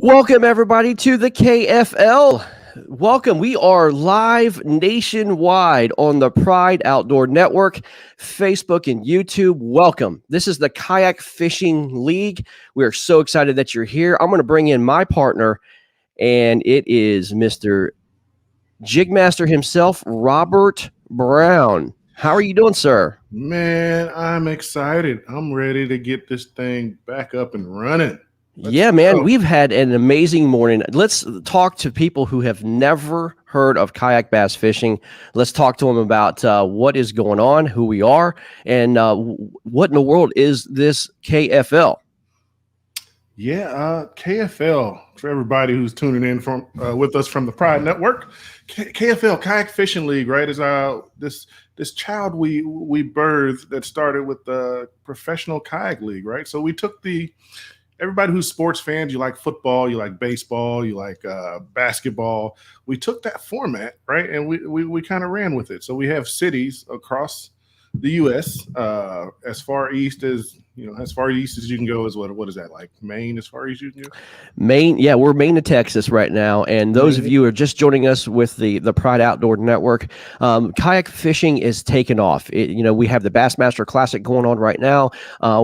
Welcome, everybody, to the KFL. Welcome. We are live nationwide on the Pride Outdoor Network, Facebook, and YouTube. Welcome. This is the Kayak Fishing League. We are so excited that you're here. I'm going to bring in my partner, and it is Mr. Jigmaster himself, Robert Brown. How are you doing, sir? Man, I'm excited. I'm ready to get this thing back up and running. Yeah, man, we've had an amazing morning. Let's talk to people who have never heard of kayak bass fishing. Let's talk to them about what is going on, who we are, and what in the world is this KFL? Yeah, KFL, for everybody who's tuning in from with us from the Pride Network. KFL, Kayak Fishing League, right, is this child we birthed that started with the professional kayak league, right? So we took everybody who's sports fans, you like football, you like baseball, you like basketball. We took that format, right, and we kind of ran with it. So we have cities across the U.S. As far east as you can go. Is what is that, like Maine? As far east you can go. Maine, yeah, we're Maine to Texas right now. And those of you who are just joining us with the Pride Outdoor Network, kayak fishing is taken off. We have the Bassmaster Classic going on right now.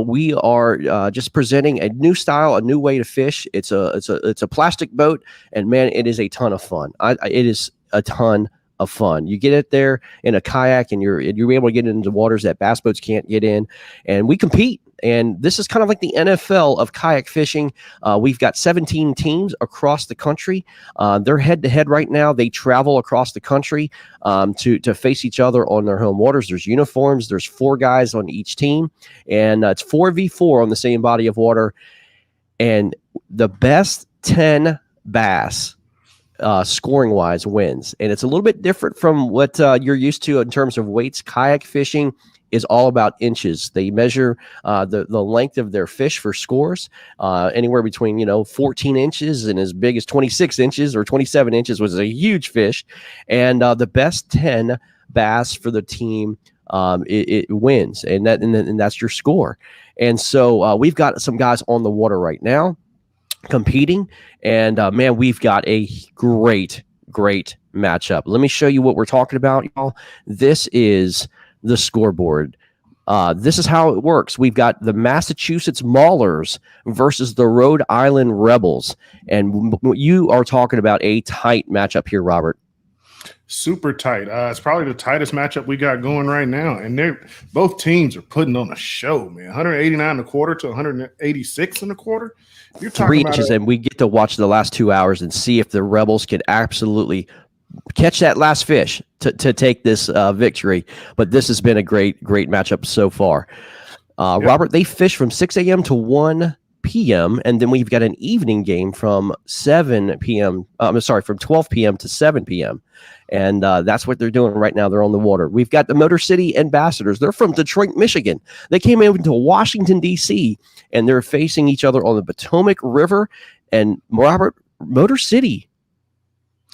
We are just presenting a new style, a new way to fish. It's a plastic boat, and man, it is a ton of fun. It is a ton of fun. You get it there in a kayak, and you're able to get into waters that bass boats can't get in, and we compete. And this is kind of like the NFL of kayak fishing. We've got 17 teams across the country. They're head-to-head right now. They travel across the country to face each other on their home waters. There's uniforms. There's 4 guys on each team, and it's 4v4 on the same body of water. And the best 10 bass scoring-wise wins. And it's a little bit different from what you're used to in terms of weights. Kayak fishing is all about inches. They measure the length of their fish for scores, anywhere between 14 inches and as big as 26 inches or 27 inches was a huge fish. And the best 10 bass for the team, it wins, and that's your score. And so we've got some guys on the water right now competing, and man, we've got a great matchup. Let me show you what we're talking about, y'all. This is the scoreboard. This is how it works. We've got the Massachusetts Maulers versus the Rhode Island Rebels, and you are talking about a tight matchup here, Robert. Super tight. It's probably the tightest matchup we got going right now, and both teams are putting on a show, man. 189 and a quarter to 186 and a quarter. You're talking 3 inches, and we get to watch the last 2 hours and see if the Rebels can absolutely catch that last fish to take this victory. But this has been a great matchup so far. Yep. Robert, they fish from 6 a.m. to 1 p.m. and then we've got an evening game from 7 p.m. From 12 p.m. to 7 p.m. And that's what they're doing right now. They're on the water. We've got the Motor City Ambassadors. They're from Detroit, Michigan. They came into Washington, D.C., and they're facing each other on the Potomac River. And Robert, Motor City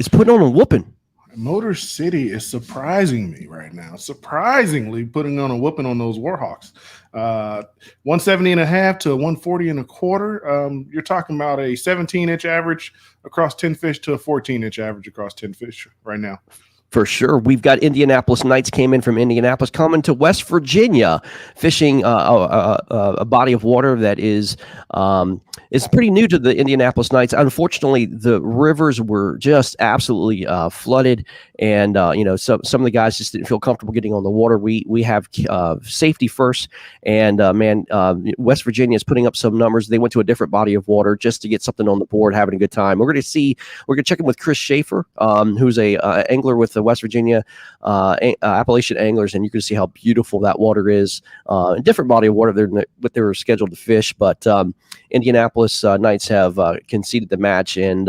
is putting on a whooping. Motor City is surprising me right now. Surprisingly putting on a whooping on those Warhawks. 170 and a half to 140 and a quarter. You're talking about a 17-inch average across 10 fish to a 14-inch average across 10 fish right now. For sure. We've got Indianapolis Knights came in from Indianapolis, coming to West Virginia, fishing a body of water that is pretty new to the Indianapolis Knights. Unfortunately, the rivers were just absolutely flooded, and some of the guys just didn't feel comfortable getting on the water. We have safety first, and West Virginia is putting up some numbers. They went to a different body of water just to get something on the board, having a good time. We're going to check in with Chris Schaefer, who's a angler with the West Virginia Appalachian Anglers, and you can see how beautiful that water is. A different body of water than what they were scheduled to fish, but Indianapolis Knights have conceded the match, and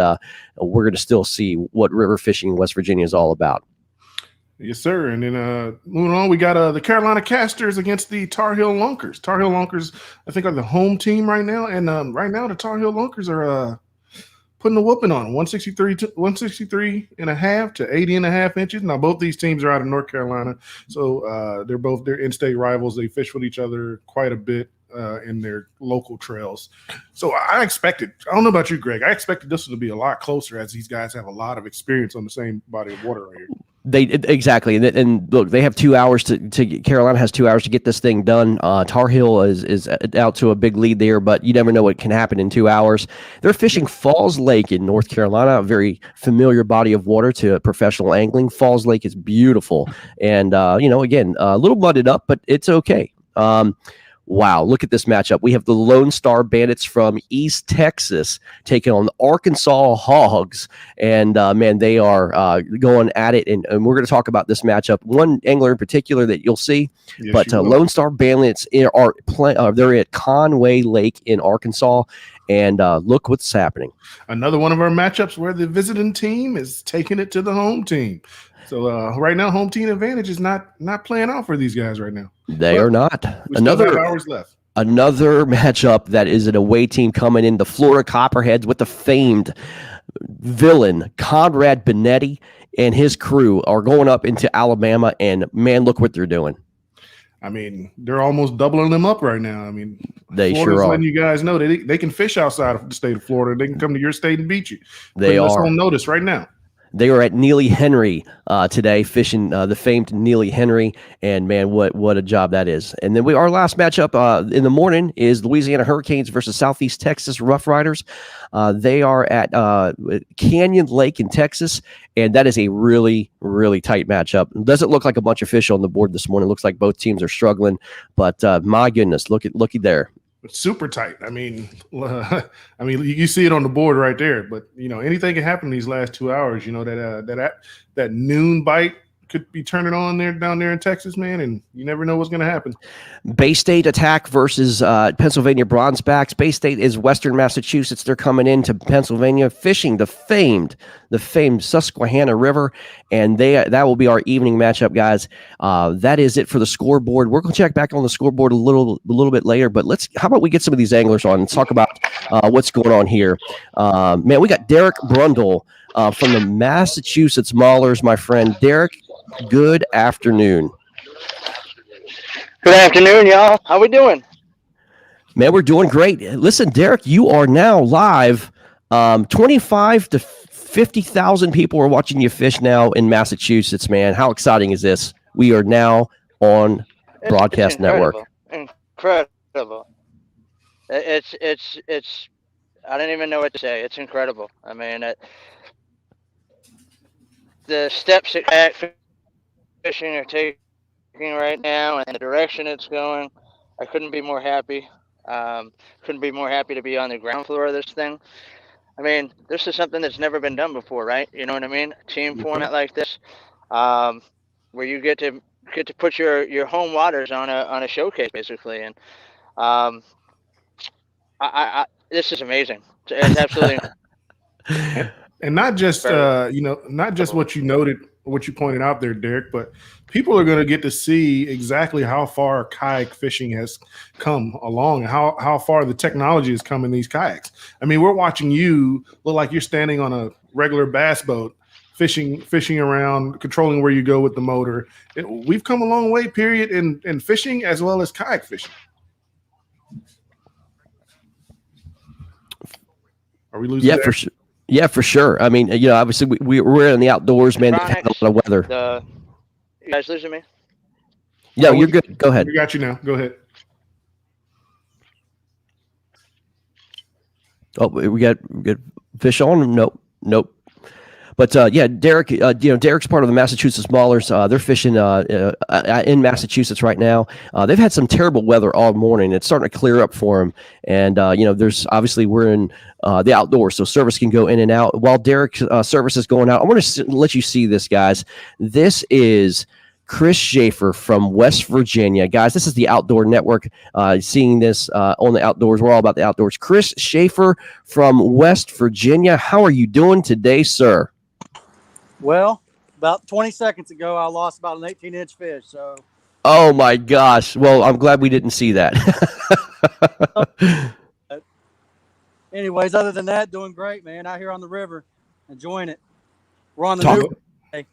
we're going to still see what river fishing in West Virginia is all about. Yes, sir. And then moving on, we got the Carolina Casters against the Tar Heel Lunkers. Tar Heel Lunkers, I think, are the home team right now, and right now the Tar Heel Lunkers are putting a whooping on 163 and a half to 80 and a half inches. Now, both these teams are out of North Carolina, so they're in-state rivals. They fish with each other quite a bit. in their local trails. So I don't know about you, Greg, I expected this one to be a lot closer as these guys have a lot of experience on the same body of water right here. Exactly, and look, they have 2 hours to Carolina has 2 hours to get this thing done. Tar Heel is out to a big lead there, but you never know what can happen in 2 hours. They're fishing Falls Lake in North Carolina, a very familiar body of water to professional angling. Falls Lake is beautiful, and again, a little mudded up, but it's okay. Wow, look at this matchup. We have the Lone Star Bandits from East Texas taking on the Arkansas Hogs. And, man, they are going at it. And we're going to talk about this matchup. One angler in particular that you'll see. Yes, but Lone Star Bandits they're at Conway Lake in Arkansas. And look what's happening. Another one of our matchups where the visiting team is taking it to the home team. So right now, home team advantage is not playing out for these guys right now. They are not. We still have hours left. Another matchup that is an away team coming in, the Florida Copperheads with the famed villain Conrad Benetti and his crew are going up into Alabama, and man, look what they're doing. I mean, they're almost doubling them up right now. I mean, they Florida's sure are. Letting you guys know that they can fish outside of the state of Florida. They can come to your state and beat you. They are on notice right now. They are at Neely Henry today, fishing the famed Neely Henry, and man, what a job that is! And then our last matchup in the morning is Louisiana Hurricanes versus Southeast Texas Rough Riders. They are at Canyon Lake in Texas, and that is a really, really tight matchup. It doesn't look like a bunch of fish on the board this morning. It looks like both teams are struggling, but my goodness, looky there. It's super tight. I mean, you see it on the board right there. But anything can happen in these last 2 hours. That noon bite could be turning on down there in Texas, man, and you never know what's going to happen. Bay State Attack versus Pennsylvania Bronzebacks. Bay State is Western Massachusetts. They're coming into Pennsylvania fishing the famed Susquehanna River, and that will be our evening matchup, guys. That is it for the scoreboard. We're going to check back on the scoreboard a little bit later, but how about we get some of these anglers on and talk about what's going on here. Man, we got Derek Brundle from the Massachusetts Maulers, my friend. Derek, good afternoon. Good afternoon, y'all. How we doing? Man, we're doing great. Listen, Derek, you are now live. 25 to 50,000 people are watching you fish now in Massachusetts, man. How exciting is this? We are now on Broadcast Network. Incredible. It's I don't even know what to say. It's incredible. I mean, the steps that kayak fishing are taking right now and the direction it's going, I couldn't be more happy. Couldn't be more happy to be on the ground floor of this thing. I mean, this is something that's never been done before, right? You know what I mean? Team format like this, where you get to put your home waters on a showcase basically, and this is amazing. It's absolutely. And not just not just what you noted, what you pointed out there, Derek, but people are going to get to see exactly how far kayak fishing has come along and how far the technology has come in these kayaks. I mean, we're watching you look like you're standing on a regular bass boat, fishing around, controlling where you go with the motor. We've come a long way, period, in fishing as well as kayak fishing. Are we losing? Yeah, for sure. Yeah, for sure. I mean, obviously we're in the outdoors, man. They've had a lot of weather. You guys losing me? No, you're good. Go ahead. We got you now. Go ahead. Oh, we got fish on? Nope. But yeah, Derek, Derek's part of the Massachusetts Maulers. They're fishing in Massachusetts right now. They've had some terrible weather all morning. It's starting to clear up for them. And, there's obviously we're in the outdoors, so service can go in and out. While Derek's service is going out, I want to let you see this, guys. This is Chris Schaefer from West Virginia. Guys, this is the Outdoor Network. Seeing this on the outdoors. We're all about the outdoors. Chris Schaefer from West Virginia. How are you doing today, sir? Well, about 20 seconds ago, I lost about an 18-inch fish. So. Oh my gosh! Well, I'm glad we didn't see that. Anyways, other than that, doing great, man. Out here on the river, enjoying it. We're on the new. Hey.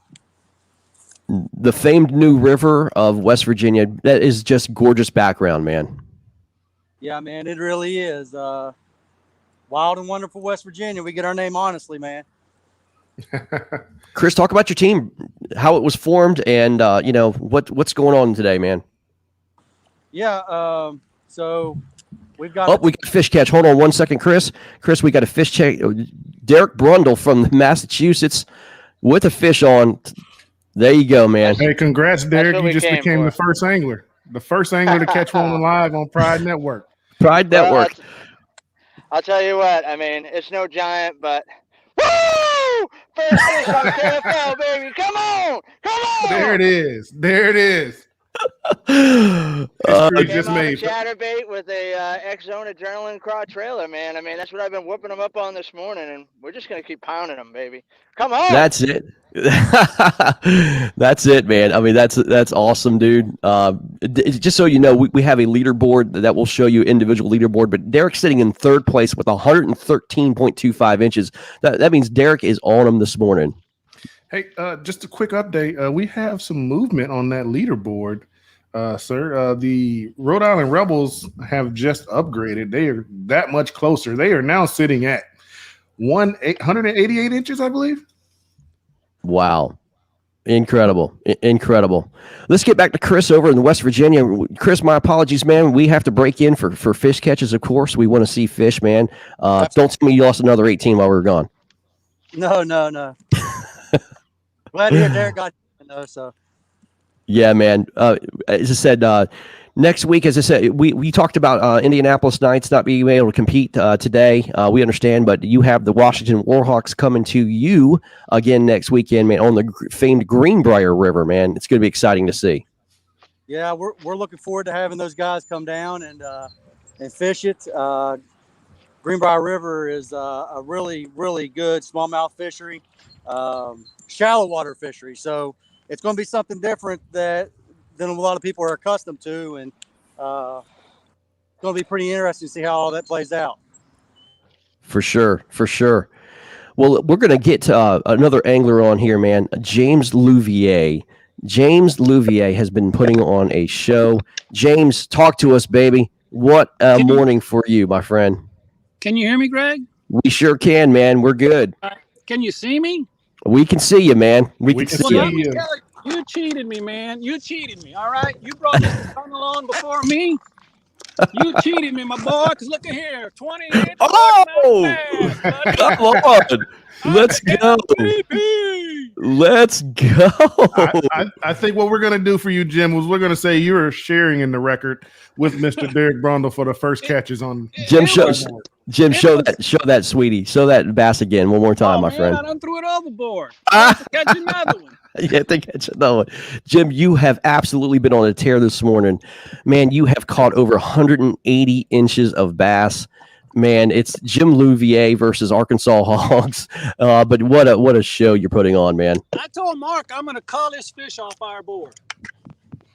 The famed New River of West Virginia. That is just gorgeous background, man. Yeah, man, it really is. Wild and wonderful West Virginia. We get our name honestly, man. Chris, talk about your team, how it was formed, and what's going on today, man. Yeah. So we've got. Oh, we got a fish catch. Hold on 1 second, Chris. Chris, we got a fish check. Derek Brundle from Massachusetts with a fish on. There you go, man. Hey, congrats, Derek. You just became for. the first angler to catch one live on Pride Network. Pride Network. I'll tell you what. I mean, it's no giant, but woo! First fish on KFL, baby. Come on. There it is. Just made chatterbait with a X-Zone Adrenaline Craw trailer, man. I mean, that's what I've been whooping them up on this morning, and we're just gonna keep pounding them, baby. Come on. That's it. That's it, man. I mean, that's awesome, dude. Just so you know, we have a leaderboard that will show you individual leaderboard, but Derek's sitting in third place with 113.25 inches. That means Derek is on him this morning. Hey, just a quick update. We have some movement on that leaderboard, sir. The Rhode Island Rebels have just upgraded. They are that much closer. They are now sitting at 188 inches, I believe. Wow. Incredible. Let's get back to Chris over in West Virginia. Chris, my apologies, man. We have to break in for fish catches, of course. We want to see fish, man. Don't tell me you lost another 18 while we were gone. No. Glad to hear Derek got so. Yeah, man. As I said, next week, as I said, we talked about Indianapolis Knights not being able to compete today. We understand, but you have the Washington Warhawks coming to you again next weekend, man, on the famed Greenbrier River, man. It's going to be exciting to see. Yeah, we're looking forward to having those guys come down and fish it. Greenbrier River is a really, really good smallmouth fishery, shallow water fishery. So it's going to be something different than a lot of people are accustomed to, and it's going to be pretty interesting to see how all that plays out. For sure. Well, we're going to get another angler on here, man. James Louvier. James Louvier has been putting on a show. James, talk to us, baby. What a morning for you, my friend. Can you hear me, Greg? We sure can, man. We're good. Can you see me? We can see you, man. We can see you. You cheated me, man. You cheated me, all right? You brought this tunnel on before me. You cheated me, my boy, because look at here. 28. Oh! Come on. Let's go. Let's go. I think what we're going to do for you, Jim, was we're going to say you're sharing in the record with Mr. Derek Brundle for the first catches on. Jim, show that, sweetie. Show that bass again one more time, my friend. I done threw it overboard. I have to catch another one. You have to catch another one. Jim, you have absolutely been on a tear this morning. Man, you have caught over 180 inches of bass. Man, it's Jim Louvier versus Arkansas Hogs. But what a show you're putting on, man. I told Mark I'm going to call this fish off our board.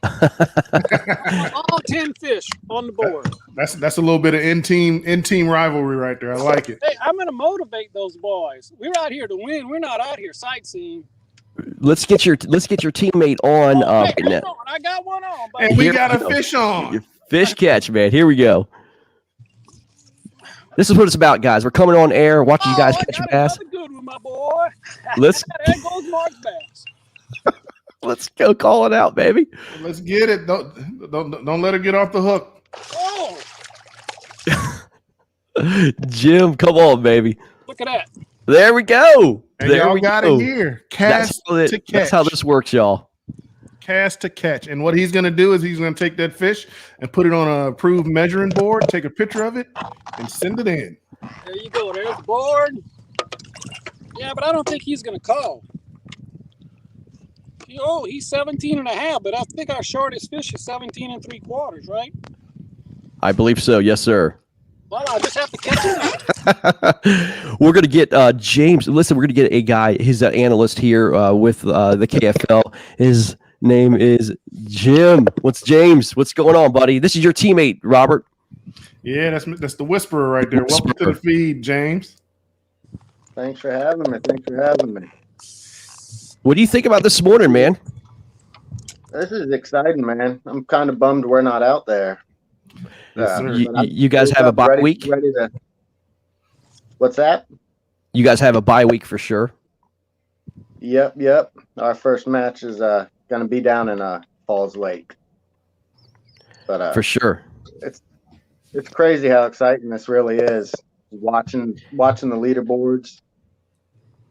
All 10 fish on the board. That's a little bit of in-team rivalry right there. I like it. Hey, I'm going to motivate those boys. We're out here to win. We're not out here sightseeing. Let's get your teammate on. Right now. I got one on. Buddy. And we got a fish on. Your fish catch, man. Here we go. This is what it's about, guys. We're coming on air, watching you guys catch a bass. Good one, my boy. There goes Mark's bass. Let's go call it out, baby. Let's get it. Don't let her get off the hook. Oh. Jim, come on, baby. Look at that. There we go. And there y'all we got go. it here. Cast to catch. That's how this works, y'all. Cast to catch. And what he's going to do is he's going to take that fish and put it on a approved measuring board, take a picture of it, and send it in. There you go. There's the board. Yeah, but I don't think he's going to call. Oh, he's 17 and a half, but I think our shortest fish is 17 and 3/4, right? I believe so. Yes, sir. Well, I just have to catch it. We're going to get James. Listen, we're going to get a guy. He's an analyst here with the KFL. His name is Jim. What's going on, buddy? This is your teammate, Robert. Yeah, that's the whisperer right there. Welcome to the feed, James. Thanks for having me. What do you think about this morning, man? This is exciting, man. I'm kind of bummed we're not out there. Yes, sir. You guys have a bye week? Ready to. What's that? You guys have a bye week for sure. Yep. Our first match is going to be down in Falls Lake. But For sure. It's crazy how exciting this really is. Watching the leaderboards,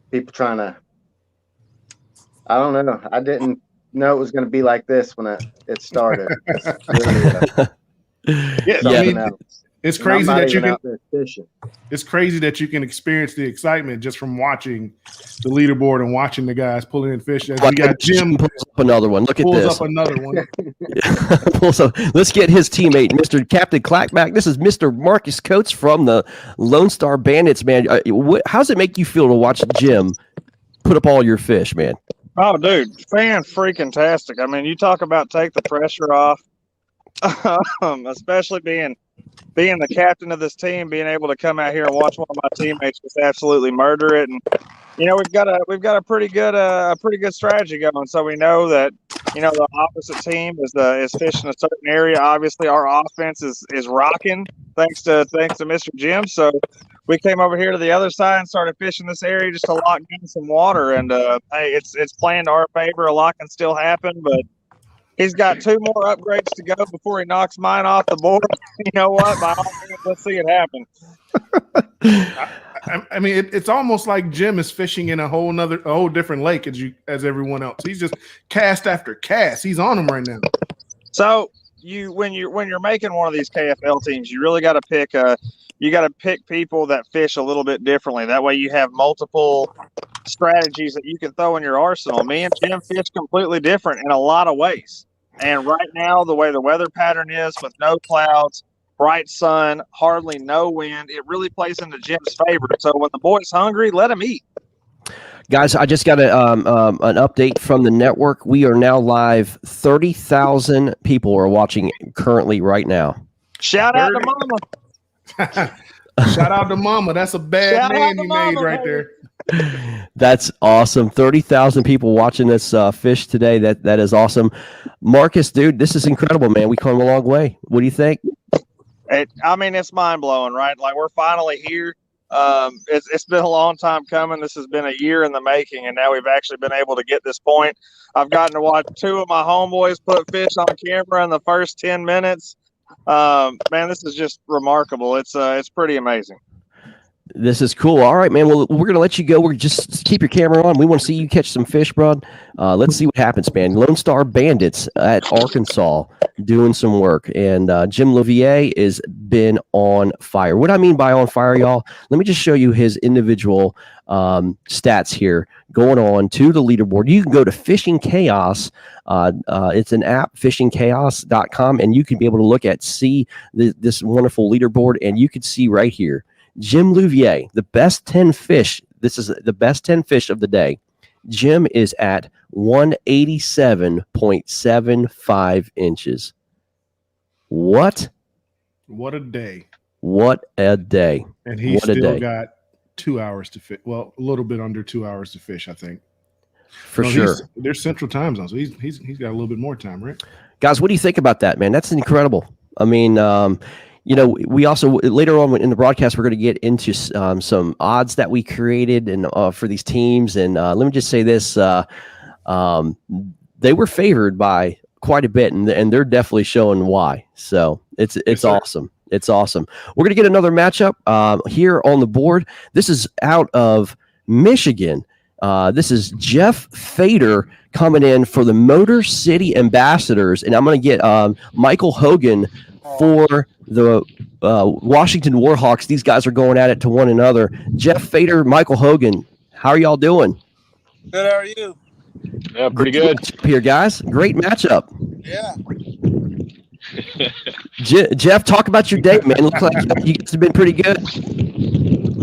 people trying to. I don't know. I didn't know it was going to be like this when it started. It's really, I mean, else. It's crazy that you can. Out there fishing. It's crazy that you can experience the excitement just from watching the leaderboard and watching the guys pulling in fish. As we got Jim pulls up another one. Look at this. Pulls up another one. So let's get his teammate, Mr. Captain Clackback. This is Mr. Marcus Coates from the Lone Star Bandits, man. How does it make you feel to watch Jim put up all your fish, man? Oh, dude, fan-freaking-tastic. I mean, you talk about take the pressure off, especially being the captain of this team, being able to come out here and watch one of my teammates just absolutely murder it. And we've got a pretty good strategy going. So we know that the opposite team is fishing a certain area. Obviously, our offense is rocking thanks to Mr. Jim. So we came over here to the other side and started fishing this area just to lock in some water. And hey, it's playing to our favor. A lot can still happen, but he's got 2 more upgrades to go before he knocks mine off the board. You know what? By all means, let's see it happen. I mean, it's almost like Jim is fishing in a whole different lake as everyone else. He's just cast after cast. He's on them right now. So when you're making one of these KFL teams, you really got to pick people that fish a little bit differently. That way, you have multiple strategies that you can throw in your arsenal. Me and Jim fish completely different in a lot of ways. And right now, the way the weather pattern is with no clouds, bright sun, hardly no wind, it really plays into Jim's favor. So when the boy's hungry, let him eat. Guys, I just got an update from the network. We are now live. 30,000 people are watching currently right now. Shout out to Mama. Shout out to Mama. That's a bad name you made right there. That's awesome. 30,000 people watching this fish today. That is awesome. Marcus, dude, this is incredible, man. We come a long way. What do you think? It's mind-blowing, right? Like, we're finally here. It's been a long time coming. This has been a year in the making, and now we've actually been able to get this point. I've gotten to watch 2 of my homeboys put fish on camera in the first 10 minutes. Man, this is just remarkable. It's pretty amazing. This is cool. All right, man. Well, we're going to let you go. We're just keep your camera on. We want to see you catch some fish, bro. Let's see what happens, man. Lone Star Bandits at Arkansas doing some work. And Jim Levier has been on fire. What I mean by on fire, y'all, let me just show you his individual stats here going on to the leaderboard. You can go to Fishing Chaos. It's an app, fishingchaos.com, and you can be able to see this wonderful leaderboard, and you can see right here, Jim Louvier, the best 10 fish. This is the best 10 fish of the day. Jim is at 187.75 inches. What? What a day. What a day. And he's still got 2 hours to fish. Well, a little bit under 2 hours to fish, I think. For sure. There's Central Time Zone, so he's got a little bit more time, right? Guys, what do you think about that, man? That's incredible. I mean, we also later on in the broadcast we're going to get into some odds that we created and for these teams. And let me just say this: they were favored by quite a bit, and they're definitely showing why. So it's awesome. It's awesome. We're going to get another matchup here on the board. This is out of Michigan. This is Jeff Fader coming in for the Motor City Ambassadors, and I'm going to get Michael Hogan for the Washington Warhawks. These guys are going at it to one another. Jeff Fader, Michael Hogan, how are y'all doing? Good, how are you? Yeah, pretty good. Here, guys. Great matchup. Yeah. Jeff, talk about your day, man. Looks like you guys have been pretty good.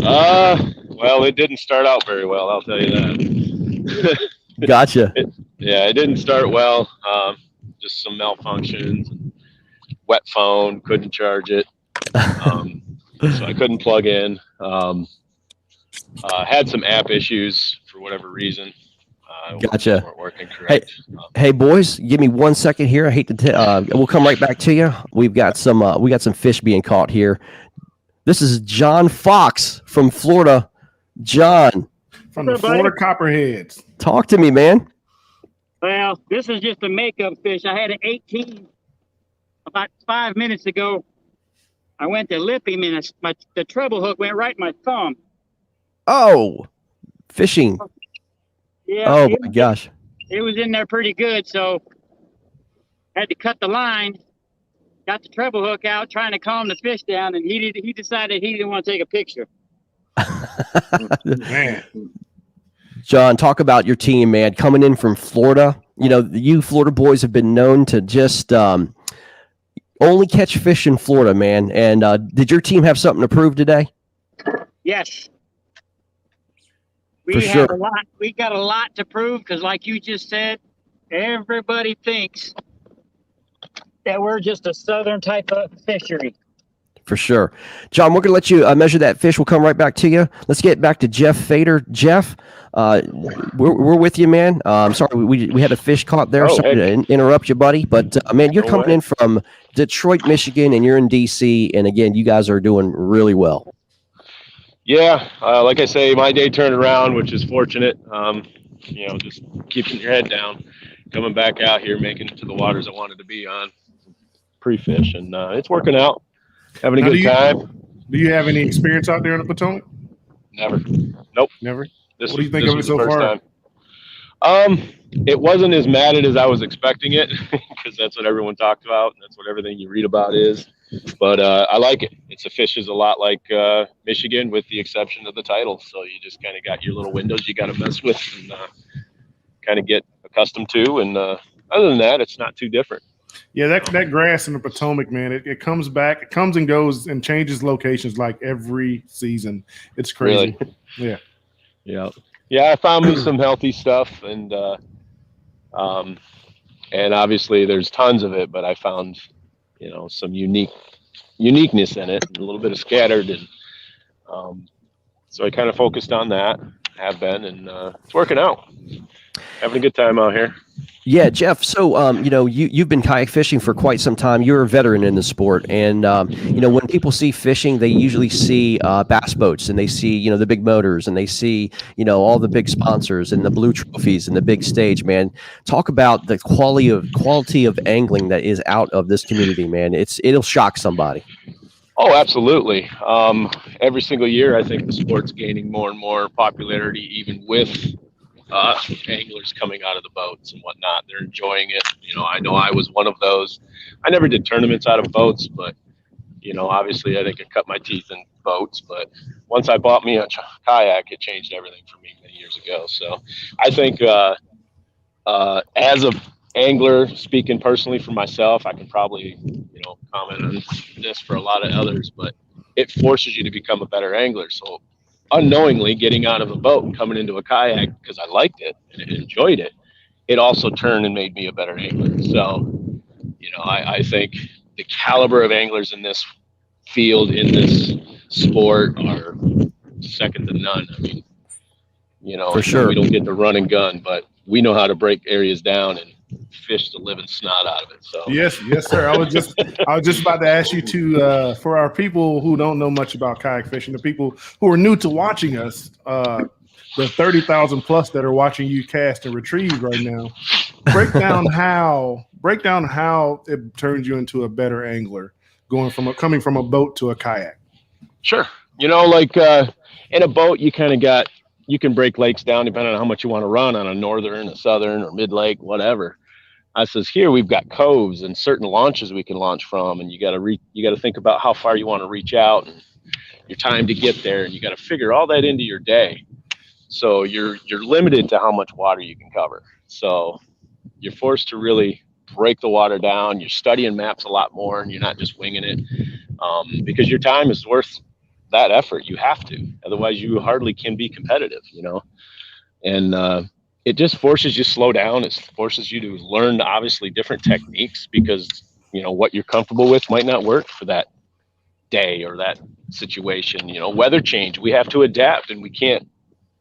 Well, it didn't start out very well, I'll tell you that. Gotcha. It didn't start well. Just some malfunctions. Wet phone, couldn't charge it. So I couldn't plug in. Had some app issues for whatever reason. Gotcha. weren't working correct. Hey boys, give me 1 second here. I hate to. We'll come right back to you. We got some fish being caught here. This is John Fox from Florida. John, From the Florida Copperheads. talk to me, man. Well, this is just a makeup fish. I had an 18 about 5 minutes ago. I went to lip him, and the treble hook went right in my thumb. Oh, fishing. Yeah. Oh my gosh. It was in there pretty good, so had to cut the line. Got the treble hook out, trying to calm the fish down, and he decided he didn't want to take a picture. Man. John, talk about your team, man. Coming in from Florida, you Florida boys have been known to just only catch fish in Florida, man. And did your team have something to prove today? Yes. For sure. We got a lot to prove because, like you just said, everybody thinks that we're just a southern type of fishery. For sure. John, we're going to let you measure that fish. We'll come right back to you. Let's get back to Jeff Fader. Jeff, we're with you, man. I'm sorry, we had a fish caught there. Sorry to interrupt you, buddy. But, man, you're coming in from Detroit, Michigan, and you're in D.C., and, again, you guys are doing really well. Yeah, like I say, my day turned around, which is fortunate. Just keeping your head down, coming back out here, making it to the waters I wanted to be on pre-fish, and it's working out. Having a good time. Do you have any experience out there in the Potomac? Never. Nope. Never? What do you think of it so far? It wasn't as matted as I was expecting it, because that's what everyone talked about, and that's what everything you read about is. But I like it. The fish is a lot like Michigan, with the exception of the title. So you just kind of got your little windows you got to mess with and kind of get accustomed to. And other than that, it's not too different. Yeah, that grass in the Potomac, man, it comes back, it comes and goes and changes locations like every season. It's crazy. Really? Yeah. I found me some healthy stuff, and obviously there's tons of it, but I found some uniqueness in it, a little bit of scattered, and so I kind of focused on that. Have been, and it's working out. Having a good time out here. Yeah, Jeff. So, you've been kayak fishing for quite some time. You're a veteran in the sport, and when people see fishing, they usually see bass boats, and they see the big motors, and they see all the big sponsors and the blue trophies and the big stage. Man, talk about the quality of angling that is out of this community, man. It'll shock somebody. Oh, absolutely. Every single year, I think the sport's gaining more and more popularity, even with anglers coming out of the boats and whatnot. They're enjoying it. I know I was one of those. I never did tournaments out of boats, but obviously I think I cut my teeth in boats. But once I bought me a kayak, it changed everything for me many years ago. So I think as a angler, speaking personally for myself, I can probably comment on this for a lot of others, but it forces you to become a better angler. So unknowingly, getting out of a boat and coming into a kayak because I liked it and enjoyed it, it also turned and made me a better angler. So I think the caliber of anglers in this field, in this sport, are second to none. I mean, for sure, we don't get to run and gun, but we know how to break areas down and fish the living snot out of it. So yes, sir. I was just about to ask you to for our people who don't know much about kayak fishing, the people who are new to watching us, the 30,000 plus that are watching you cast and retrieve right now, break down how it turns you into a better angler, coming from a boat to a kayak. Sure. Like in a boat, you can break lakes down depending on how much you want to run on a northern, a southern, or mid lake, whatever. I says here we've got coves and certain launches we can launch from, and you got to think about how far you want to reach out and your time to get there, and you got to figure all that into your day. So you're limited to how much water you can cover. So you're forced to really break the water down. You're studying maps a lot more, and you're not just winging it, because your time is worth that effort. You have to, otherwise you hardly can be competitive, and it just forces you to slow down. It forces you to learn obviously different techniques, because what you're comfortable with might not work for that day or that situation. Weather change, we have to adapt, and we can't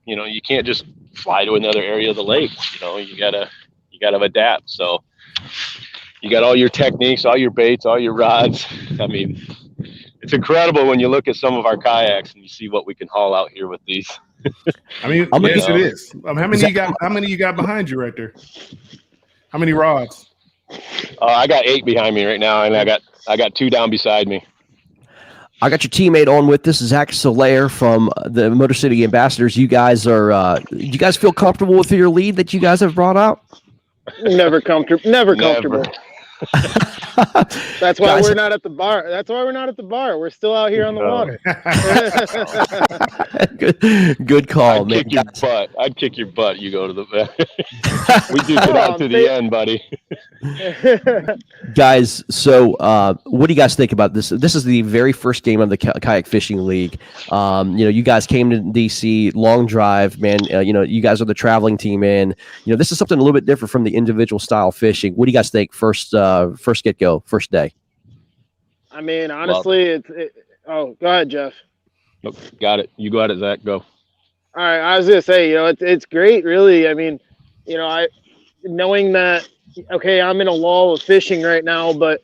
you know, you can't just fly to another area of the lake. You know, you gotta adapt. So you got all your techniques, all your baits, all your rods. I mean, it's incredible when you look at some of our kayaks and you see what we can haul out here with these. I mean, yes, it is. How many you got? How many you got behind you right there? How many rods? I got 8 behind me right now, and I got 2 down beside me. I got your teammate on with this, Zach Solaire from the Motor City Ambassadors. You guys are, you guys feel comfortable with your lead that you guys have brought out? Never comfortable. Never comfortable. That's why Guys, we're not at the bar. That's why we're not at the bar. We're still out here on the water. good call, man. I'd kick your butt. You go to the. We do get out to the end, buddy. Guys, so what do you guys think about this? This is the very first game of the Kayak Fishing League. You know, you guys came to DC, long drive, man. You know, you guys are the traveling team, and you know, this is something a little bit different from the individual style fishing. What do you guys think? First get-go, first day. I mean, honestly, oh, go ahead, Jeff. Nope, got it. You go at it, Zach. Go. All right, I was gonna say, you know, it's great, really. I mean, you know, knowing that, okay, I'm in a lull of fishing right now, but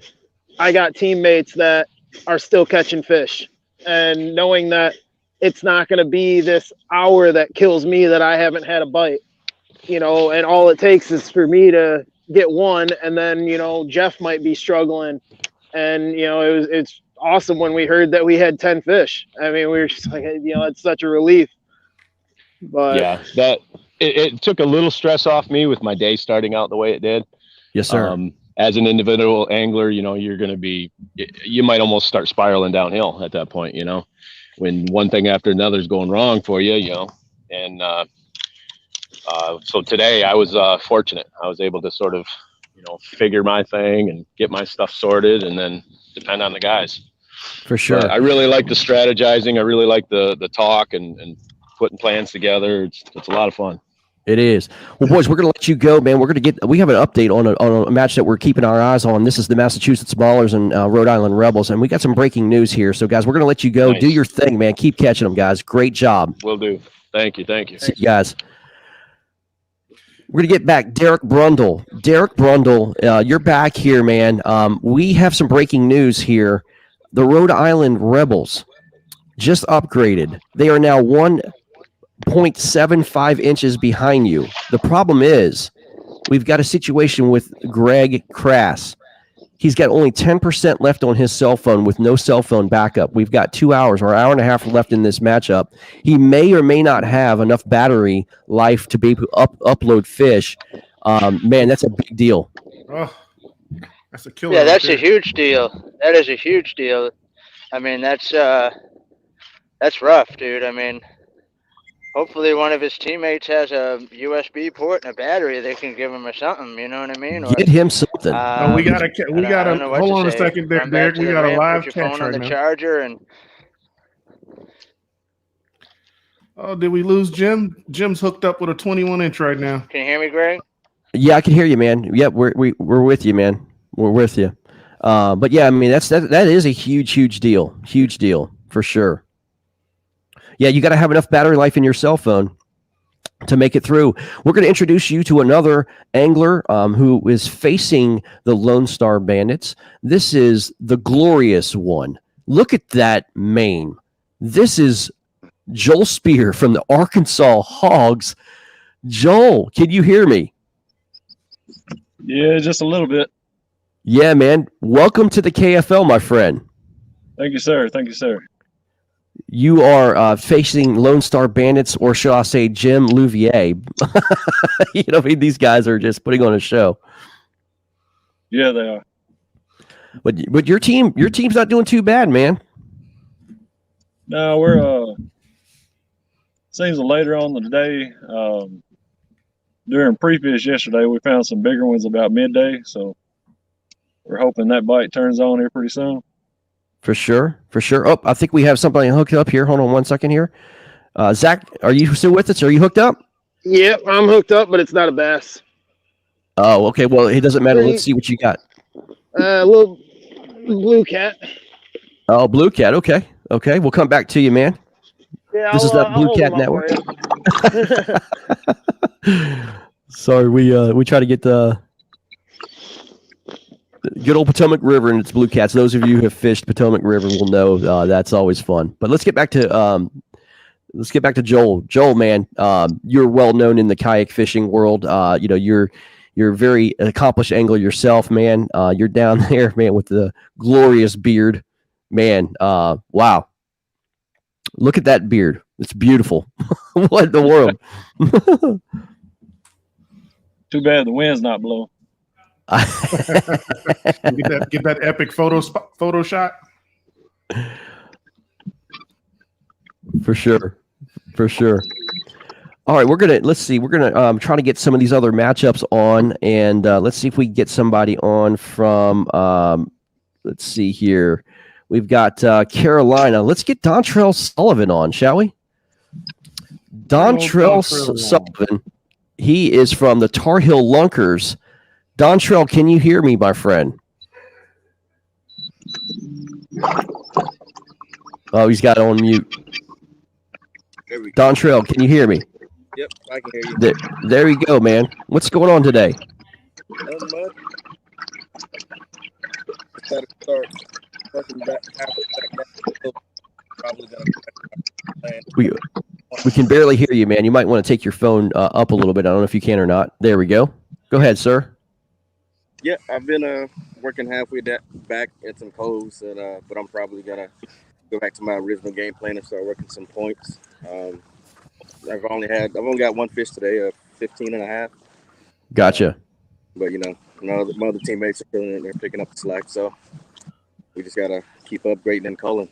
I got teammates that are still catching fish, and knowing that it's not going to be this hour that kills me that I haven't had a bite, you know, and all it takes is for me to get one, and then, you know, Jeff might be struggling, and, you know, it's awesome when we heard that we had 10 fish. I mean, we were just like, you know, it's such a relief. But yeah, it took a little stress off me with my day starting out the way it did. Yes, sir. As an individual angler, you know, you might almost start spiraling downhill at that point, you know, when one thing after another is going wrong for you, you know. And so today I was fortunate. I was able to sort of, you know, figure my thing and get my stuff sorted, and then depend on the guys. For sure. But I really like the strategizing. I really like the talk and putting plans together. It's a lot of fun. It is. Well, boys, we're going to let you go, man. We have an update on a match that we're keeping our eyes on. This is the Massachusetts Ballers and Rhode Island Rebels, and we got some breaking news here. So, guys, we're going to let you go. Nice. Do your thing, man. Keep catching them, guys. Great job. Will do. Thank you. See you guys. We're going to get back. Derek Brundle. Derek Brundle, you're back here, man. We have some breaking news here. The Rhode Island Rebels just upgraded. They are now 1.75 inches behind you. The problem is we've got a situation with Greg Crass. He's got only 10% left on his cell phone with no cell phone backup. We've got 2 hours or an hour and a half left in this matchup. He may or may not have enough battery life to be able to upload fish. Man, that's a big deal. Oh, that's a killer. Yeah, that's a huge deal. That is a huge deal. I mean, that's rough, dude. I mean, hopefully one of his teammates has a USB port and a battery. They can give him or something. You know what I mean? Get him something. We got hold on a second there, Derek. We got a live catch right now. Put your phone on the charger and. Oh, did we lose Jim? Jim's hooked up with a 21-inch right now. Can you hear me, Greg? Yeah, I can hear you, man. Yep, we're with you, man. We're with you. But yeah, I mean that is a huge deal. Huge deal for sure. Yeah, you got to have enough battery life in your cell phone to make it through. We're going to introduce you to another angler who is facing the Lone Star Bandits. This is the glorious one. Look at that mane. This is Joel Spear from the Arkansas Hogs. Joel, can you hear me? Yeah, just a little bit. Yeah, man. Welcome to the KFL, my friend. Thank you, sir. You are facing Lone Star Bandits, or shall I say Jim Louvier. You know, these guys are just putting on a show. Yeah, they are. But your team's not doing too bad, man. No, we're seems later on in the day. During pre-fish yesterday, we found some bigger ones about midday, so we're hoping that bite turns on here pretty soon. For sure. Oh, I think we have somebody hooked up here. Hold on 1 second here. Zach, are you still with us? Are you hooked up? Yep, I'm hooked up, but it's not a bass. Oh, okay. Well, it doesn't matter. Let's see what you got. A little blue cat. Oh, blue cat. Okay. We'll come back to you, man. Yeah, this is that Blue Cat Network. Sorry, we try to get the good old Potomac River and its blue cats. Those of you who have fished Potomac River will know that's always fun. But let's get back to Joel. Joel, man, you're well known in the kayak fishing world. You're a very accomplished angler yourself, man. You're down there, man, with the glorious beard, man. Wow, look at that beard. It's beautiful. What in the world? Too bad the wind's not blowing. Get that epic photo shot. For sure. All right, we're gonna try to get some of these other matchups on, and let's see if we can get somebody on from. Let's see here. We've got Carolina. Let's get Dontrell Sullivan on, shall we? Dontrell Sullivan. He is from the Tar Heel Lunkers. Dontrell, can you hear me, my friend? Oh, he's got it on mute. Dontrell, can you hear me? Yep, I can hear you. There you go, man. What's going on today? Nothing much. Just had to start working back. Probably gonna We can barely hear you, man. You might want to take your phone up a little bit. I don't know if you can or not. There we go. Go ahead, sir. Yeah, I've been working halfway back at some coves, and but I'm probably gonna go back to my original game plan and start working some points. I've only got one fish today, 15 and a half. Gotcha. But my other teammates are feeling it. They're picking up the slack, so we just gotta keep upgrading and culling.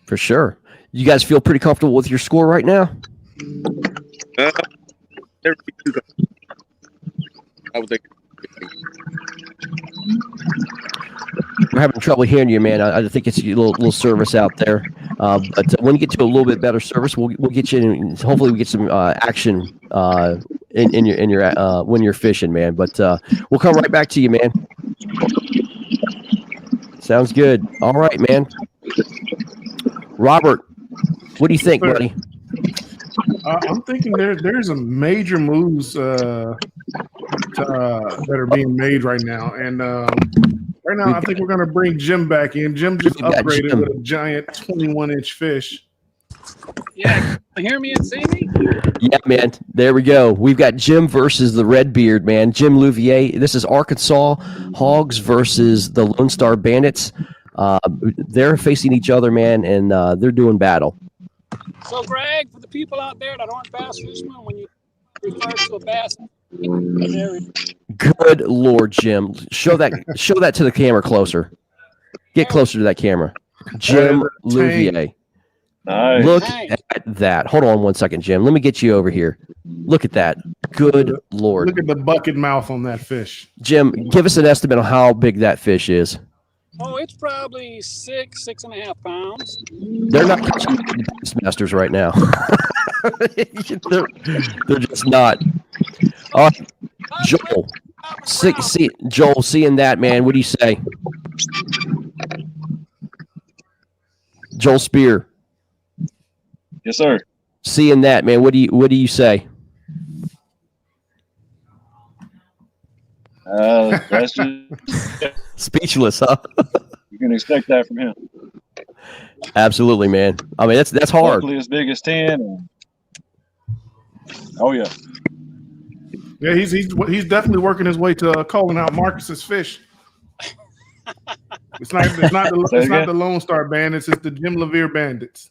For sure. You guys feel pretty comfortable with your score right now? I would think. We're having trouble hearing you, man. I think it's a little service out there. But when you get to a little bit better service, we'll get you in. Hopefully, we get some action in your when you're fishing, man. But we'll come right back to you, man. Sounds good. All right, man. Robert, what do you think, buddy? I'm thinking there's a major moves that are being made right now, and right now I think we're gonna bring Jim back in. Jim just upgraded with a giant 21-inch fish. Yeah, can you hear me and see me? Yeah, man. There we go. We've got Jim versus the Redbeard, man. Jim Louvier. This is Arkansas Hogs versus the Lone Star Bandits. They're facing each other, man, and they're doing battle. So, Greg, for the people out there that aren't bass fishermen, when you refer to a bass, good Lord, Jim, show that to the camera closer. Get closer to that camera, Jim Louvier. Nice. Look at that. Hold on one second, Jim. Let me get you over here. Look at that. Good Lord. Look at the bucket mouth on that fish. Jim, give us an estimate on how big that fish is. Oh, it's probably 6.5 pounds. They're not catching Bassmasters right now. they're just not. Joel, Joel, seeing that, man, what do you say? Joel Spear. Yes, sir. Seeing that, man, what do you say? That's just speechless, huh? You can expect that from him. Absolutely, man. I mean, that's hard. Hopefully as big as 10. Oh yeah. Yeah, he's definitely working his way to calling out Marcus's fish. It's not the Lone Star Bandits. It's the Jim Levere Bandits.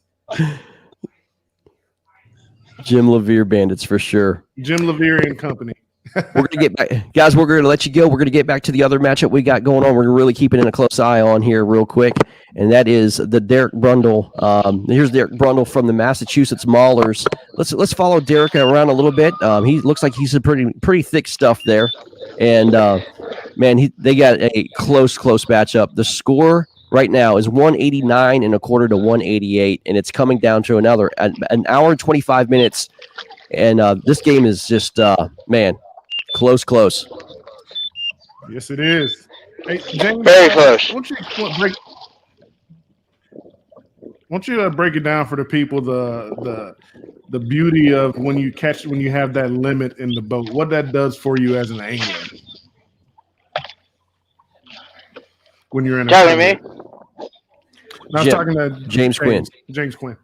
Jim Levere Bandits for sure. Jim Levere and Company. We're gonna get back, guys. We're gonna let you go. We're gonna get back to the other matchup we got going on. We're really keeping a close eye on here, real quick, and that is the Derek Brundle. Here's Derek Brundle from the Massachusetts Maulers. Let's follow Derek around a little bit. He looks like he's a pretty thick stuff there, and man, they got a close matchup. The score right now is 189.25 to 188, and it's coming down to an hour and 25 minutes, and this game is just man. Close. Yes, it is. Hey, James, Very close. Why don't you break it down for the people the beauty of when you have that limit in the boat, what that does for you as an angler when you're in a Talking to me? tournament? I was talking to James Quinn. James Quinn.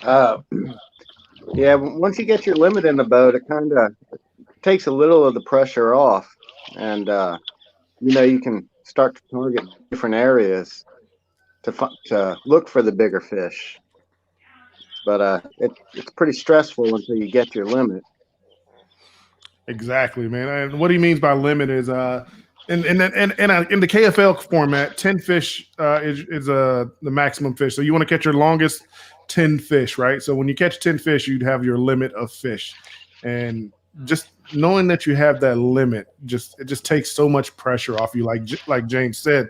Yeah, once you get your limit in the boat, it kind of takes a little of the pressure off, and you can start to target different areas to look for the bigger fish. But it's pretty stressful until you get your limit. Exactly, man. And what he means by limit is in the KFL format, 10 fish is the maximum fish. So you want to catch your longest 10 fish, right? So when you catch 10 fish, you'd have your limit of fish. And just knowing that you have that limit, it just takes so much pressure off you. Like James said,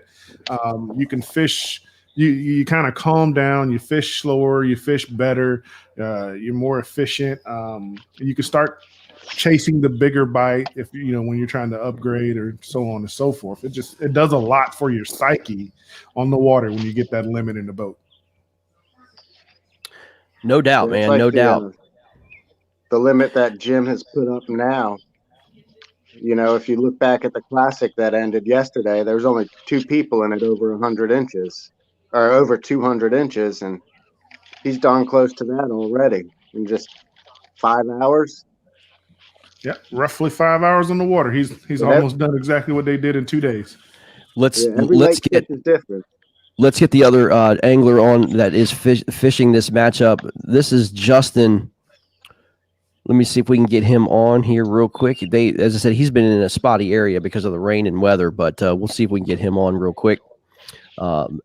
you can fish. You kind of calm down. You fish slower. You fish better. You're more efficient. You can start chasing the bigger bite when you're trying to upgrade or so on and so forth. It does a lot for your psyche on the water when you get that limit in the boat. No doubt, man. Like no doubt. The limit that Jim has put up now, if you look back at the classic that ended yesterday, there's only 2 people in it over 100 inches or over 200 inches. And he's darn close to that already in just 5 hours. Yeah, roughly 5 hours on the water. He's almost done exactly what they did in 2 days. Let's get different. Let's get the other angler on that is fishing this matchup. This is Justin. Let me see if we can get him on here real quick. As I said, he's been in a spotty area because of the rain and weather, but we'll see if we can get him on real quick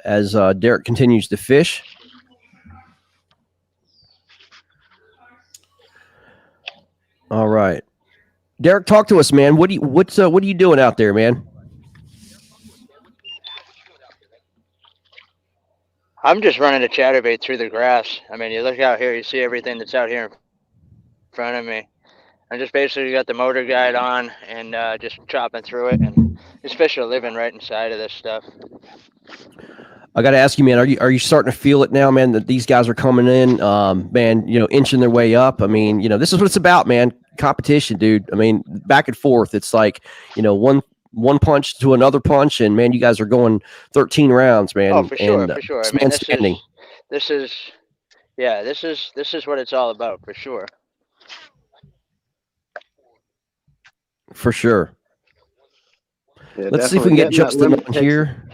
as Derek continues to fish. All right, Derek, talk to us, man. What are you doing out there, man? I'm just running a chatterbait through the grass. I mean, you look out here, you see everything that's out here in front of me. I just basically got the motor guide on and just chopping through it, and this fish are living right inside of this stuff. I got to ask you, man, are you starting to feel it now, man, that these guys are coming in, man, inching their way up? I mean, this is what it's about, man. Competition, dude. I mean, back and forth. It's like, one punch to another punch, and man, you guys are going 13 rounds, man. Oh, for sure, and, for sure. I man mean, standing. this is what it's all about, for sure. For sure. Yeah, let's see if we can get Justin on here.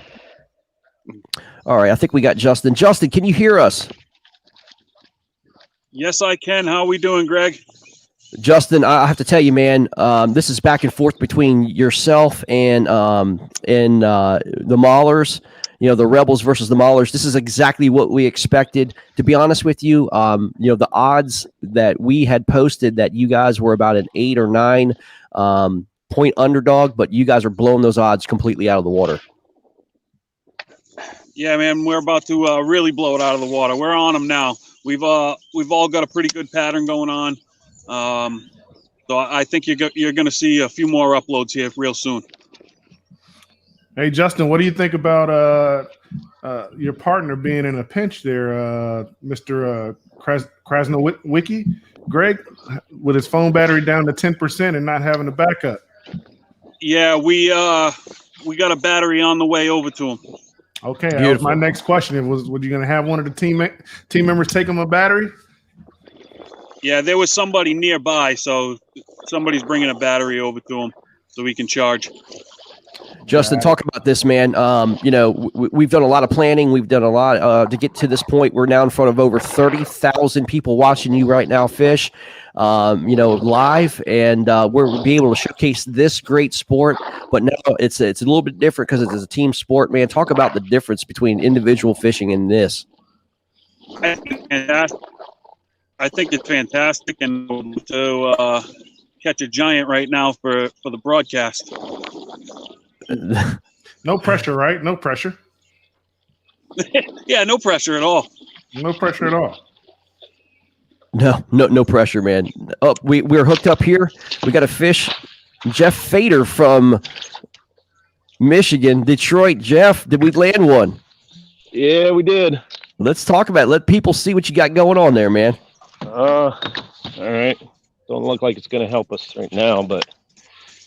All right, I think we got Justin. Justin, can you hear us? Yes, I can. How are we doing, Greg? Justin, I have to tell you, man, this is back and forth between yourself and the Maulers, the Rebels versus the Maulers. This is exactly what we expected. To be honest with you, the odds that we had posted that you guys were about an 8 or 9 point underdog, but you guys are blowing those odds completely out of the water. Yeah, man, we're about to really blow it out of the water. We're on them now. We've all got a pretty good pattern going on. So I think you're going to see a few more uploads here real soon. Hey, Justin, what do you think about your partner being in a pinch there, Mr. Krasnowicki? Greg, with his phone battery down to 10% and not having a backup. Yeah, we got a battery on the way over to him. Okay, that was my next question. Was you going to have one of the team members take him a battery? Yeah, there was somebody nearby, so somebody's bringing a battery over to him so we can charge. Justin, talk about this, man. We've done a lot of planning. We've done a lot to get to this point. We're now in front of over 30,000 people watching you right now fish, live, and we're being able to showcase this great sport. But now it's a little bit different because it's a team sport, man. Talk about the difference between individual fishing and this. I think it's fantastic, and to catch a giant right now for the broadcast. No pressure, right? No pressure. Yeah, no pressure at all. No pressure at all. No pressure, man. Oh, we're hooked up here. We got a fish. Jeff Fader from Michigan, Detroit. Jeff, did we land one? Yeah, we did. Let's talk about it. Let people see what you got going on there, man. All right. Don't look like it's going to help us right now, but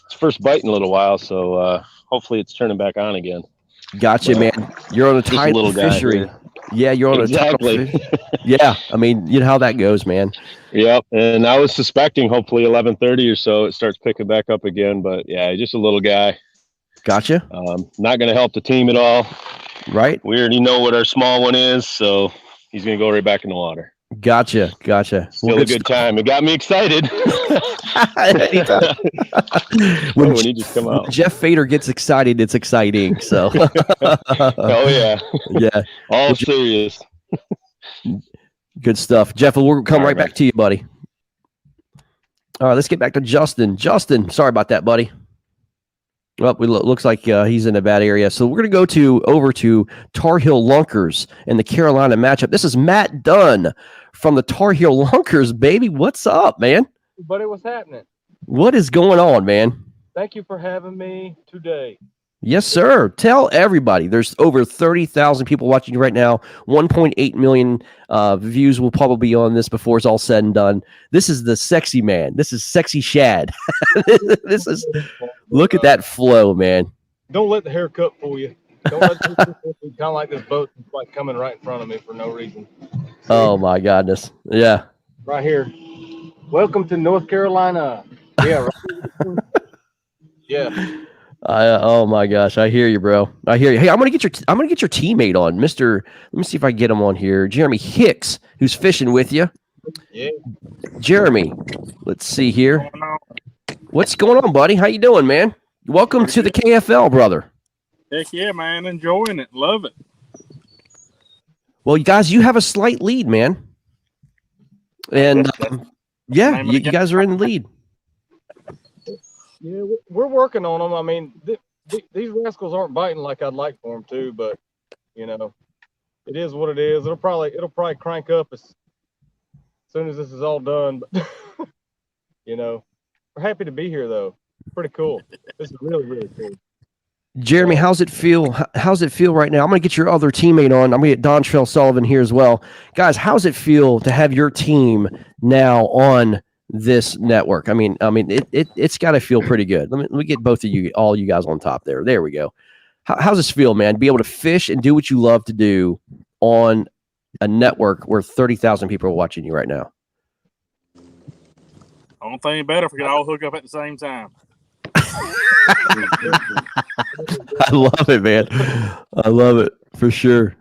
it's first bite in a little while, so hopefully it's turning back on again. Gotcha, man. You're on a Just a tiny little guy fishery. here. Yeah, you're on Exactly. a tiny Yeah, I mean, you know how that goes, man. Yep. And I was suspecting hopefully 11:30 or so it starts picking back up again, but yeah, just a little guy. Gotcha. Not going to help the team at all. Right. We already know what our small one is, so he's going to go right back in the water. Gotcha. Still a good time. It got me excited. Anytime. when he just come out. When Jeff Fader gets excited, it's exciting. So. Oh yeah. Yeah. All serious. Good stuff, Jeff. We'll come right back to you, buddy. All right, let's get back to Justin. Justin, sorry about that, buddy. Well, looks like he's in a bad area. So we're going to go over to Tar Heel Lunkers and the Carolina matchup. This is Matt Dunn from the Tar Heel Lunkers, baby. What's up, man? Buddy, what's happening? What is going on, man? Thank you for having me today. Yes, sir. Tell everybody. There's over 30,000 people watching you right now. 1.8 million views will probably be on this before it's all said and done. This is the sexy man. This is sexy Shad. Look at that flow, man. Don't let the haircut fool you. Don't let the haircut fool you. Kind of like this boat that's like coming right in front of me for no reason. Oh, my goodness. Yeah. Right here. Welcome to North Carolina. Yeah. Right. Yeah. Oh my gosh, I hear you, bro. I hear you. Hey, I'm gonna get your teammate on, Mr. Let me see if I can get him on here. Jeremy Hicks, who's fishing with you. Yeah. Jeremy, let's see here. What's going on, buddy? How you doing, man? Welcome to the KFL, brother. Heck yeah, man. Enjoying it. Love it. Well, you guys, you have a slight lead, man. And yeah, you guys are in the lead. Yeah, we're working on them. I mean, these rascals aren't biting like I'd like for them to, but you know, it is what it is. It'll probably crank up as soon as this is all done. But you know, we're happy to be here though. Pretty cool. This is really, really cool. Jeremy, how's it feel? How's it feel right now? I'm gonna get your other teammate on. I'm gonna get Don Trail Sullivan here as well, guys. How's it feel to have your team now on this network? I mean, it's got to feel pretty good. Let me get both of you, all you guys on top there. There we go. How's this feel, man? To be able to fish and do what you love to do on a network where 30,000 people are watching you right now. I don't think any better if we could all hook up at the same time. I love it, man. I love it for sure.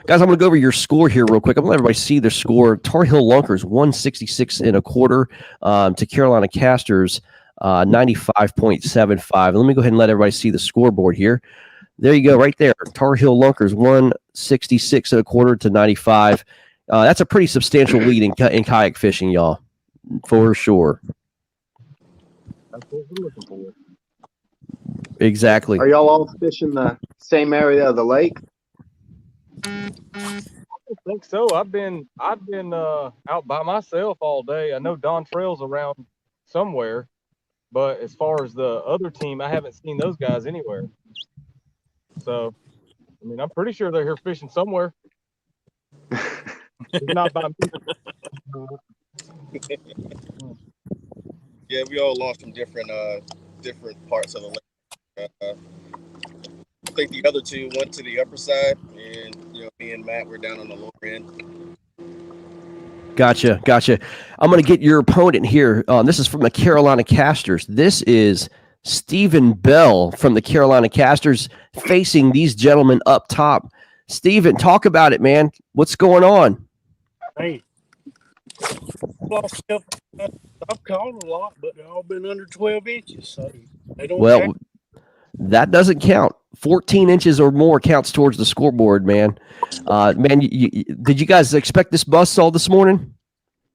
Guys, I'm going to go over your score here real quick. I'm going to let everybody see the score. Tar Heel Lunkers 166.25 to Carolina Casters 95.75. Let me go ahead and let everybody see the scoreboard here. There you go, right there. Tar Heel Lunkers 166.25 to 95. That's a pretty substantial lead in kayak fishing, y'all, for sure. That's what we're looking for. Exactly. Are y'all all fishing the same area of the lake? I don't think so. I've been out by myself all day. I know Don Trail's around somewhere, but as far as the other team, I haven't seen those guys anywhere. So, I mean, I'm pretty sure they're here fishing somewhere. It's not by me. Yeah, we all lost from different parts of the lake. I think the other two went to the upper side, and me and Matt were down on the lower end. Gotcha. I'm going to get your opponent here. This is from the Carolina Casters. This is Stephen Bell from the Carolina Casters facing these gentlemen up top. Stephen, talk about it, man. What's going on? Hey, I've caught a lot, but they've all been under 12 inches, so they don't count. That doesn't count. 14 inches or more counts towards the scoreboard, man. Did you guys expect this buzzsaw this morning?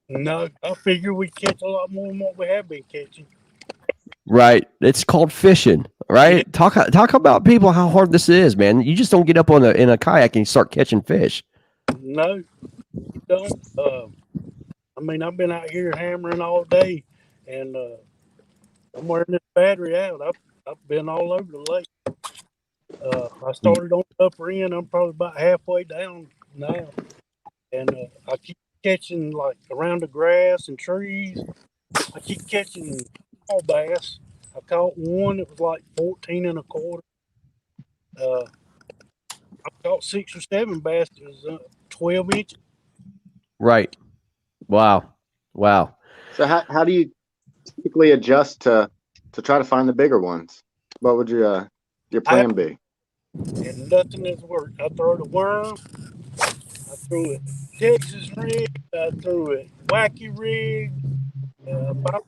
No, I figure we catch a lot more than what we have been catching. Right. It's called fishing, right? Yeah. Talk about people how hard this is, man. You just don't get up in a kayak and you start catching fish. No, you don't. I mean, I've been out here hammering all day, and I'm wearing this battery out. I've been all over the lake. I started on the upper end. I'm probably about halfway down now, and I keep catching like around the grass and trees. I keep catching small bass. I caught one that was like 14 and a quarter. I caught 6 or 7 bass that was 12 inches. Right. Wow. Wow. So how do you typically adjust to try to find the bigger ones? What would your plan be? And nothing has worked. I throw the worm. I threw it Texas rig. I threw it wacky rig. About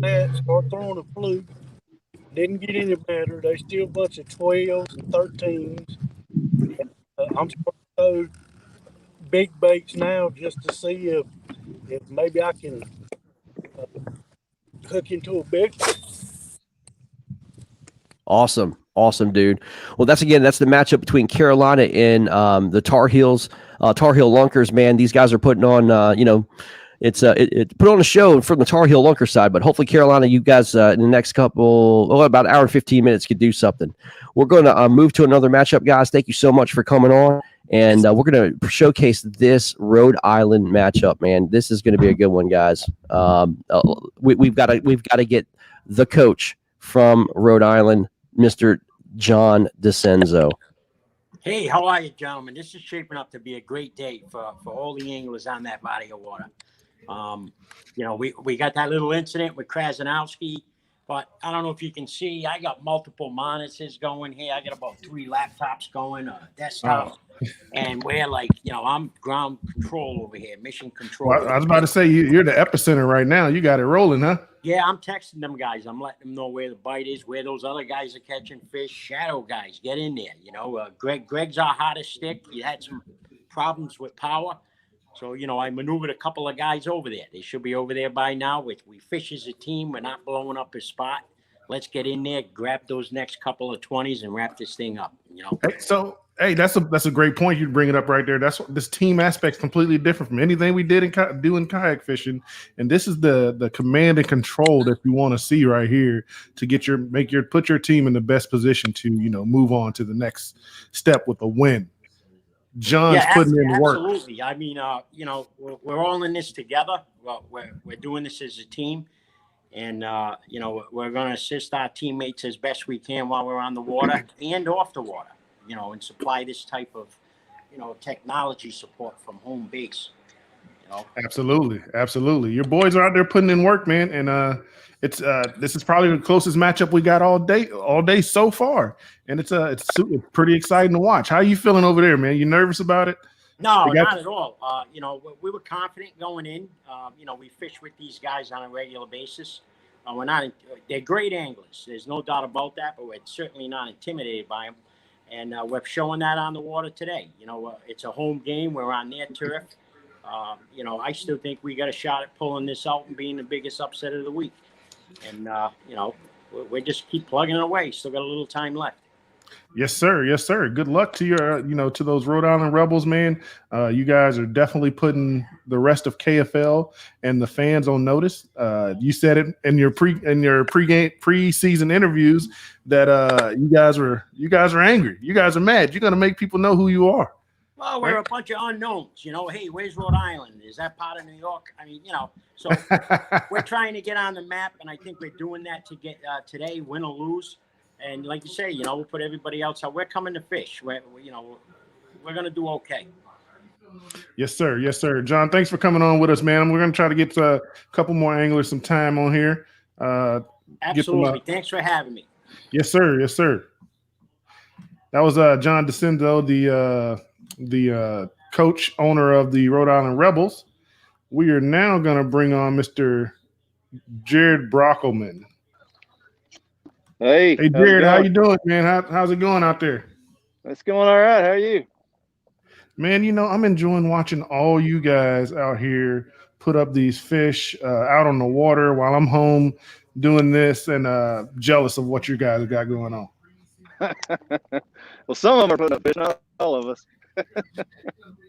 that, start throwing a fluke. Didn't get any better. They still a bunch of 12s and 13s. I'm starting to throw big baits now just to see if maybe I can hook into a big one. Awesome. Awesome, dude. Well, that's the matchup between Carolina and the Tar Heels, Tar Heel Lunkers, man. These guys are putting on, it's put on a show from the Tar Heel Lunker side, but hopefully Carolina, you guys in the next about an hour and 15 minutes could do something. We're going to move to another matchup, guys. Thank you so much for coming on. And we're going to showcase this Rhode Island matchup, man. This is going to be a good one, guys. We've got to get the coach from Rhode Island, Mr. John DeCenzo. Hey, how are you, gentlemen? This is shaping up to be a great day for all the anglers on that body of water. We got that little incident with Krasinowski, but I don't know if you can see, I got multiple monitors going here. I got about 3 laptops going, a desktop. And we're like, I'm ground control over here, mission control. Well, I was about to say, you're the epicenter right now. You got it rolling, huh? Yeah, I'm texting them guys. I'm letting them know where the bite is, where those other guys are catching fish. Shadow guys, get in there. Greg's our hottest stick. He had some problems with power. So, I maneuvered a couple of guys over there. They should be over there by now. We fish as a team. We're not blowing up a spot. Let's get in there, grab those next couple of 20s and wrap this thing up, Hey, that's a great point. You bring it up right there. That's this team aspect is completely different from anything we did in kayak fishing, and this is the command and control that you want to see right here to put your team in the best position to move on to the next step with a win. John's putting in the work. Absolutely. I mean, we're all in this together. Well, we're doing this as a team, and we're going to assist our teammates as best we can while we're on the water and off the water. And supply this type of, technology support from home base. Absolutely. Your boys are out there putting in work, man, and this is probably the closest matchup we got all day so far, and it's pretty exciting to watch. How are you feeling over there, man? You nervous about it? No, not at all. We were confident going in. We fish with these guys on a regular basis. They're great anglers. There's no doubt about that, but we're certainly not intimidated by them. And we're showing that on the water today. It's a home game. We're on their turf. I still think we got a shot at pulling this out and being the biggest upset of the week. And, we just keep plugging it away. Still got a little time left. Yes, sir. Yes, sir. Good luck to your, to those Rhode Island Rebels, man. You guys are definitely putting the rest of KFL and the fans on notice. You said it in your preseason interviews that you guys are angry. You guys are mad. You're gonna make people know who you are. Well, we're a bunch of unknowns. Hey, where's Rhode Island? Is that part of New York? I mean, so we're trying to get on the map, and I think we're doing that to get today, win or lose. And like you say, we'll put everybody else out. We're coming to fish. We're going to do okay. Yes, sir. Yes, sir. John, thanks for coming on with us, man. We're going to try to get a couple more anglers some time on here. Absolutely. Thanks for having me. Yes, sir. Yes, sir. That was John DeCenzo, the coach, owner of the Rhode Island Rebels. We are now going to bring on Mr. Jared Brockelman. Hey, Jared, how you doing, man? How's it going out there? It's going all right. How are you? Man, I'm enjoying watching all you guys out here put up these fish out on the water while I'm home doing this, and jealous of what you guys have got going on. Well, some of them are putting up fish, not all of us.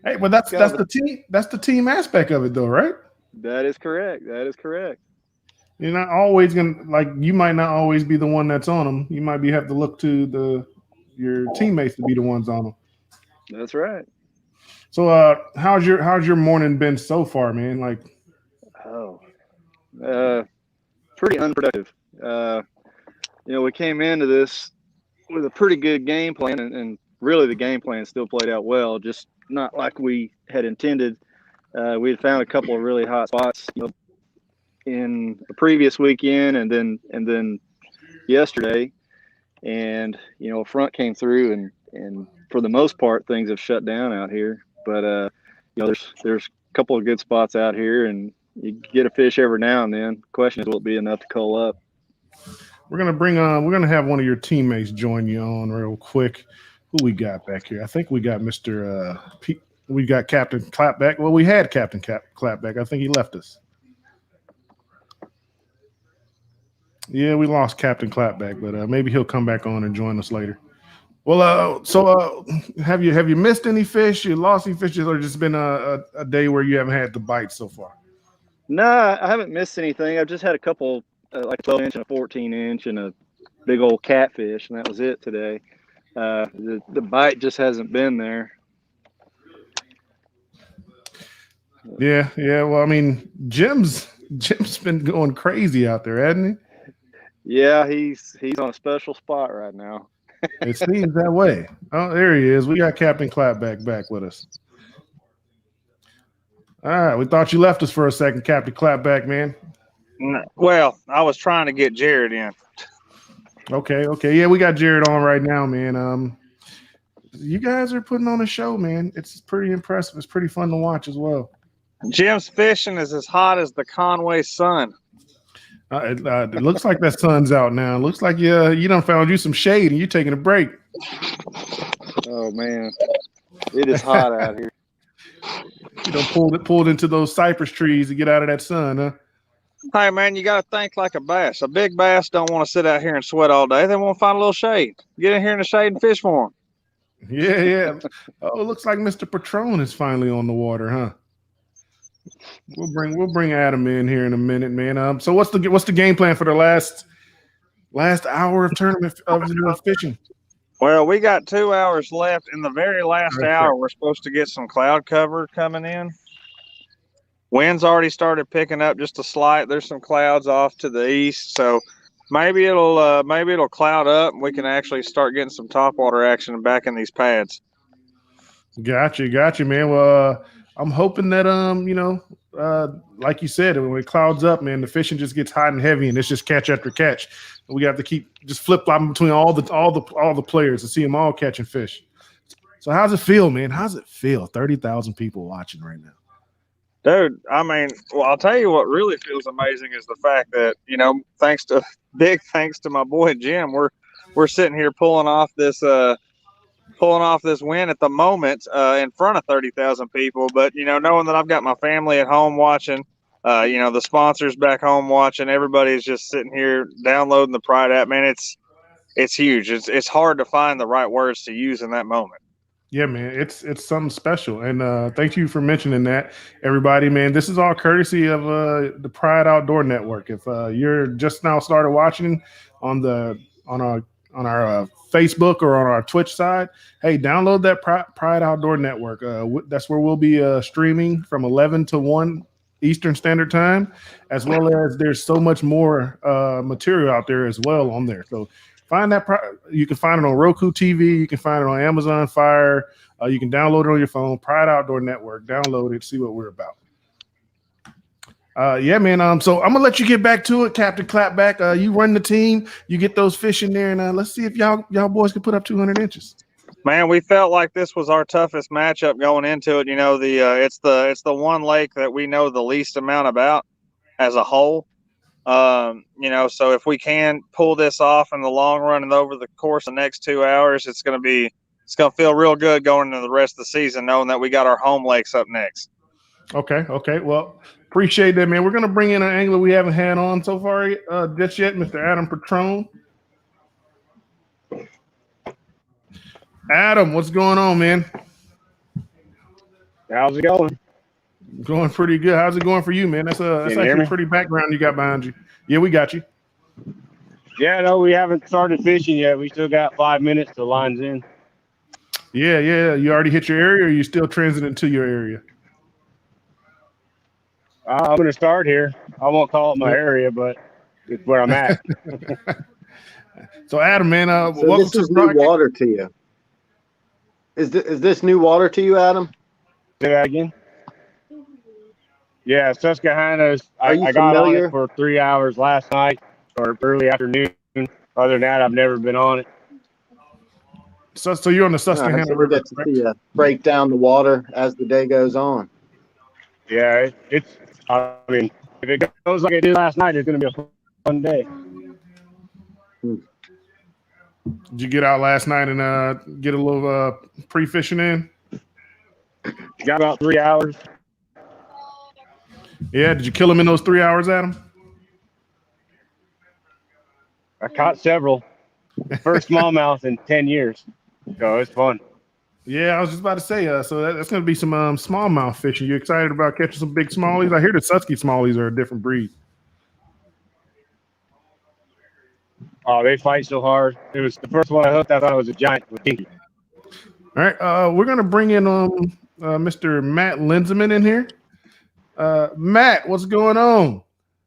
Hey, well, that's the team. That's the team aspect of it, though, right? That is correct. That is correct. You're not always you might not always be the one that's on them. You might have to look to your teammates to be the ones on them. That's right. So, how's your morning been so far, man? Like, Pretty unproductive. We came into this with a pretty good game plan, and really the game plan still played out well, just not like we had intended. We had found a couple of really hot spots, in the previous weekend, and then yesterday, and a front came through, and for the most part, things have shut down out here. But there's a couple of good spots out here, and you get a fish every now and then. Question is, will it be enough to cull up? we're gonna have one of your teammates join you on real quick. Who we got back here? I think we got Mr. We got Captain Clapback. Well, we had Captain Clapback. I think he left us. Yeah, we lost Captain Clapback, but maybe he'll come back on and join us later. Well, have you missed any fish? You lost any fishes, or just been a day where you haven't had the bite so far? No, I haven't missed anything. I've just had a couple, like a 12-inch and a 14-inch and a big old catfish, and that was it today. The bite just hasn't been there. Yeah. Well, I mean, Jim's been going crazy out there, hasn't Yeah, he's on a special spot right now. he? It seems that way. Oh, there he is. We got Captain Clapback back with us. All right, we thought you left us for a second, Captain Clapback, man. Well, I was trying to get Jared in. Okay. Yeah, we got Jared on right now, man. You guys are putting on a show, man. It's pretty impressive. It's pretty fun to watch as well. Jim's fishing is as hot as the Conway sun. It looks like that sun's out now. It looks like you done found you some shade and you taking a break. Oh man, it is hot out here. You done pulled into those cypress trees to get out of that sun, huh? Hey man, you got to think like a bass. A big bass don't want to sit out here and sweat all day. They want to find a little shade. Get in here in the shade and fish for them. Yeah. Oh, it looks like Mr. Patron is finally on the water, huh? We'll bring Adam in here in a minute, man. So what's the game plan for the last hour of tournament of fishing? Well, we got 2 hours left. In the very last hour, we're supposed to get some cloud cover coming in. Wind's already started picking up just a slight. There's some clouds off to the east, so maybe it'll cloud up and we can actually start getting some topwater action back in these pads. Gotcha, man. Well, I'm hoping that like you said, when it clouds up, man, the fishing just gets hot and heavy, and it's just catch after catch. We have to keep just flip-flopping between all the players to see them all catching fish. So how's it feel, man? How's it feel? 30,000 people watching right now. Dude, I mean, well, I'll tell you what really feels amazing is the fact that, big thanks to my boy Jim, we're sitting here pulling off this win at the moment in front of 30,000 people. But, knowing that I've got my family at home watching, the sponsors back home watching, everybody's just sitting here downloading the Pride app, man, it's huge. It's hard to find the right words to use in that moment. Yeah, man, it's something special. And thank you for mentioning that, everybody, man. This is all courtesy of the Pride Outdoor Network. If you're just now started watching on our Facebook or on our Twitch side, hey, download that Pride Outdoor Network. That's where we'll be streaming from 11 to 1 Eastern Standard Time, as well as there's so much more material out there as well on there. So find that. You can find it on Roku TV. You can find it on Amazon Fire. You can download it on your phone. Pride Outdoor Network. Download it. See what we're about. Yeah, man. So I'm gonna let you get back to it, Captain Clapback. You run the team. You get those fish in there, and let's see if y'all boys can put up 200 inches. Man, we felt like this was our toughest matchup going into it. It's the one lake that we know the least amount about as a whole. So if we can pull this off in the long run and over the course of the next 2 hours, it's gonna feel real good going into the rest of the season, knowing that we got our home lakes up next. Okay. Well, appreciate that, man. We're gonna bring in an angler we haven't had on so far just yet, Mr. Adam Patron. Adam, what's going on, man? How's it going? Going pretty good. How's it going for you, man? That's actually a pretty background you got behind you. Yeah, we got you. Yeah, no, we haven't started fishing yet. We still got 5 minutes till line's in. Yeah, yeah. You already hit your area, or you still transiting to your area? I'm going to start here. I won't call it my area, but it's where I'm at. So, Adam, man, So welcome this to the is new broadcast. water to you. Is this new water to you, Adam? Say that again. Yeah, Susquehanna's. Are you I got on it familiar? for 3 hours last night or early afternoon. Other than that, I've never been on it. So you're on the All right, Susquehanna so we River, get to correct? see you break down the water as the day goes on. Yeah, it's. I mean, if it goes like it did last night, it's going to be a fun day. Did you get out last night and get a little pre-fishing in? Got about 3 hours. Yeah, did you kill him in those 3 hours, Adam? I caught several. First smallmouth in 10 years. So it's fun. Yeah, I was just about to say, so that's going to be some smallmouth fishing. You excited about catching some big smallies? I hear the Susky smallies are a different breed. Oh, they fight so hard. It was the first one I hooked. I thought it was a giant with dinky. All right, we're going to bring in Mr. Matt Linseman in here. Matt, what's going on?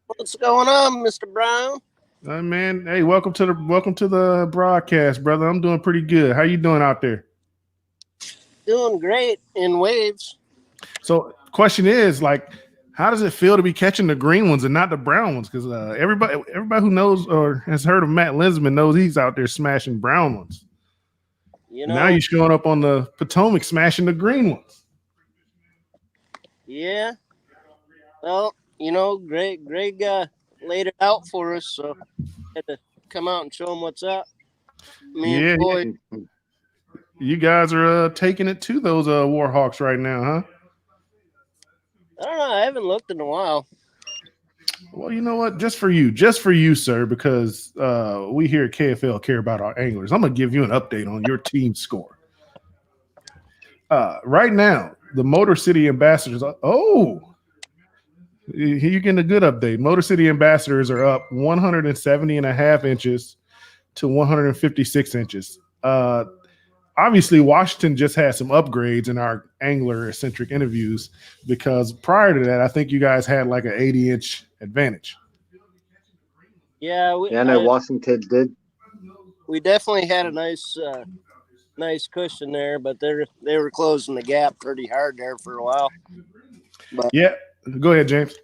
What's going on, Mr. Brown? Man, hey, welcome to the broadcast, brother. I'm doing pretty good. How you doing out there? Doing great in waves. So, question is, like, how does it feel to be catching the green ones and not the brown ones? Because everybody who knows or has heard of Matt Linsman knows he's out there smashing brown ones. You know, Now you're showing up on the Potomac smashing the green ones. Yeah. Well, you know, Greg laid it out for us, so I had to come out and show him what's up. Me and Boyd. You guys are taking it to those Warhawks right now, huh? I don't know. I haven't looked in a while. Well, you know what? Just for you, sir, because we here at KFL care about our anglers. I'm going to give you an update on your team score. Right now, the Motor City Ambassadors. You're getting a good update. Motor City Ambassadors are up 170.5 inches to 156 inches. Obviously, Washington just had some upgrades in our angler-centric interviews because prior to that, I think you guys had like an 80-inch advantage. Yeah, I know Washington did. We definitely had a nice cushion there, but they were closing the gap pretty hard there for a while. But yeah, go ahead, James.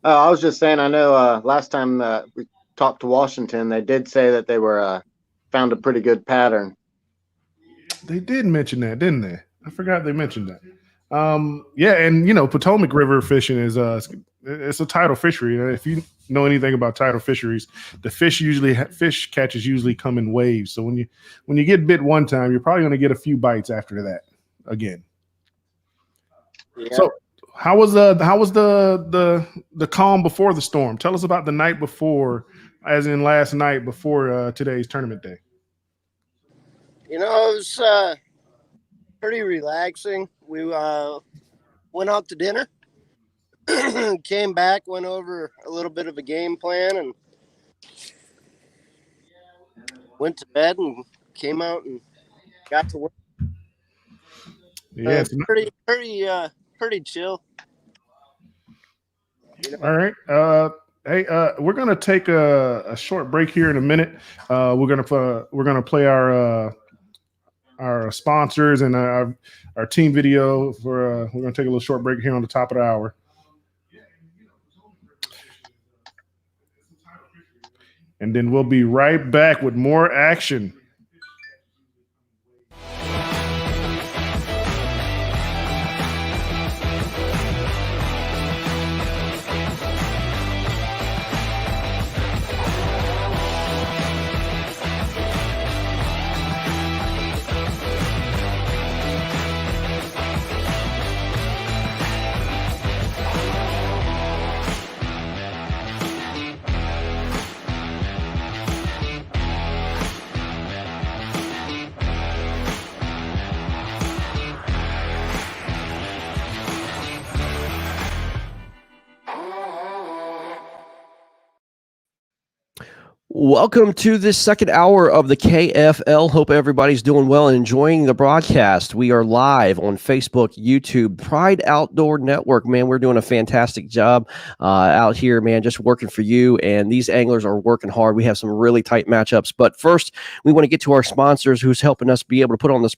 I was just saying, I know last time we talked to Washington, they did say that they were found a pretty good pattern. They did mention that, didn't they? I forgot they mentioned that. Yeah, and you know, Potomac River fishing is it's a tidal fishery. If you know anything about tidal fisheries, the fish catches usually come in waves. So when you get bit one time, you're probably going to get a few bites after that again. Yeah. So how was the calm before the storm? Tell us about the night before, as in last night before today's tournament day. You know, it was pretty relaxing. We went out to dinner, came back, went over a little bit of a game plan, and went to bed and came out and got to work. Yeah, pretty chill. You know? All right. Hey, we're gonna take a short break here in a minute. We're gonna play our sponsors and our team video for. We're gonna take a little short break here on the top of the hour. And then we'll be right back with more action. Welcome to this second hour of the KFL. Hope everybody's doing well and enjoying the broadcast. We are live on Facebook, YouTube, Pride Outdoor Network. Man, we're doing a fantastic job out here, man, just working for you. And these anglers are working hard. We have some really tight matchups. But first, we want to get to our sponsors who's helping us be able to put on this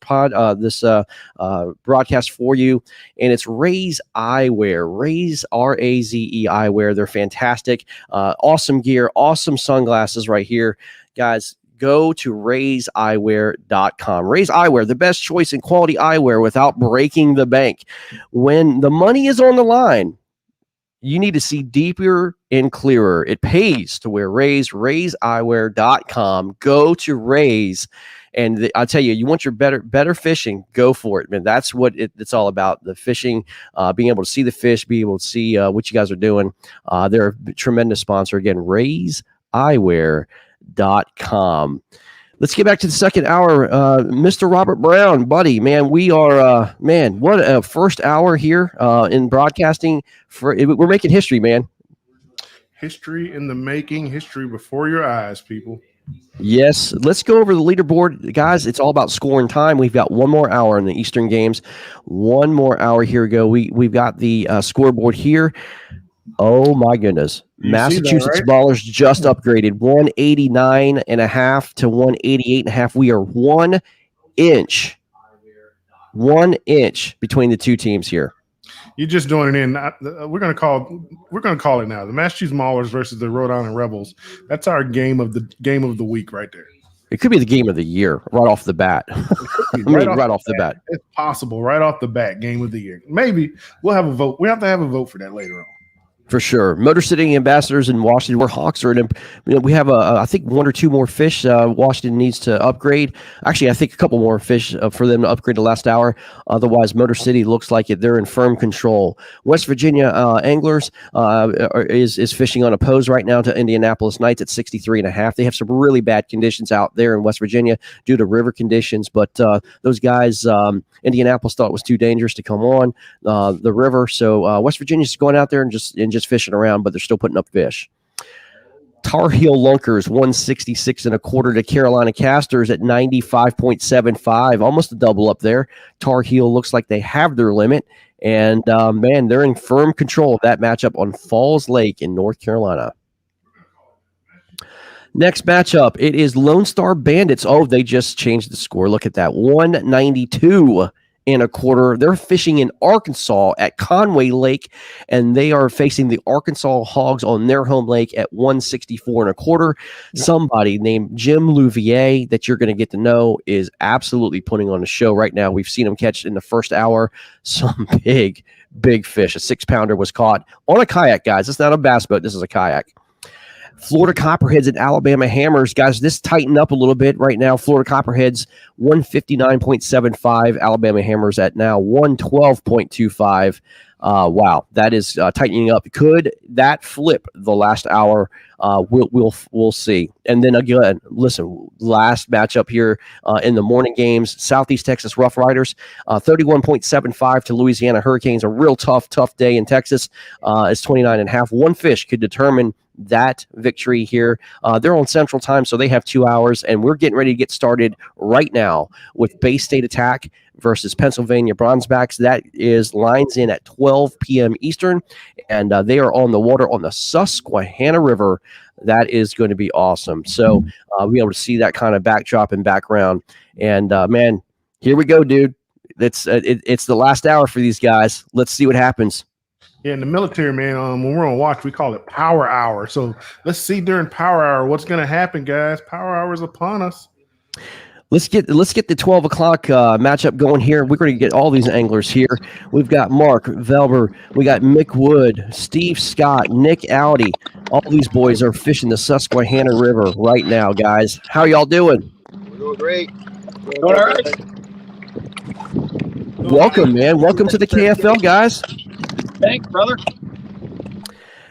broadcast for you. And it's Raze Eyewear. Raze, R-A-Z-E Eyewear. They're fantastic. Awesome gear, awesome sunglasses right here. Guys, go to RazeEyewear.com. Raze Eyewear, the best choice in quality eyewear without breaking the bank. When the money is on the line, you need to see deeper and clearer. It pays to wear RazeEyewear.com. Go to Raze. And I'll tell you, you want your better fishing, go for it, man. That's what it's all about, the fishing, being able to see the fish, be able to see what you guys are doing. They're a tremendous sponsor. Again, RazeEyewear.com. Let's get back to the second hour. Mr. Robert Brown, buddy, man, we are, what a first hour here in broadcasting. We're making history, man. History in the making, history before your eyes, people. Yes, let's go over the leaderboard, guys. It's all about scoring time. We've got one more hour in the Eastern games. One more hour. Here we go. We've got the scoreboard here. Oh my goodness. Massachusetts Ballers just upgraded 189.5 to 188.5. We are 1 inch between the two teams here. You're just doing it in. We're gonna call it now. The Massachusetts Maulers versus the Rhode Island Rebels. That's our game of the week right there. It could be the game of the year right off the bat. right off the bat. It's possible right off the bat, game of the year. Maybe we'll have a vote. We have to have a vote for that later on. For sure. Motor City Ambassadors in Washington, where Hawks are in. We have, I think, one or two more fish Washington needs to upgrade. Actually, I think a couple more fish for them to upgrade the last hour. Otherwise, Motor City looks like they're in firm control. West Virginia Anglers is fishing on a pose right now to Indianapolis Knights at 63.5. They have some really bad conditions out there in West Virginia due to river conditions, but those guys, Indianapolis thought it was too dangerous to come on the river. So West Virginia's going out there and just fishing around, but they're still putting up fish. Tar Heel Lunkers 166.25 to Carolina Casters at 95.75, almost a double up there. Tar Heel looks like they have their limit, and man, they're in firm control of that matchup on Falls Lake in North Carolina. Next matchup, it is Lone Star Bandits. Oh, they just changed the score. Look at that, 192.25. They're fishing in Arkansas at Conway Lake, and they are facing the Arkansas Hogs on their home lake at 164.25. Somebody named Jim Louvier that you're going to get to know is absolutely putting on a show right now. We've seen him catch in the first hour some big fish. A 6-pounder was caught on a kayak, guys. It's not a bass boat. This is a kayak. Florida Copperheads and Alabama Hammers. Guys, this tightened up a little bit right now. Florida Copperheads, 159.75. Alabama Hammers at now 112.25. Wow, that is tightening up. Could that flip the last hour? We'll see. And then again, listen, last matchup here in the morning games, Southeast Texas Rough Riders, 31.75 to Louisiana Hurricanes. A real tough day in Texas. It's 29.5. One fish could determine that victory here. They're on Central Time, so they have 2 hours, and we're getting ready to get started right now with Bay State Attack versus Pennsylvania Bronzebacks. That is lines in at 12 p.m. Eastern, and they are on the water on the Susquehanna River. That is going to be awesome. So we'll be able to see that kind of backdrop and background. And man, here we go, dude. It's the last hour for these guys. Let's see what happens. Yeah, in the military, man, when we're on watch, we call it power hour. So let's see during power hour what's going to happen, guys. Power hour is upon us. Let's get the 12 o'clock matchup going here. We're going to get all these anglers here. We've got Mark Velber. We got Mick Wood, Steve Scott, Nick Audi. All these boys are fishing the Susquehanna River right now, guys. How y'all doing? We're doing great. Doing all right. Welcome, man. Welcome to the KFL, guys. Thanks, brother.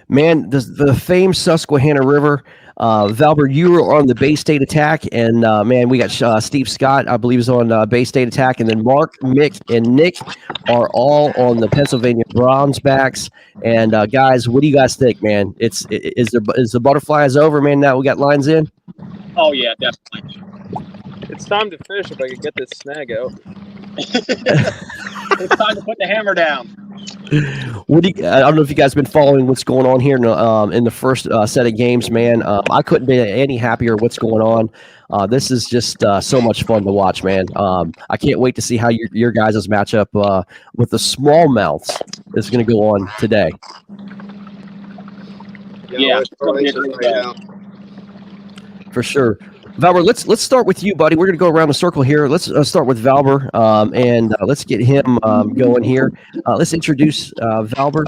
Man, the famed Susquehanna River, Valbert, you were on the Bay State Attack, and man, we got Steve Scott, I believe, is on Bay State Attack, and then Mark, Mick, and Nick are all on the Pennsylvania Browns backs. And guys, what do you guys think, man? Is the butterflies over, man? Now we got lines in. Oh yeah, definitely. It's time to fish if I could get this snag out. It's time to put the hammer down. What do you, I don't know if you guys have been following what's going on here in the first set of games, man. I couldn't be any happier what's going on. This is just so much fun to watch, man. I can't wait to see how your guys' matchup with the smallmouths is going to go on today. Yeah, for sure. Valber, let's start with you, buddy. We're going to go around the circle here. Let's start with Valber, and let's get him going here. Let's introduce Valber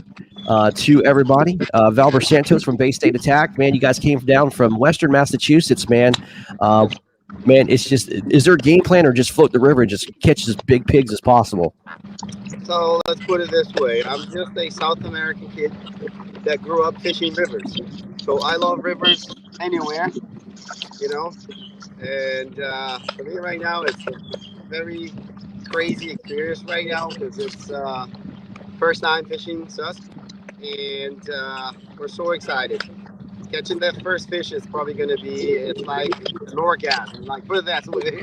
to everybody. Valber Santos from Bay State Attack. Man, you guys came down from Western Massachusetts, man. Man, it's just, is there a game plan or just float the river and just catch as big pigs as possible? So let's put it this way. I'm just a South American kid that grew up fishing rivers. So I love rivers anywhere, you know. And for me right now, it's a very crazy experience right now because it's first time fishing Susk. And we're so excited. Catching that first fish is probably going to be, it's like an orgasm. Like, put it that way.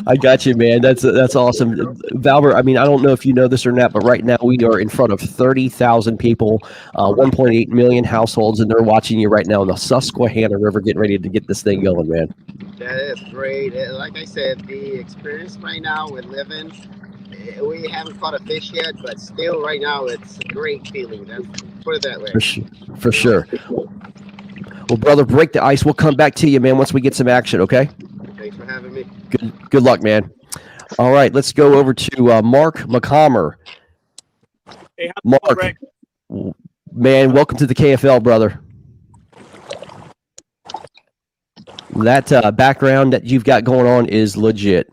I got you, man. That's awesome. Valber, I mean, I don't know if you know this or not, but right now we are in front of 30,000 people, 1.8 million households, and they're watching you right now in the Susquehanna River getting ready to get this thing going, man. That is great. Like I said, the experience right now with living, we haven't caught a fish yet, but still right now it's a great feeling. Put it that way. For sure. Well, brother, break the ice. We'll come back to you, man, once we get some action, okay? Thanks for having me. Good luck, man. All right, let's go over to Mark McCommer. Hey, Mark, Greg? Man, welcome to the KFL, brother. That background that you've got going on is legit.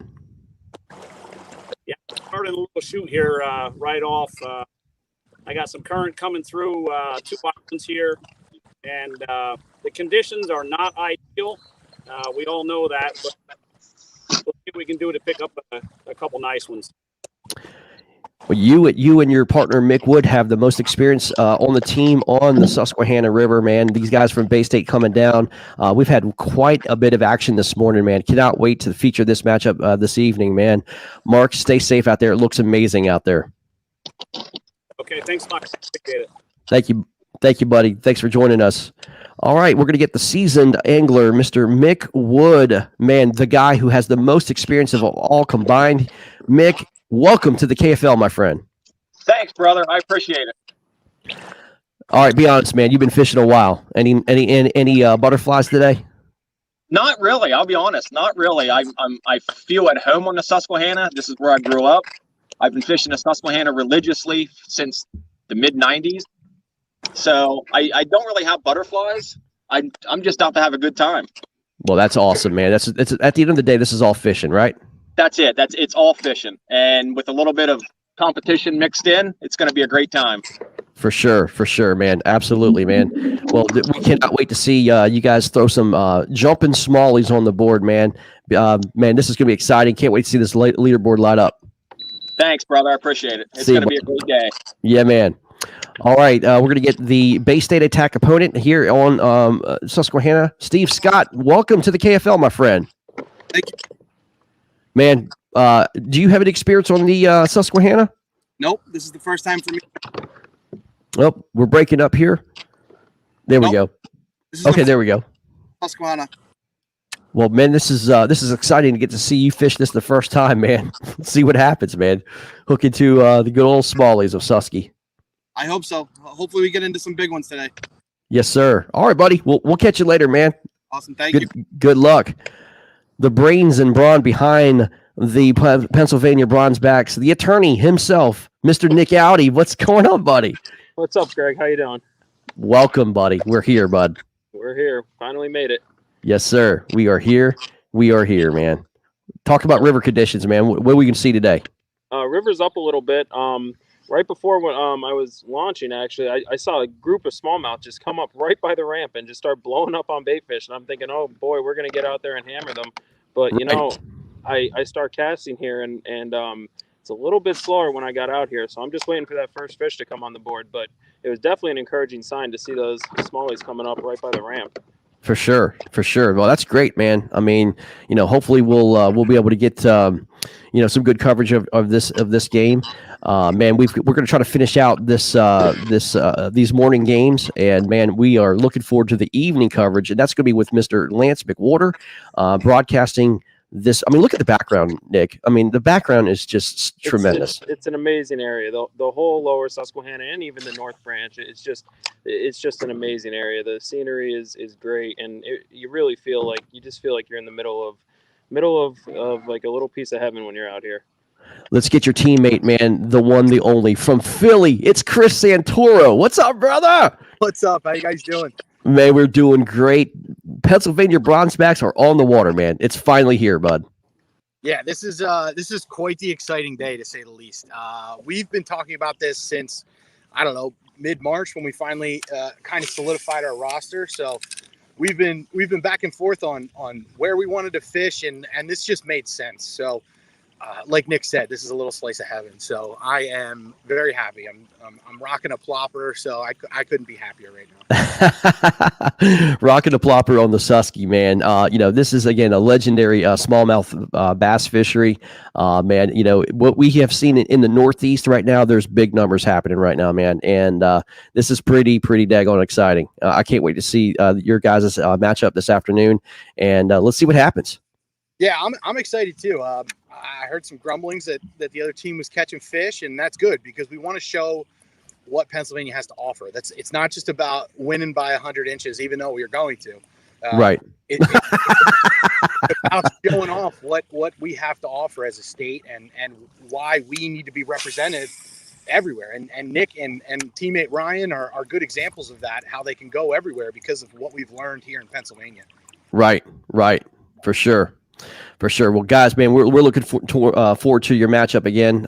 Yeah, starting a little shoot here right off. I got some current coming through 2 islands here, and the conditions are not ideal. We all know that, but we'll see what we can do to pick up a couple nice ones. Well, you and your partner Mick Wood have the most experience on the team on the Susquehanna River, man. These guys from Bay State coming down. We've had quite a bit of action this morning, man. Cannot wait to feature this matchup this evening, man. Mark, stay safe out there. It looks amazing out there. Okay, thanks much. Appreciate it. Thank you, buddy. Thanks for joining us. All right, we're going to get the seasoned angler, Mr. Mick Wood, man, the guy who has the most experience of all combined. Mick, welcome to the KFL, my friend. Thanks, brother. I appreciate it. All right, be honest, man. You've been fishing a while. Any butterflies today? Not really. I'll be honest. Not really. I feel at home on the Susquehanna. This is where I grew up. I've been fishing the Susquehanna religiously since the mid-'90s. So I don't really have butterflies. I'm just out to have a good time. Well, that's awesome, man. That's at the end of the day, this is all fishing, right? That's it. It's all fishing. And with a little bit of competition mixed in, it's going to be a great time. For sure, man. Absolutely, man. Well, we cannot wait to see you guys throw some jumping smallies on the board, man. Man, this is going to be exciting. Can't wait to see this leaderboard light up. Thanks, brother. I appreciate it. It's going to be a great day. Yeah, man. All right, we're going to get the Bay State Attack opponent here on Susquehanna. Steve Scott, welcome to the KFL, my friend. Thank you. Man, do you have any experience on the Susquehanna? Nope, this is the first time for me. Oh, we're breaking up here. There we go. Okay, there we go. Susquehanna. Well, man, this is exciting to get to see you fish this the first time, man. See what happens, man. Hook into the good old smallies of Susky. I hope so. Hopefully we get into some big ones today. Yes, sir. All right, buddy. We'll catch you later, man. Awesome. Thank you. Good luck. The brains and brawn behind the Pennsylvania Bronzebacks, the attorney himself, Mr. Nick Audi. What's going on, buddy? What's up, Greg? How you doing? Welcome, buddy. We're here, bud. We're here. Finally made it. Yes, sir. We are here. We are here, man. Talk about river conditions, man. What we can see today. River's up a little bit. right before when I was launching, actually, I saw a group of smallmouth just come up right by the ramp and just start blowing up on bait fish. And I'm thinking, oh boy, we're gonna get out there and hammer them. But you know, I start casting here, and it's a little bit slower when I got out here, so I'm just waiting for that first fish to come on the board. But it was definitely an encouraging sign to see those smallies coming up right by the ramp. For sure, for sure. Well, that's great, man. I mean, you know, hopefully we'll be able to get you know, some good coverage of this game. Man, we're going to try to finish out these morning games, and man, we are looking forward to the evening coverage, and that's going to be with Mr. Lance McWhorter, broadcasting this. I mean, look at the background, Nick. I mean, the background is just tremendous. It's an amazing area. The whole lower Susquehanna and even the North Branch. It's just an amazing area. The scenery is great, and you really feel like you're in the middle of like a little piece of heaven when you're out here. Let's get your teammate, man, the one, the only, from Philly. It's Chris Santoro. What's up, brother? What's up? How you guys doing? Man, we're doing great. Pennsylvania Bronzebacks are on the water, man. It's finally here, bud. Yeah, this is quite the exciting day, to say the least. We've been talking about this since, I don't know, mid-March, when we finally kind of solidified our roster. So we've been back and forth on where we wanted to fish, and this just made sense. So like Nick said, this is a little slice of heaven. So I am very happy. I'm rocking a plopper, so I couldn't be happier right now. Rocking a plopper on the Susky, man. You know, this is again a legendary smallmouth bass fishery. Man, you know what we have seen in the Northeast right now. There's big numbers happening right now, man, and this is pretty daggone exciting. I can't wait to see your guys' matchup this afternoon, and let's see what happens. Yeah, I'm excited too. I heard some grumblings that the other team was catching fish, and that's good because we want to show what Pennsylvania has to offer. It's not just about winning by 100 inches, even though we are going to. Right. It's about showing off what we have to offer as a state and why we need to be represented everywhere. And Nick and teammate Ryan are good examples of that, how they can go everywhere because of what we've learned here in Pennsylvania. Right. For sure. Well, guys, man, we're looking forward to your matchup again.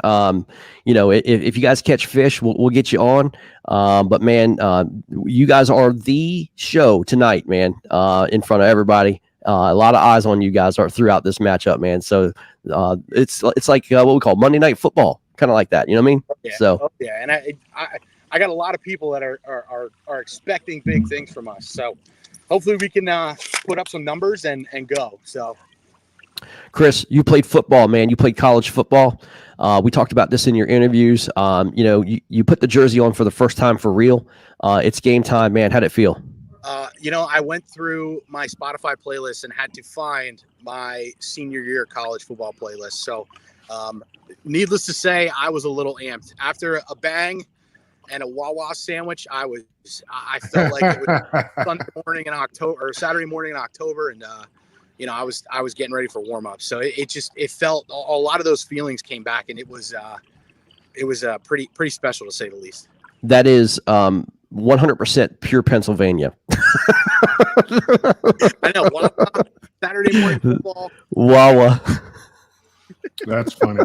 You know, if you guys catch fish, we'll get you on. But man, you guys are the show tonight, man. In front of everybody, a lot of eyes on you guys are throughout this matchup, man. So it's like what we call Monday Night Football, kind of like that. You know what I mean? Yeah. So yeah, and I got a lot of people that are expecting big things from us. So hopefully we can put up some numbers and go. So. Chris, you played football, man. You played college football. We talked about this in your interviews. You know, you put the jersey on for the first time for real. It's game time, man. How'd it feel? You know, I went through my Spotify playlist and had to find my senior year college football playlist. So, needless to say, I was a little amped. After a bang and a Wawa sandwich, I felt like it was Sunday morning in October or Saturday morning in October, and you know, I was getting ready for warm up. So it felt a lot of those feelings came back, and it was pretty special to say the least. That is 100% pure Pennsylvania. I know. Saturday morning football. Wawa. That's funny.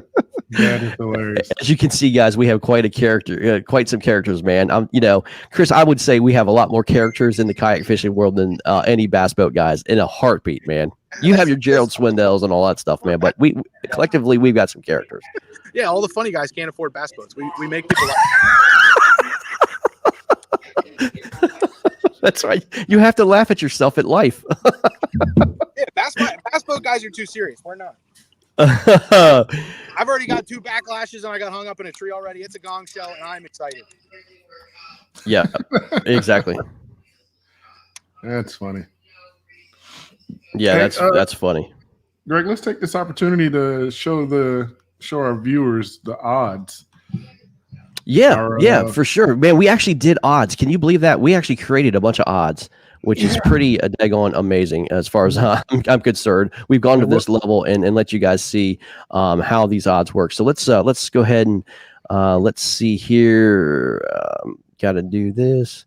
That is hilarious. As you can see, guys, we have quite some characters, man. You know, Chris, I would say we have a lot more characters in the kayak fishing world than any bass boat guys in a heartbeat, man. You have your Gerald Swindells and all that stuff, man, but we collectively we've got some characters. Yeah, all the funny guys can't afford bass boats. We make people laugh. That's right. You have to laugh at yourself at life. Yeah, bass boat guys are too serious. We're not. I've already got 2 backlashes and I got hung up in a tree already. It's a gong show and I'm excited. Yeah, exactly. That's funny. Yeah, that's funny. Greg, let's take this opportunity to show our viewers the odds. Yeah, for sure, man. We actually did odds. Can you believe that? We actually created a bunch of odds, which is pretty daggone amazing as far as I'm concerned. We've gone to this level and let you guys see how these odds work. So let's go ahead and let's see here. Got to do this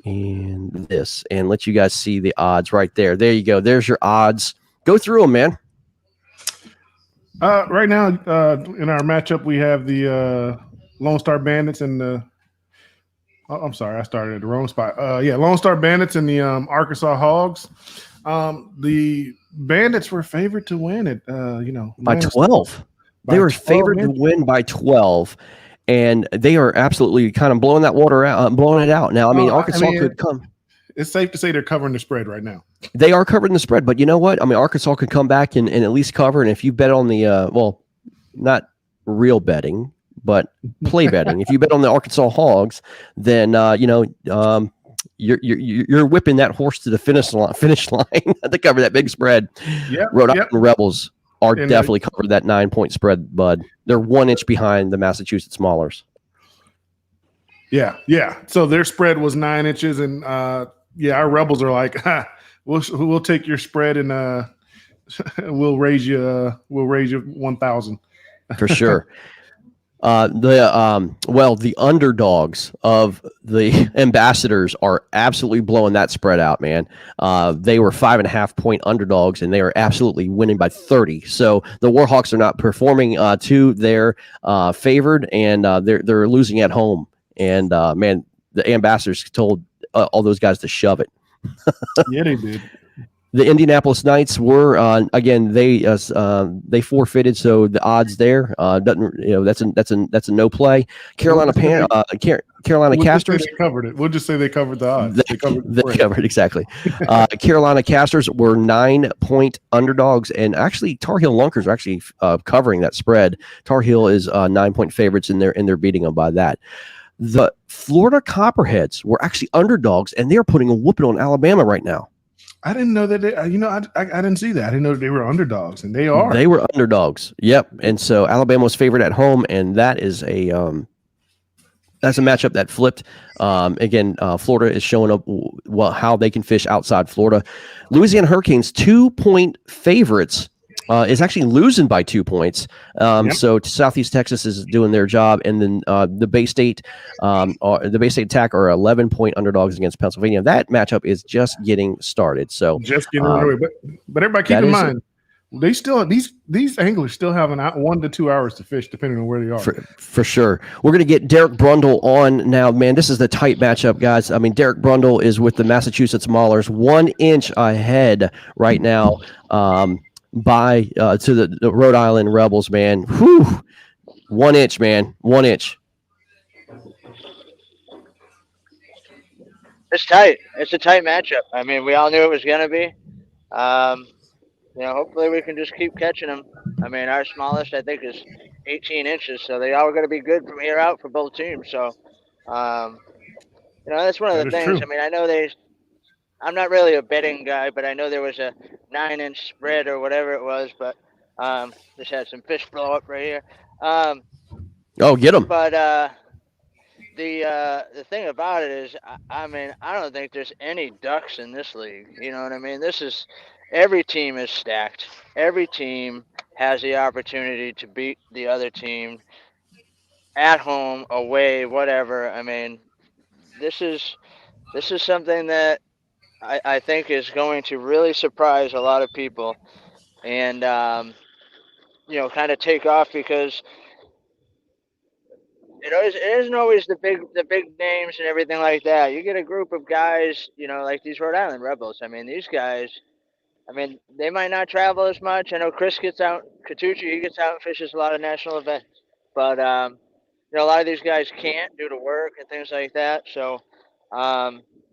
and this and let you guys see the odds right there. There you go. There's your odds. Go through them, man. Right now, in our matchup, we have the Lone Star Bandits and the. Oh, I'm sorry, I started at the wrong spot. Lone Star Bandits and the Arkansas Hogs. The Bandits were favored to win it. By 12. They were 12 favored to win by 12, and they are absolutely kind of blowing that water out, blowing it out. Now, I mean, Arkansas could come. It's safe to say they're covering the spread right now. They are covering the spread, but you know what? I mean, Arkansas could come back and at least cover. And if you bet on the not real betting, but play betting, if you bet on the Arkansas Hogs, then you're whipping that horse to the finish line to cover that big spread. Yep, Rhode Island Rebels are definitely covered that 9-point spread, bud. They're 1 inch behind the Massachusetts Maulers. Yeah. So their spread was 9 inches, and our Rebels are like, we'll take your spread and we'll raise you 1,000 for sure. The underdogs of the Ambassadors are absolutely blowing that spread out, man. They were 5.5-point underdogs, and they are absolutely winning by 30. So the Warhawks are not performing to their favored, and they're losing at home. And man, the Ambassadors told all those guys to shove it. Yeah, they did. The Indianapolis Knights were again they forfeited, so the odds there that's a no play. Carolina Castors, they covered it. We'll just say they covered the odds. They covered exactly. Carolina Castors were 9-point underdogs, and actually Tar Heel Lunkers are actually covering that spread. Tar Heel is 9-point favorites, and they're beating them by that. The Florida Copperheads were actually underdogs, and they're putting a whooping on Alabama right now. I didn't know that. I didn't see that. I didn't know they were underdogs, and they are. They were underdogs. Yep. And so Alabama was favored at home, and that is that's a matchup that flipped. Again, Florida is showing up how they can fish outside Florida. Louisiana Hurricanes 2-point favorites. Is actually losing by 2 points. So Southeast Texas is doing their job, and then the Bay State Attack are 11-point underdogs against Pennsylvania. That matchup is just getting started. So just getting underway. But everybody keep in mind, they still these anglers still have 1 to 2 hours to fish, depending on where they are. For sure. We're going to get Derek Brundle on now. Man, this is the tight matchup, guys. I mean, Derek Brundle is with the Massachusetts Maulers, 1 inch ahead right now. To the Rhode Island Rebels, man. Whew. 1 inch, man. 1 inch. It's tight. It's a tight matchup. I mean, we all knew it was going to be. Hopefully we can just keep catching them. I mean, our smallest, I think, is 18 inches, so they all going to be good from here out for both teams. So, that's one of the things. True. I mean, I know I'm not really a betting guy, but I know there was a 9-inch spread or whatever it was, but just had some fish blow up right here. Get them. But the thing about it is, I mean, I don't think there's any ducks in this league. You know what I mean? Every team is stacked. Every team has the opportunity to beat the other team at home, away, whatever. I mean, this is something that I think is going to really surprise a lot of people, and kind of take off, because it isn't always the big names and everything like that. You get a group of guys, like these Rhode Island Rebels. I mean, these guys, they might not travel as much. I know Chris gets out, Katucci, he gets out and fishes a lot of national events, but a lot of these guys can't due to work and things like that. So.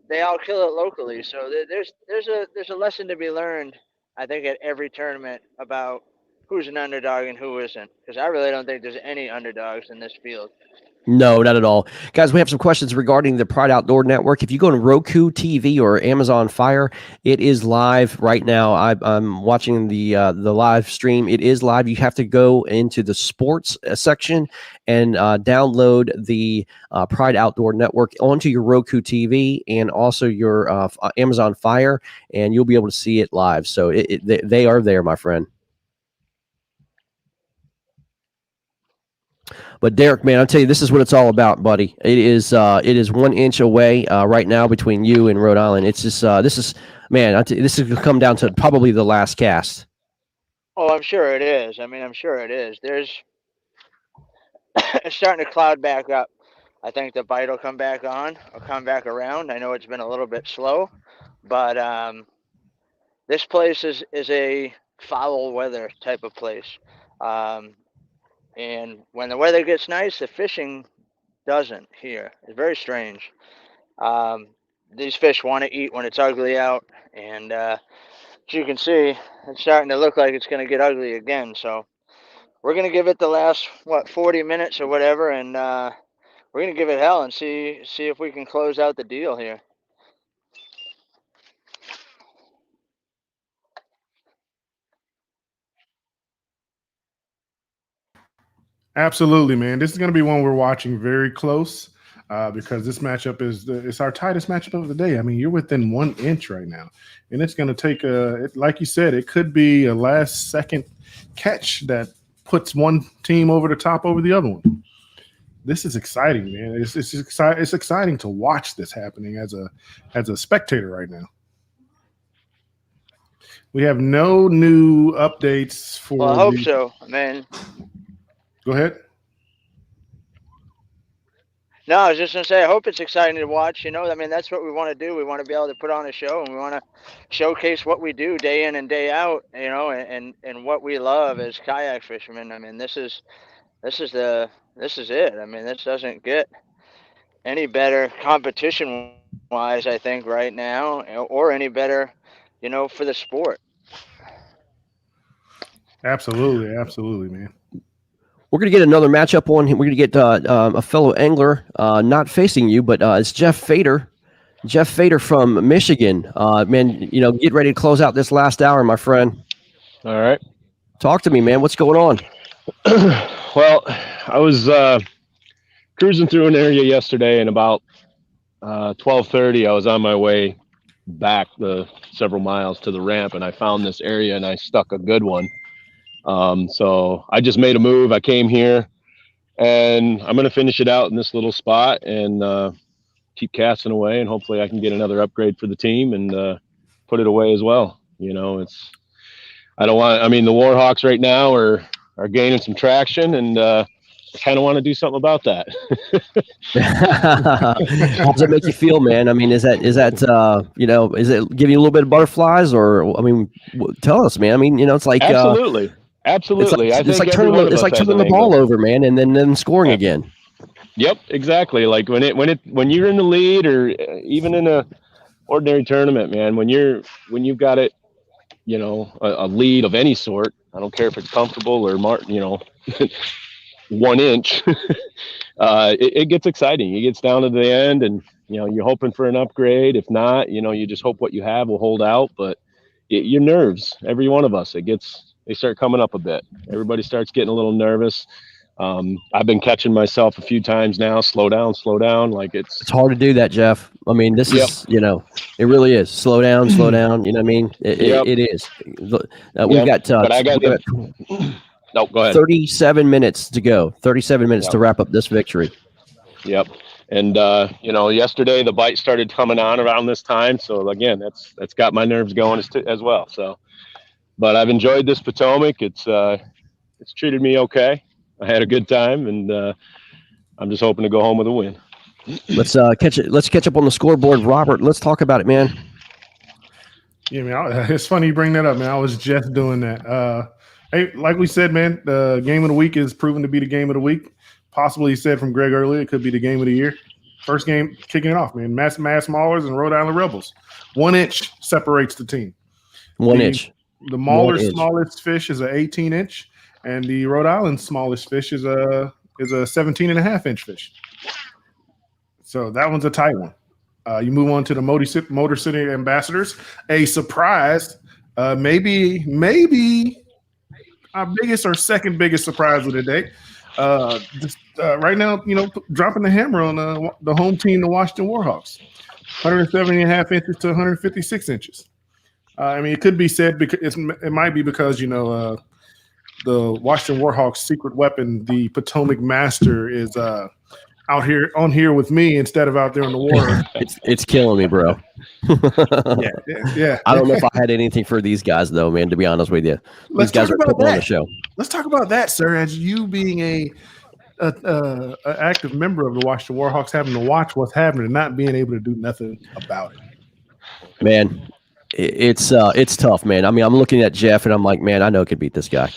They all kill it locally, so there's a lesson to be learned, I think, at every tournament about who's an underdog and who isn't, because I really don't think there's any underdogs in this field. No, not at all. Guys, we have some questions regarding the Pride Outdoor Network. If you go to Roku TV or Amazon Fire, it is live right now. I'm watching the live stream. It is live. You have to go into the sports section and download the Pride Outdoor Network onto your Roku TV and also your Amazon Fire, and you'll be able to see it live. So they are there, my friend. But Derek, man, I'll tell you, this is what it's all about, buddy. It is 1 inch away right now between you and Rhode Island. It's just this is going to come down to probably the last cast. Oh, I'm sure it is. I mean, I'm sure it is. There's it's starting to cloud back up. I think the bite will come back on, or come back around. I know it's been a little bit slow, but this place is a foul weather type of place. Um, and when the weather gets nice, the fishing doesn't here. It's very strange. Um, these fish want to eat when it's ugly out, and as you can see, it's starting to look like it's going to get ugly again. So we're going to give it the last 40 minutes or whatever, and we're going to give it hell and see if we can close out the deal here. Absolutely, man. This is going to be one we're watching very close because this matchup it's our tightest matchup of the day. I mean, you're within 1 inch right now, and it's going to take like you said, it could be a last second catch that puts one team over the top over the other one. This is exciting, man. It's exciting to watch this happening as a spectator right now. We have no new updates for. Well, I hope so, man. Go ahead. No, I was just going to say, I hope it's exciting to watch. You know, I mean, that's what we want to do. We want to be able to put on a show, and we want to showcase what we do day in and day out, you know, and what we love as kayak fishermen. I mean, this is it. I mean, this doesn't get any better competition-wise, I think, right now, or any better, you know, for the sport. Absolutely, man. We're going to get another matchup on. We're going to get a fellow angler, not facing you, but it's Jeff Fader. Jeff Fader from Michigan. Man, you know, get ready to close out this last hour, my friend. All right. Talk to me, man. What's going on? Well, I was cruising through an area yesterday, and about 12:30, I was on my way back the several miles to the ramp, and I found this area, and I stuck a good one. So I just made a move. I came here, and I'm going to finish it out in this little spot and keep casting away, and hopefully I can get another upgrade for the team and put it away as well. You know, the Warhawks right now are gaining some traction, and I kind of want to do something about that. How does it make you feel, man? I mean, is that you know, is it giving you a little bit of butterflies, or I mean, tell us, man. I mean, you know, it's like Absolutely. It's like turning the ball over, man, and then scoring again. Yep, exactly. Like when you're in the lead, or even in a ordinary tournament, man, when you've got it, you know, a lead of any sort. I don't care if it's comfortable or you know, 1 inch. It gets exciting. It gets down to the end, and you know, you're hoping for an upgrade. If not, you know, you just hope what you have will hold out. But your nerves, every one of us, they start coming up a bit. Everybody starts getting a little nervous. I've been catching myself a few times now. Slow down. Like it's hard to do that, Jeff. I mean, this is, you know, it really is. Slow down. You know what I mean? It is. We've got. No, go ahead. 37 minutes to go. 37 minutes to wrap up this victory. Yep. And you know, yesterday the bite started coming on around this time, so again, that's got my nerves going as well. So, but I've enjoyed this Potomac. It's treated me okay. I had a good time, and I'm just hoping to go home with a win. Let's catch up on the scoreboard, Robert. Let's talk about it, man. Yeah, man. It's funny you bring that up, man. I was just doing that. Hey, like we said, man, the game of the week is proven to be the game of the week. Possibly, he said from Greg earlier, it could be the game of the year. First game kicking it off, man. Mass Maulers and Rhode Island Rebels. 1 inch separates the team. 1 inch. The Mauler's smallest fish is an 18-inch, and the Rhode Island smallest fish is a 17.5-inch fish. So that one's a tight one. You move on to the Motor City Ambassadors. A surprise, maybe our biggest or second biggest surprise of the day. Right now, you know, dropping the hammer on the home team, the Washington Warhawks, 170.5 inches to 156 inches. I mean, it could be said because it might be because, you know, the Washington Warhawks' secret weapon, the Potomac Master, is out here on here with me instead of out there in the water. It's killing me, bro. Yeah. I don't know if I had anything for these guys though, man. To be honest with you, these guys are putting on the show. Let's talk about that, sir. As you being an active member of the Washington Warhawks having to watch what's happening and not being able to do nothing about it. Man, it's tough, man. I mean, I'm looking at Jeff and I'm like, man, I know I could beat this guy.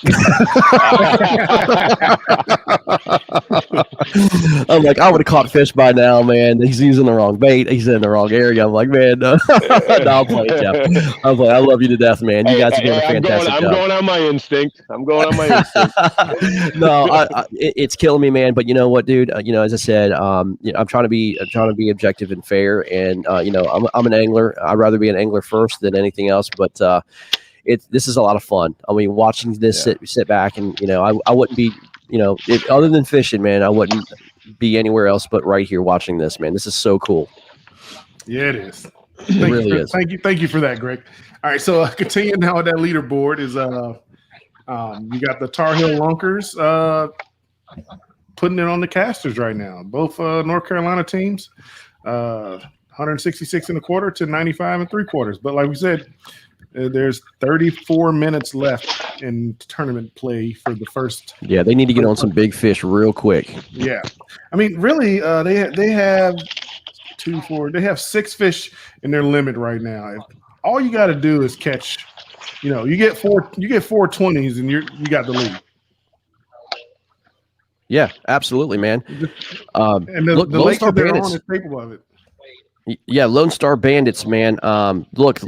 I'm like, I would have caught fish by now, man. He's using the wrong bait. He's in the wrong area. I'm like, man, no, no, I'm playing, Jeff. I'm playing. I love you to death, man. You guys are doing a fantastic job. I'm going on my instinct. No, it's killing me, man. But you know what, dude? As I said, I'm trying to be objective and fair. And I'm an angler. I'd rather be an angler first than anything else. But this is a lot of fun. I mean, watching this sit back and I wouldn't be other than fishing, man. I wouldn't be anywhere else but right here watching this, man. This is so cool. Yeah, it is. It really is. Thank you for that, Greg. All right, so continuing now with that leaderboard is you got the Tar Heel Lunkers putting it on the Casters right now. Both North Carolina teams, 166 1/4 to 95 3/4. But like we said, there's 34 minutes left in tournament play for the first. Yeah, they need to get on some big fish real quick. Yeah, I mean, really, they have 2, 4. They have 6 fish in their limit right now. All you got to do is catch. You get 4 20s and you got the lead. Yeah, absolutely, man. And the Lone Star they're Bandits on is capable of it. Yeah, Lone Star Bandits, man. Look,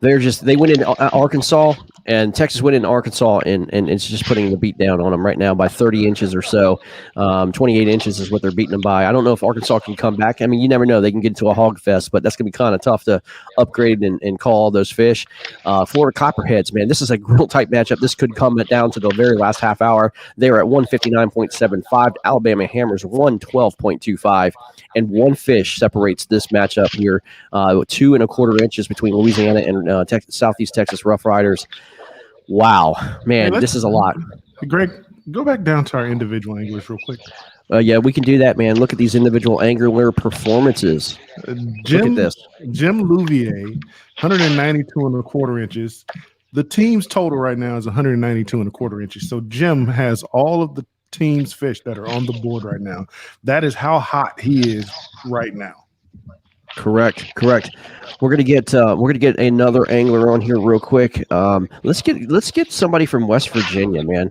they went in Arkansas, and Texas went in Arkansas, and it's just putting the beat down on them right now by 30 inches or so. 28 inches is what they're beating them by. I don't know if Arkansas can come back. I mean, you never know. They can get into a hog fest, but that's going to be kind of tough to upgrade and call all those fish. Florida Copperheads, man, this is a real tight matchup. This could come down to the very last half hour. They were at 159.75. Alabama Hammers 112.25. And one fish separates this matchup here, 2 1/4 inches between Louisiana and Southeast Texas Rough Riders. Wow, man, this is a lot. Greg, go back down to our individual anglers real quick. Yeah, we can do that, man. Look at these individual angler performances. Look at this. Jim Louvier, 192 1/4 inches. The team's total right now is 192 1/4 inches. So Jim has all of the team's fish that are on the board right now. That is how hot he is right now. Correct. We're gonna get another angler on here real quick. Let's get somebody from West Virginia, man.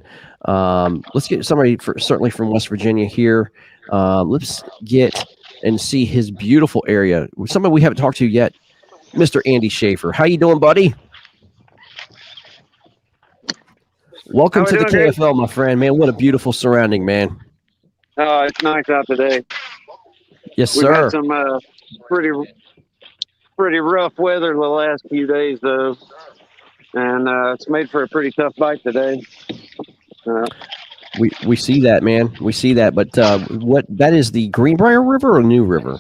Let's get somebody certainly from West Virginia here. Let's get and see his beautiful area. Somebody we haven't talked to yet, Mr. Andy Schaefer. How you doing, buddy? Welcome to the KFL, my friend. Man, what a beautiful surrounding, man. Oh, it's nice out today. Yes, We've sir. had some pretty rough weather the last few days, though, and it's made for a pretty tough bite today. We see that, man. We see that. But what that is the Greenbrier River or New River?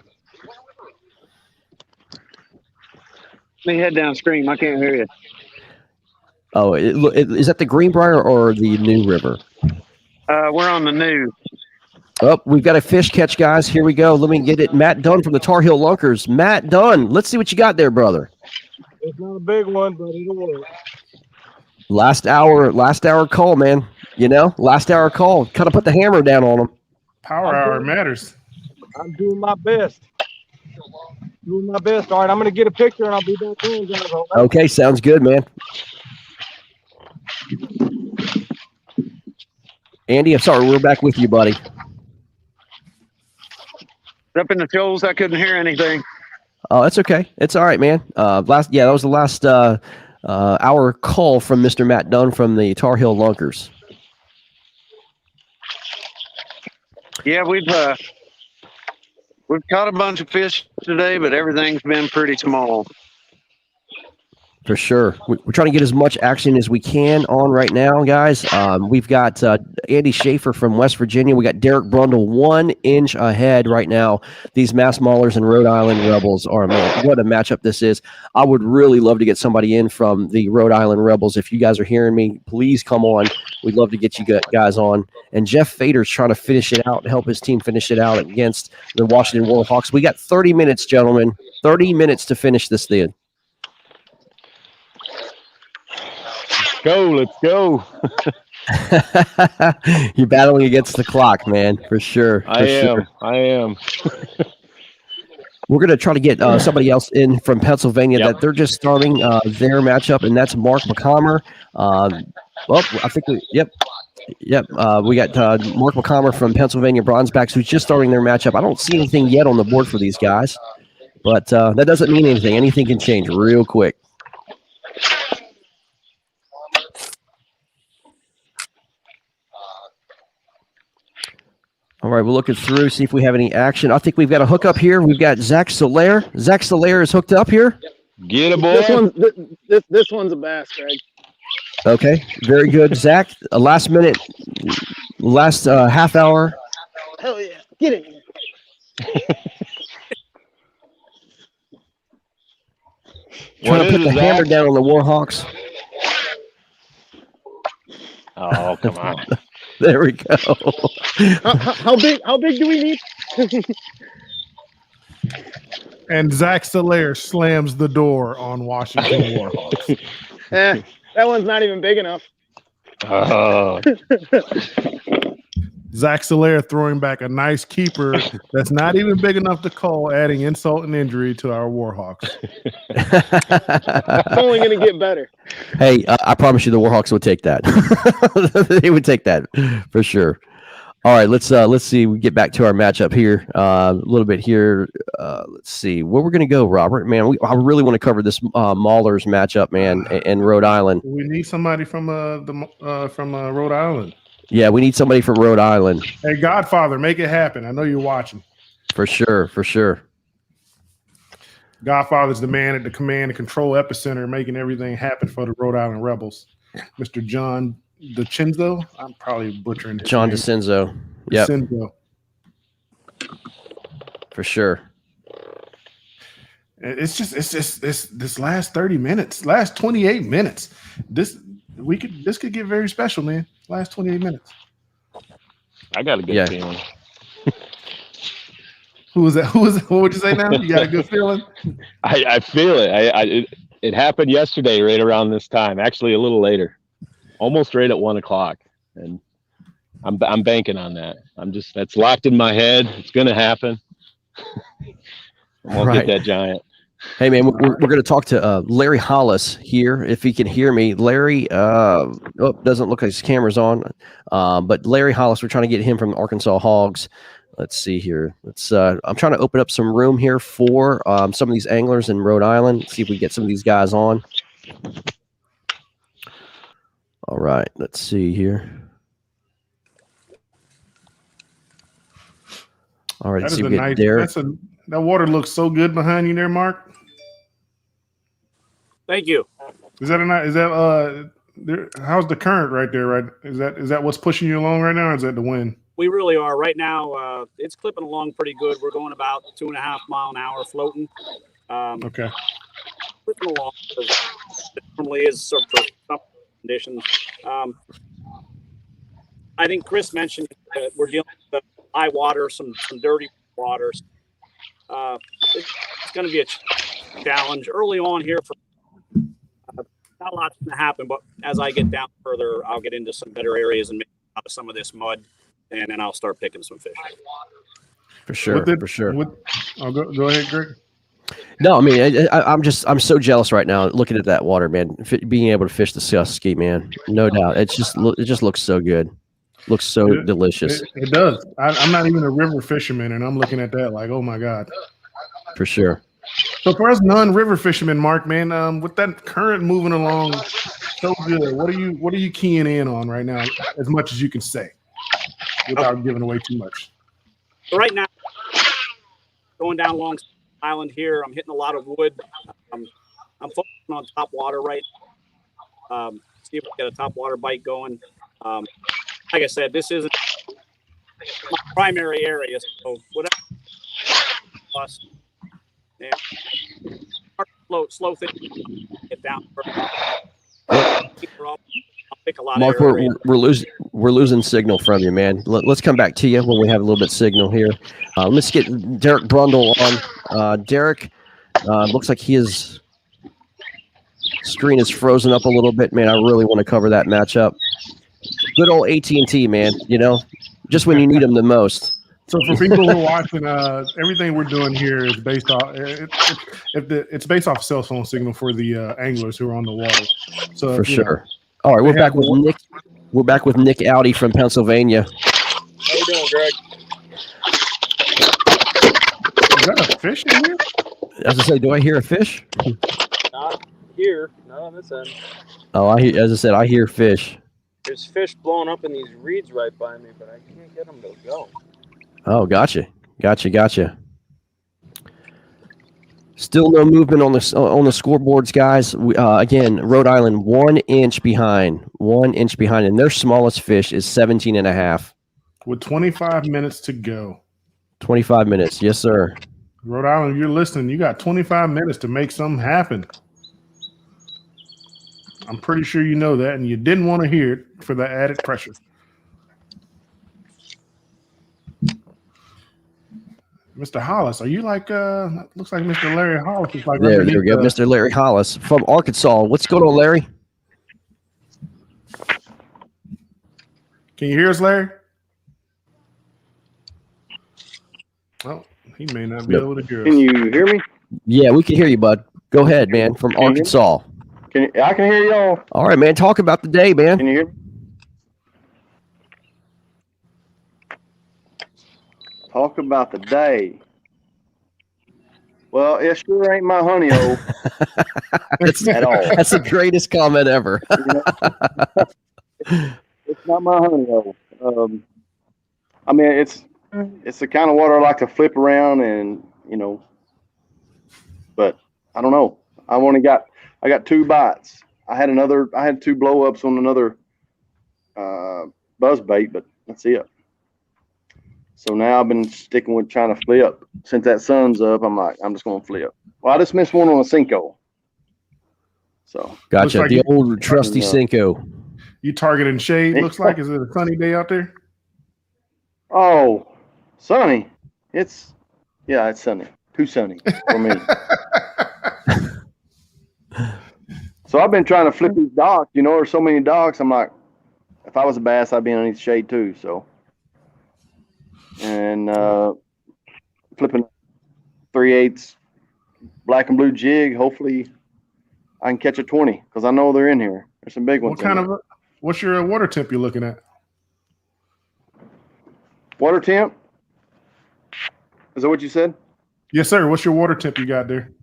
Let me head downstream. I can't hear you. Oh, is that the Greenbrier or the New River? We're on the New. Oh, we've got a fish catch, guys. Here we go. Let me get it. Matt Dunn from the Tar Heel Lunkers. Matt Dunn, let's see what you got there, brother. It's not a big one, but it'll work. Last hour call, man. Last hour call. Kind of put the hammer down on him. Power hour matters. I'm doing my best. All right, I'm going to get a picture, and I'll be back in, guys. Okay, sounds good, man. Andy, I'm sorry, we're back with you, buddy. Up in the shoals, I couldn't hear anything. Oh, that's okay. It's all right, man. That was the last hour call from Mr. Matt Dunn from the Tar Heel Lunkers. Yeah, we've caught a bunch of fish today, but everything's been pretty small. For sure. We're trying to get as much action as we can on right now, guys. We've got Andy Schaefer from West Virginia. We got Derek Brundle 1 inch ahead right now. These Mass Maulers and Rhode Island Rebels are, man, what a matchup this is. I would really love to get somebody in from the Rhode Island Rebels. If you guys are hearing me, please come on. We'd love to get you guys on. And Jeff Fader's trying to finish it out, help his team finish it out against the Washington Warhawks. We got 30 minutes, gentlemen. 30 minutes to finish this thing. Let's go. You're battling against the clock, man, for sure. For I sure. am. We're going to try to get somebody else in from Pennsylvania that they're just starting their matchup, and that's Mark McCommer. Well, I think yep. We got Mark McCommer from Pennsylvania Bronzebacks who's just starting their matchup. I don't see anything yet on the board for these guys, but that doesn't mean anything. Anything can change real quick. All right, we're looking through, see if we have any action. I think we've got a hookup here. We've got Zach Solaire. Zach Solaire is hooked up here. Get a boy. This one's a bass, Greg. Okay, very good, Zach. Last minute, last half hour. Hell yeah. Get in here. Trying to put the hammer down on the Warhawks. Oh, come on. There we go. How big do we need? And Zach Solaire slams the door on Washington Warhawks. That one's not even big enough. Zach Solaire throwing back a nice keeper that's not even big enough to call, adding insult and injury to our Warhawks. It's only going to get better. Hey, I promise you the Warhawks would take that. They would take that for sure. All right, let's see. We get back to our matchup here a little bit here. Let's see where we're going to go, Robert. Man, I really want to cover this Maulers matchup, man, in Rhode Island. We need somebody from Rhode Island. Yeah, we need somebody from Rhode Island. Hey, Godfather, make it happen. I know you're watching. For sure, for sure. Godfather's the man at the command and control epicenter, making everything happen for the Rhode Island Rebels. Mr. John DeCinzo. I'm probably butchering his John name. DeCinzo. Yep. DeCinzo. For sure. It's just this last 30 minutes, last 28 minutes. This could get very special, man. Last 28 minutes. I got a good feeling. Who was that? What would you say now? You got a good feeling? I feel it. It happened yesterday, right around this time. Actually, a little later, almost right at 1 o'clock, and I'm banking on that. That's locked in my head. It's gonna happen. We'll get that giant. Hey man, we're going to talk to Larry Hollis here, if he can hear me. Larry, doesn't look like his camera's on, but Larry Hollis, we're trying to get him from Arkansas Hogs. Let's see here. I'm trying to open up some room here for some of these anglers in Rhode Island. See if we get some of these guys on. All right, let's see here. All right, let's see if we get Derek. That water looks so good behind you there, Mark. Thank you. How's the current right there? Right, is that what's pushing you along right now, or is that the wind? We really are right now. It's clipping along pretty good. We're going about 2.5 mile an hour floating. Okay. Clipping along. It normally is for some conditions. I think Chris mentioned that we're dealing with high water, some dirty waters. It's going to be a challenge early on here. Not a lot's going to happen, but as I get down further, I'll get into some better areas and make out of some of this mud, and then I'll start picking some fish. For sure, for sure. Go ahead, Greg. No, I mean, I'm so jealous right now looking at that water, man. Being able to fish the Susky, man, no doubt. It just looks so good. Looks so delicious. It does. I'm not even a river fisherman, and I'm looking at that like, oh my god. For sure. So for us non-river fishermen, Mark, man, with that current moving along so good, what are you keying in on right now, as much as you can say, without giving away too much? So right now, going down Long Island here, I'm hitting a lot of wood. I'm focusing on top water right now. See if we get a top water bite going. Like I said, this isn't my primary area, so whatever. Plus, and slow thing, get down. I'll pick a lot Mark, of area. we're losing signal from you, man. Let's come back to you when we have a little bit of signal here. Let's get Derek Brundle on. Derek, looks like his screen is frozen up a little bit, man. I really want to cover that matchup. Good old AT&T, man. You know, just when you need them the most. So for people who are watching, everything we're doing here is based off. It's based off cell phone signal for the anglers who are on the water. So For sure. All right, we're back with Nick. We're back with Nick Audi from Pennsylvania. How you doing, Greg? Is that a fish in here? As I say, do I hear a fish? Not here. Not on this end. Oh, as I said, I hear fish. There's fish blowing up in these reeds right by me, but I can't get them to go. Oh, gotcha. Still no movement on the scoreboards, guys. Again, Rhode Island 1 inch behind, and their smallest fish is 17.5. With 25 minutes to go. 25 minutes, yes, sir. Rhode Island, if you're listening, you got 25 minutes to make something happen. I'm pretty sure you know that, and you didn't want to hear it for the added pressure. Mr. Hollis, are you like looks like Mr. Larry Hollis is like there we go, Mr. Larry Hollis from Arkansas. What's going on, Larry? Can you hear us, Larry? Oh, he may not be able to hear us. Can you hear me? Yeah, we can hear you, bud. Go ahead, man, from Arkansas. I can hear y'all. All right, man. Talk about the day, man. Can you hear me? Talk about the day. Well, it sure ain't my honey hole at all. That's the greatest comment ever. It's not my honey hole. I mean, it's the kind of water I like to flip around and, but I don't know. I got 2 bites. I had 2 blow ups on another buzz bait, but that's it. So now I've been sticking with trying to flip. Since that sun's up, I'm just going to flip. Well, I just missed one on a Cinco. So gotcha. Like the old trusty Cinco. You targeting shade, looks like. Is it a sunny day out there? Oh, sunny. It's sunny. Too sunny for me. So I've been trying to flip these docks, there's so many docks. I'm like, if I was a bass, I'd be underneath shade too. So, and flipping 3/8 black and blue jig. Hopefully I can catch a 20 because I know they're in here. There's some big ones. What's your water temp you're looking at? Water temp? Is that what you said? Yes, sir. What's your water temp you got there?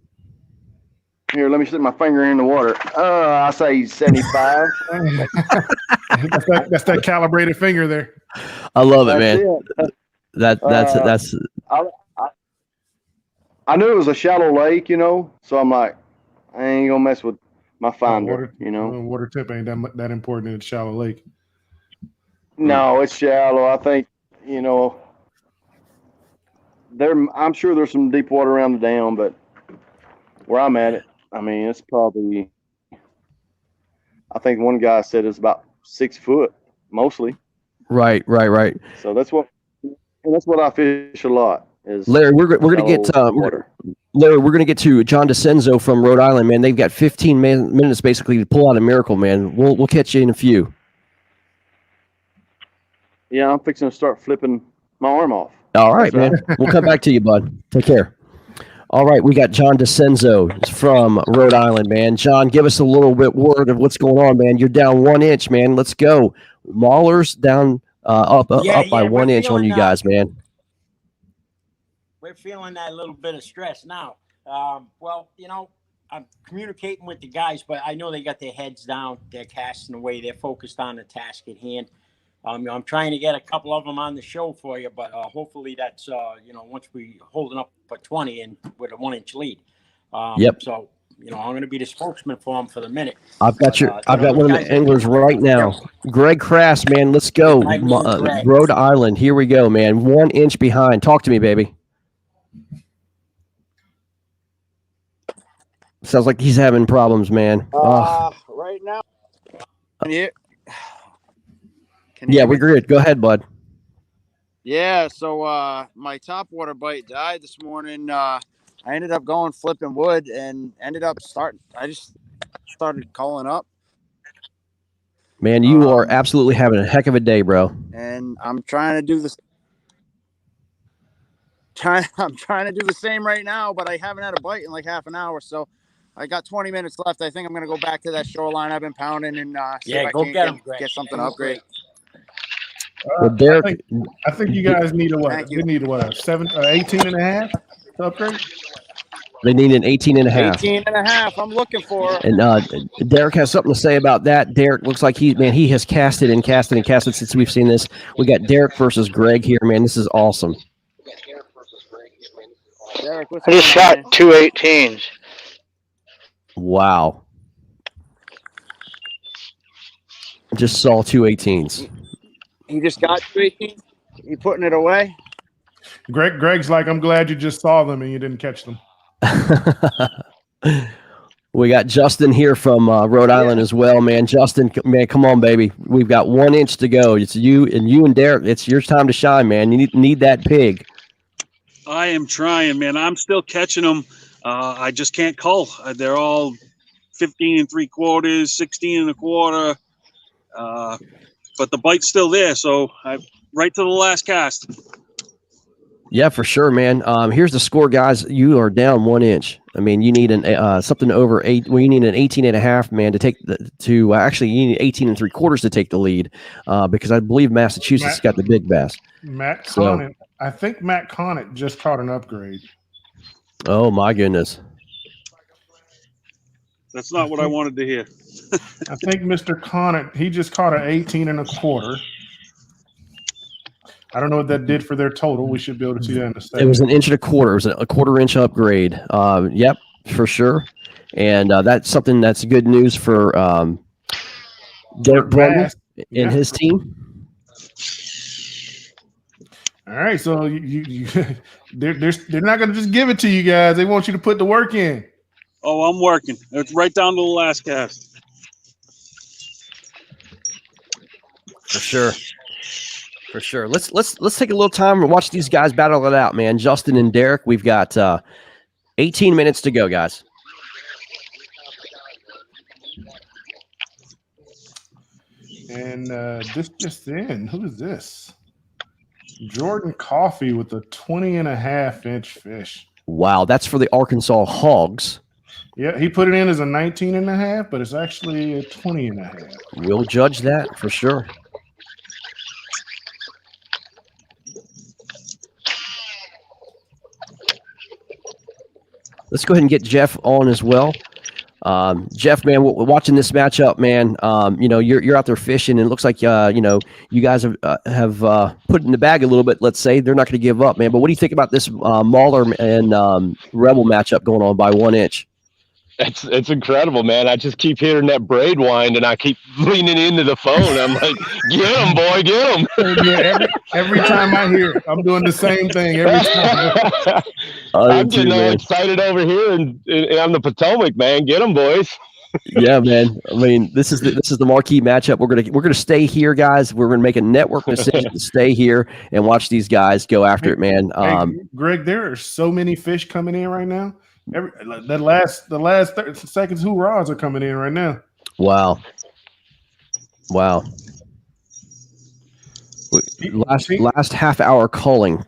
Here, let me stick my finger in the water. I say 75. That's that calibrated finger there. I love it, man. That's. I knew it was a shallow lake, so I'm like, I ain't gonna mess with my finder, Water temp ain't that important in a shallow lake. No, it's shallow. I think, I'm sure there's some deep water around the dam, but where I'm at it, I mean, it's probably, I think one guy said it's about 6 foot mostly. Right. So that's what I fish a lot. Is Larry, we're gonna get Larry, we're gonna get to John DeCenzo from Rhode Island, man. They've got 15 minutes basically to pull out a miracle, man. We'll catch you in a few. Yeah, I'm fixing to start flipping my arm off. All right, man. We'll come back to you, bud. Take care. All right, we got John DeCenzo from Rhode Island, man. John, give us a little bit word of what's going on, man. You're down 1 inch, man. Let's go. Maulers down up by 1 inch on you guys, man. We're feeling that little bit of stress now. Well, I'm communicating with the guys, but I know they got their heads down. They're casting away. They're focused on the task at hand. I'm trying to get a couple of them on the show for you, but hopefully that's, once we holding up for 20 and with a 1 inch lead. Yep. So, I'm going to be the spokesman for them for the minute. I've got one of the anglers right now. Greg Crass, man. Let's go. Rhode Island. Here we go, man. 1 inch behind. Talk to me, baby. Sounds like he's having problems, man. Right now. Yeah, we're good. Go ahead, bud. Yeah, so my top water bite died this morning. I ended up going flipping wood and ended up I just started calling up. Man, you are absolutely having a heck of a day, bro. And I'm trying to do this. I'm trying to do the same right now, but I haven't had a bite in like half an hour. So I got 20 minutes left. I think I'm going to go back to that shoreline I've been pounding and see if I go can't get 'em, Greg. get something to upgrade. Well, Derek, I think you guys need a what? Thank you. We need a what? 18 and a half to upgrade? they need an 18 and a half. 18 and a half. I'm looking for. And Derek has something to say about that. Derek looks like he has casted and casted and casted since we've seen this. We got Derek versus Greg here, man. This is awesome. Derek, I just shot 2 18s. Wow. Just saw 2 18s. He just got 2 18s. He putting it away. Greg's like, I'm glad you just saw them and you didn't catch them. We got Justin here from Rhode Island as well, man. Justin, man, come on, baby. We've got 1 inch to go. It's you and Derek. It's your time to shine, man. You need that pig. I am trying, man. I'm still catching them. I just can't cull. They're all 15 3/4, 16 1/4. But the bite's still there, so right to the last cast. Yeah, for sure, man. Here's the score, guys. You are down 1 inch. I mean, you need something over 8. Well, you need an 18 and a half, man, actually you need 18 3/4 to take the lead, because I believe Massachusetts got the big bass. Matt Conant. I think Matt Conant just caught an upgrade. Oh my goodness. That's not what I wanted to hear. I think Mr. Conant, he just caught an 18 1/4. I don't know what that did for their total. We should be able to see that in the state. It was 1 1/4 inch. It was a 1/4 inch upgrade. Yep, for sure. And that's something that's good news for Derek Brennan and his team. All right, so they're not going to just give it to you guys. They want you to put the work in. Oh, I'm working. It's right down to the last cast. For sure. For sure. Let's take a little time and watch these guys battle it out, man. Justin and Derek, we've got 18 minutes to go, guys. And this just in. Who is this? Jordan Coffey with a 20 and a half inch fish. Wow, that's for the Arkansas Hogs. Yeah, he put it in as a 19 and a half, but it's actually a 20 and a half. We'll judge that for sure. Let's go ahead and get Jeff on as well. Jeff, man, we're watching this matchup, man. You're out there fishing, and it looks like you guys have put it in the bag a little bit. Let's say they're not going to give up, man. But what do you think about this Mauler and Rebel matchup going on by 1 inch? It's incredible, man. I just keep hearing that braid wind, and I keep leaning into the phone. I'm like, get him, boy, get him. Yeah, every time I hear it, I'm doing the same thing every time. I'm getting all excited over here, and I'm the Potomac, man. Get them, boys. Yeah, man. I mean, this is the marquee matchup. We're gonna stay here, guys. We're gonna make a network decision to stay here and watch these guys go after it, man. Hey, Greg, there are so many fish coming in right now. The last 30 seconds hoorahs are coming in right now. Wow. Last half hour culling.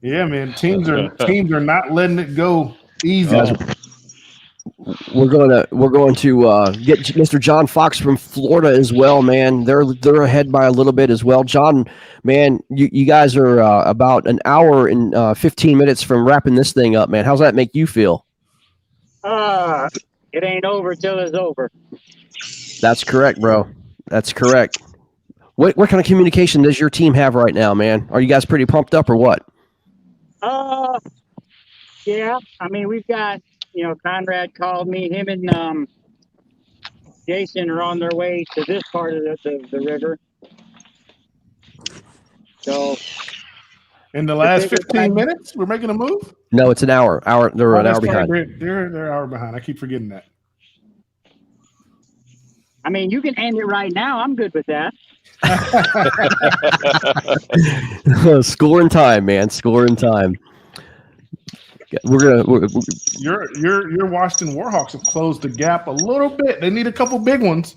Yeah, man. Teams are not letting it go easy. We're going to get Mr. John Fox from Florida as well, man. They're ahead by a little bit as well. John, man, you guys are about an hour and 15 minutes from wrapping this thing up, man. How's that make you feel? It ain't over till it's over. That's correct, bro. That's correct. What kind of communication does your team have right now, man? Are you guys pretty pumped up or what? Yeah. I mean, we've got, Conrad called me. Him and Jason are on their way to this part of the river. So, in the last 15 minutes, we're making a move? No, it's an hour. They're an hour behind. They're an hour behind. I keep forgetting that. I mean, you can end it right now. I'm good with that. Score in time, man. Score in time. Your Washington Warhawks have closed the gap a little bit. They need a couple big ones.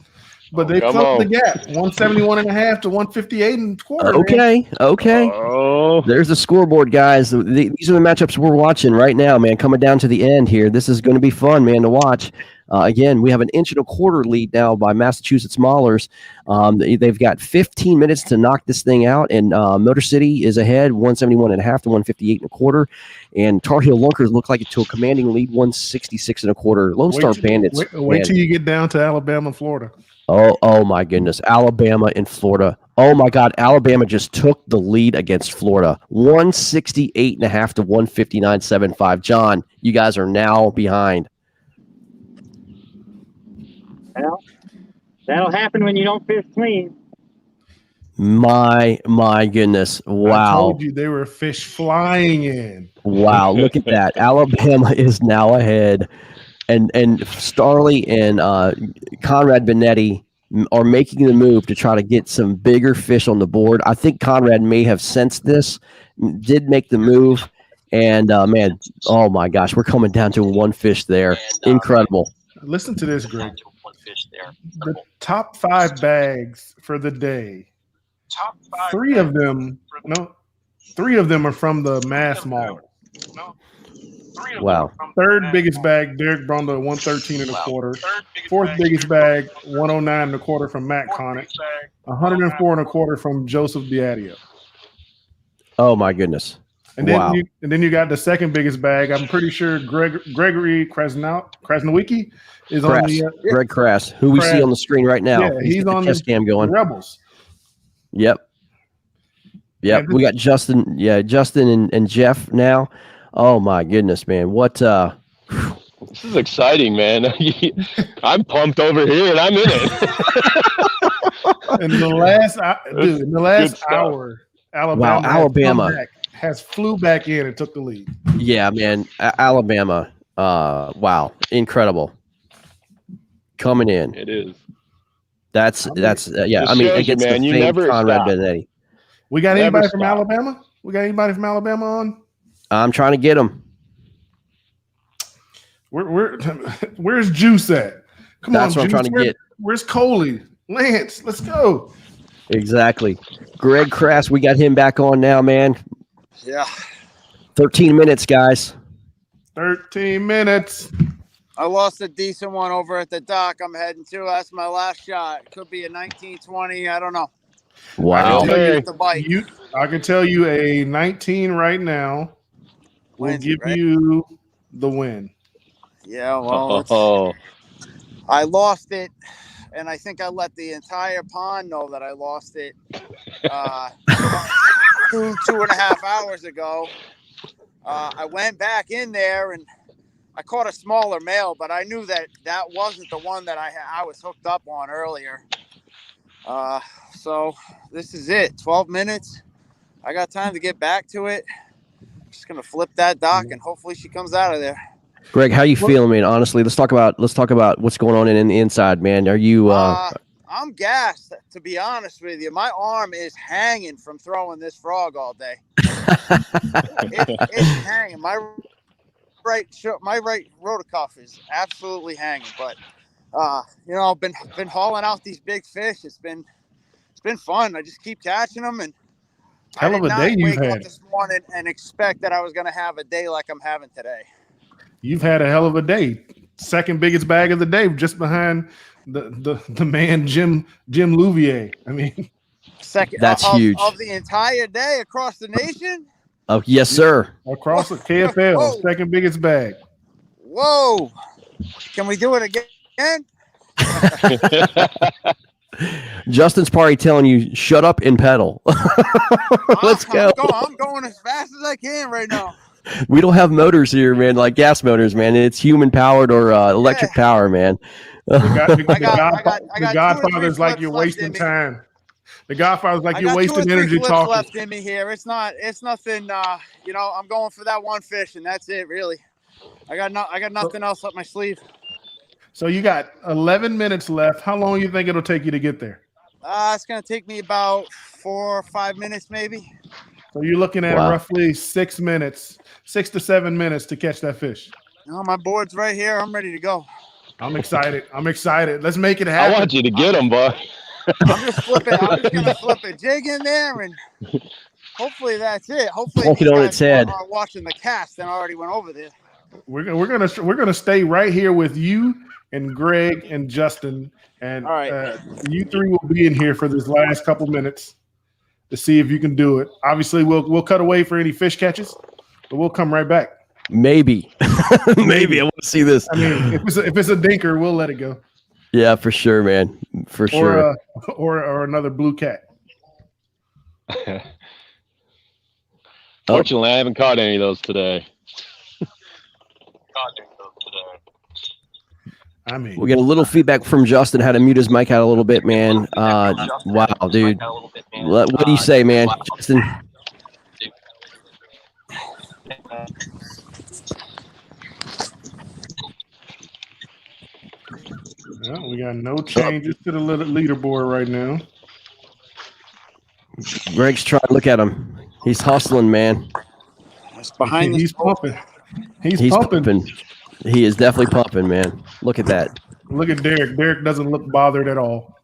but they Come closed the on. gap, 171.5 to 158 and quarter. Man. Okay. Oh, There's the scoreboard, guys. These are the matchups we're watching right now, man. Coming down to the end here. This is going to be fun, man, to watch. Again, we have an 1.25 inch lead now by Massachusetts Maulers. They've got 15 minutes to knock this thing out, and Motor City is ahead, 171.5 to 158.25. And Tar Heel Lunkers look like it to a commanding lead, 166.25. Lone Star Bandits. Wait till you get down to Alabama, Florida. Oh my goodness. Alabama and Florida. Oh my God. Alabama just took the lead against Florida. 168.5 to 159.75. John, you guys are now behind. Well, that'll happen when you don't fish clean. My goodness. I Wow. told you they were fish flying in. Wow. Look at that. Alabama is now ahead. And Starley and Conrad Benetti are making the move to try to get some bigger fish on the board. I think Conrad may have sensed this, did make the move. And, man, oh, my gosh, we're coming down to one fish there. Incredible. Listen to this, Greg. The top 5 bags for the day. Three of them are from the mass mauler. Wow. Third biggest bag, Derek Brundle at 113.25. Fourth biggest bag, 109.25 from Matt Connick. 104.25 from Joseph Diadio. Oh my goodness. And then Wow. you got the second biggest bag. I'm pretty sure Gregory Krasnowicki is on the Greg Crass, who we see Crass. on the screen right now. Yeah, he's got on the test cam going. Rebels. Yep. Man, We got Justin and Jeff now. Oh my goodness, man. What this is exciting, man. I'm pumped over here and I'm in it. in the last hour, Alabama has flew back in and took the lead. Yeah, man. Alabama. Wow. Incredible. Coming in. It is. That's yeah. Just I mean, shows you, against man, the you famed never Conrad stop. Benetti. We got Never anybody from stop. Alabama? We got anybody from Alabama on? I'm trying to get him. Where's Juice at? Come That's on, what I'm Juice. trying to get. Where's Coley? Lance, let's go. Exactly. Greg Crass, we got him back on now, man. Yeah. 13 minutes, guys. 13 minutes. I lost a decent one over at the dock I'm heading to. That's my last shot. Could be a 19-20. I don't know. Wow. I can tell you a 19 right now will Wins it, give right? you the win. Yeah, well, I lost it, and I think I let the entire pond know that I lost it 2.5 hours ago. I went back in there, and I caught a smaller male, but I knew that wasn't the one that I was hooked up on earlier. So this is it. 12 minutes. I got time to get back to it. Just gonna flip that dock, and hopefully she comes out of there. Greg, how you feeling, man? Honestly, let's talk about what's going on in the inside, man. Are you I'm gassed, to be honest with you. My arm is hanging from throwing this frog all day. It's hanging. My right rotor cuff is absolutely hanging. But I've been hauling out these big fish. It's been fun. I just keep catching them, and Hell of a day you've wake up had. this morning and expect that I was going to have a day like I'm having today. You've had a hell of a day. Second biggest bag of the day, just behind the man Jim Louvier. I mean, second. That's huge. Of the entire day across the nation. Oh, yes, sir. Across the KFL, Whoa. second biggest bag. Whoa! Can we do it again? Justin's probably telling you, shut up and pedal. Let's go. I'm going as fast as I can right now. We don't have motors here, man, like gas motors, man. It's human powered or electric power, man. The Godfather's like you're wasting time. The Godfather's like you're wasting energy talking. Left in me here. It's nothing. I'm going for that one fish, and that's it, really. I got nothing else up my sleeve. So you got 11 minutes left. How long do you think it'll take you to get there? It's gonna take me about 4 or 5 minutes, maybe. So you're looking at roughly 6 to 7 minutes to catch that fish. No, my board's right here. I'm ready to go. I'm excited. Let's make it happen. I want you to get them, boy. I'm just gonna flip a jig in there, and hopefully that's it. Hopefully Walk it these on guys its head. are watching the cast and already went over there. We're gonna stay right here with you and Greg and Justin, and All right. you three will be in here for this last couple minutes to see if you can do it. Obviously, we'll cut away for any fish catches, but we'll come right back. Maybe. Maybe I want to see this. I mean, if it's a dinker, we'll let it go. Yeah, for sure, man. For sure. Or another blue cat. Fortunately, I haven't caught any of those today. I mean, We got a little feedback from Justin. Had to mute his mic out a little bit, man. Wow, dude. What do you say, man, Justin? Well, we got no changes to the leaderboard right now. Greg's trying to look at him. He's hustling, man. Behind He's pumping. He's pumping. He is definitely pumping, man. Look at that. Look at Derek. Derek doesn't look bothered at all.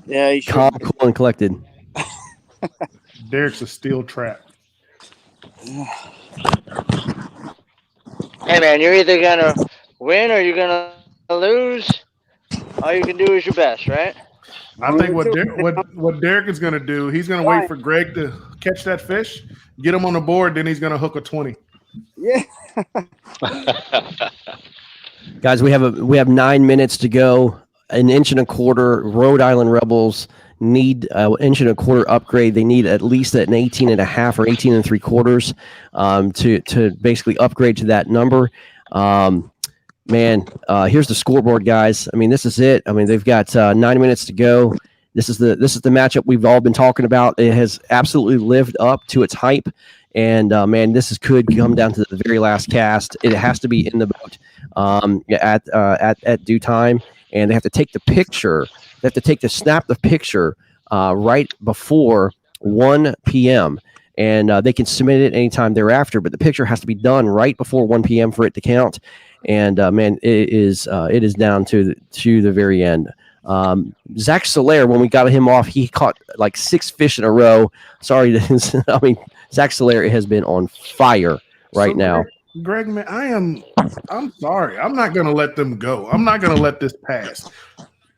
Yeah, he should. Calm, cool, and collected. Derek's a steel trap. Hey man, you're either gonna win or you're gonna lose. All you can do is your best, right? I think what Derek is going to do, he's going to wait for Greg to catch that fish, get him on the board, then he's going to hook a 20. Yeah. Guys, we have 9 minutes to go. An inch and a quarter. Rhode Island Rebels need an inch and a quarter upgrade. They need at least an 18 and a half or 18 and 3/4 to basically upgrade to that number. Man, here's the scoreboard, guys. I mean, this is it. I mean, they've got 9 minutes to go. This is the matchup we've all been talking about. It has absolutely lived up to its hype, and man, could come down to the very last cast. It has to be in the boat at due time, and they have to take the picture. They have to snap the picture right before 1 p.m. And they can submit it anytime thereafter, but the picture has to be done right before 1 p.m. for it to count. And man, it is down to the very end. Zach Solaire, when we got him off, he caught like 6 fish in a row. Sorry, I mean, Zach Solaire has been on fire right now. Greg, man, I'm sorry. I'm not going to let them go. I'm not going to let this pass.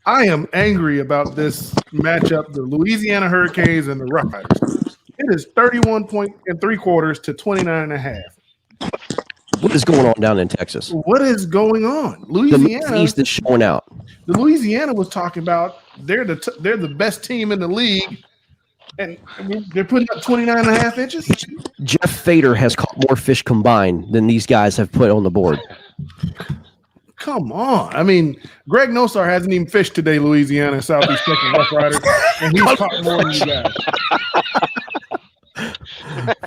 I am angry about this matchup, the Louisiana Hurricanes and the Rough Riders. It is 31.75 to 29.5. What is going on down in Texas? What is going on? Louisiana. The East is showing out. The Louisiana was talking about they're the best team in the league, and I mean, they're putting up 29.5 inches. Jeff Fader has caught more fish combined than these guys have put on the board. Come on. I mean, Greg Nosar hasn't even fished today, Louisiana, Southeast Texas Rough Riders, and he's caught more than you guys.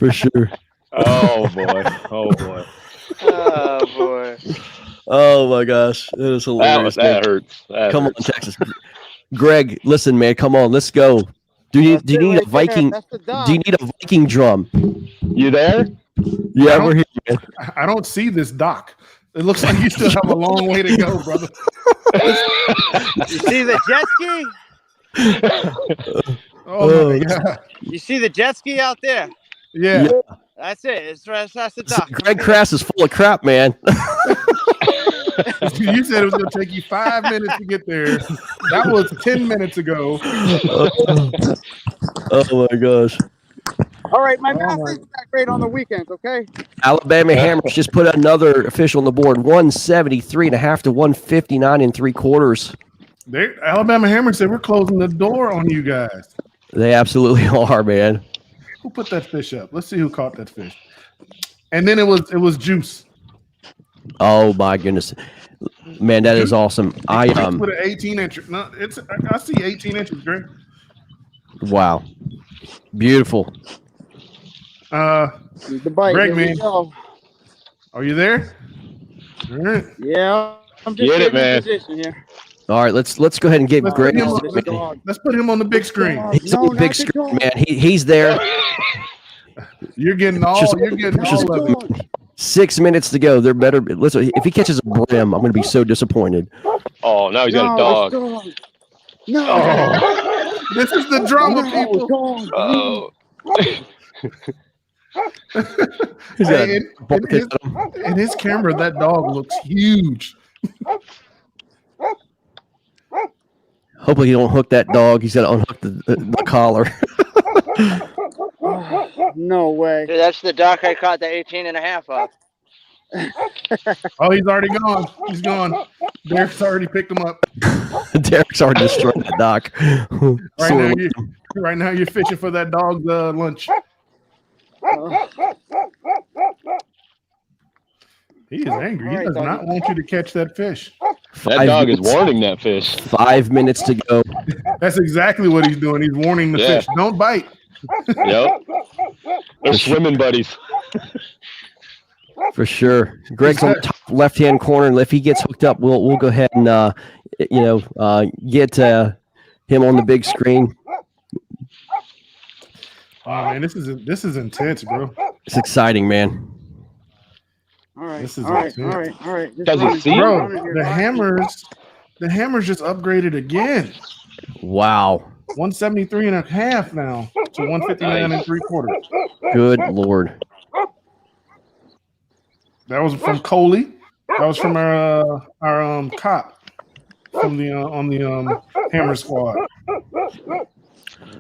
For sure. Oh, boy. Oh, boy. Oh boy! Oh my gosh, it is hilarious. That hurts. Come on, Texas. Greg, listen, man, come on, let's go. Do you need a Viking? Do you need a Viking drum? You there? Yeah, we're here, man. I don't see this dock. It looks like you still have a long way to go, brother. You see the jet ski? Oh my God! You see the jet ski out there? Yeah. That's it. That's the dock. Greg Crass is full of crap, man. You said it was going to take you 5 minutes to get there. That was 10 minutes ago. Oh my gosh. All right, my math is not great on the weekends, okay? Alabama Hammers just put another official on the board, 173.5 to 159 3/4. Alabama Hammers said we're closing the door on you guys. They absolutely are, man. Who put that fish up? Let's see who caught that fish. And then it was Juice. Oh my goodness, man, that is awesome. Put an 18-inch. No, I see 18 inches, Greg. Wow, beautiful. The bite. Greg, Here we man, go. are you there? All right. Yeah, I'm just Get it, getting in man. position here. All right, let's go ahead and get Let's Greg. Let's put him on the big screen. He's on the big screen, man. He's there. You're getting all of it. 6 minutes to go. They're better. Listen, if he catches a brim, I'm going to be so disappointed. Oh, now he's got a No, dog. it's dog. No. Oh, this is the drama, No, people. dog. Oh. He's got Hey, in his camera, that dog looks huge. Hopefully, you don't hook that dog. He's got to unhook the collar. No way. Dude, that's the duck I caught the 18.5 of. Oh, he's already gone. He's gone. Derek's already picked him up. Derek's already destroyed that dock. Right now, you're fishing for that dog's lunch. He is angry. He does not want you to catch that fish. That dog is warning that fish. 5 minutes to go. That's exactly what he's doing. He's warning the fish. Don't bite. Yep. They're swimming buddies. For sure. Greg's on the top left-hand corner, and if he gets hooked up, we'll go ahead and get him on the big screen. Oh man, this is intense, bro. It's exciting, man. All right. This is all right. intense. All right. Does it see? Bro, the hammers just upgraded again. Wow. 173.5 now to 159.75. Good Lord. That was from Coley. That was from our cop from the on the hammer squad.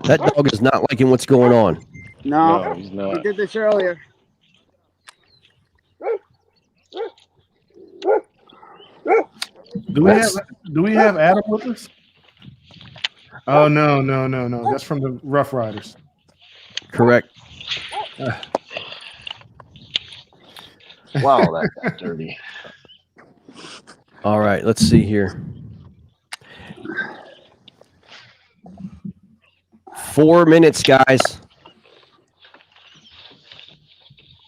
That dog is not liking what's going on. No, he's not. we did this earlier. Do we have Adam with us? Oh no. That's from the Rough Riders. Correct. Wow, that got dirty. All right, let's see here. 4 minutes, guys.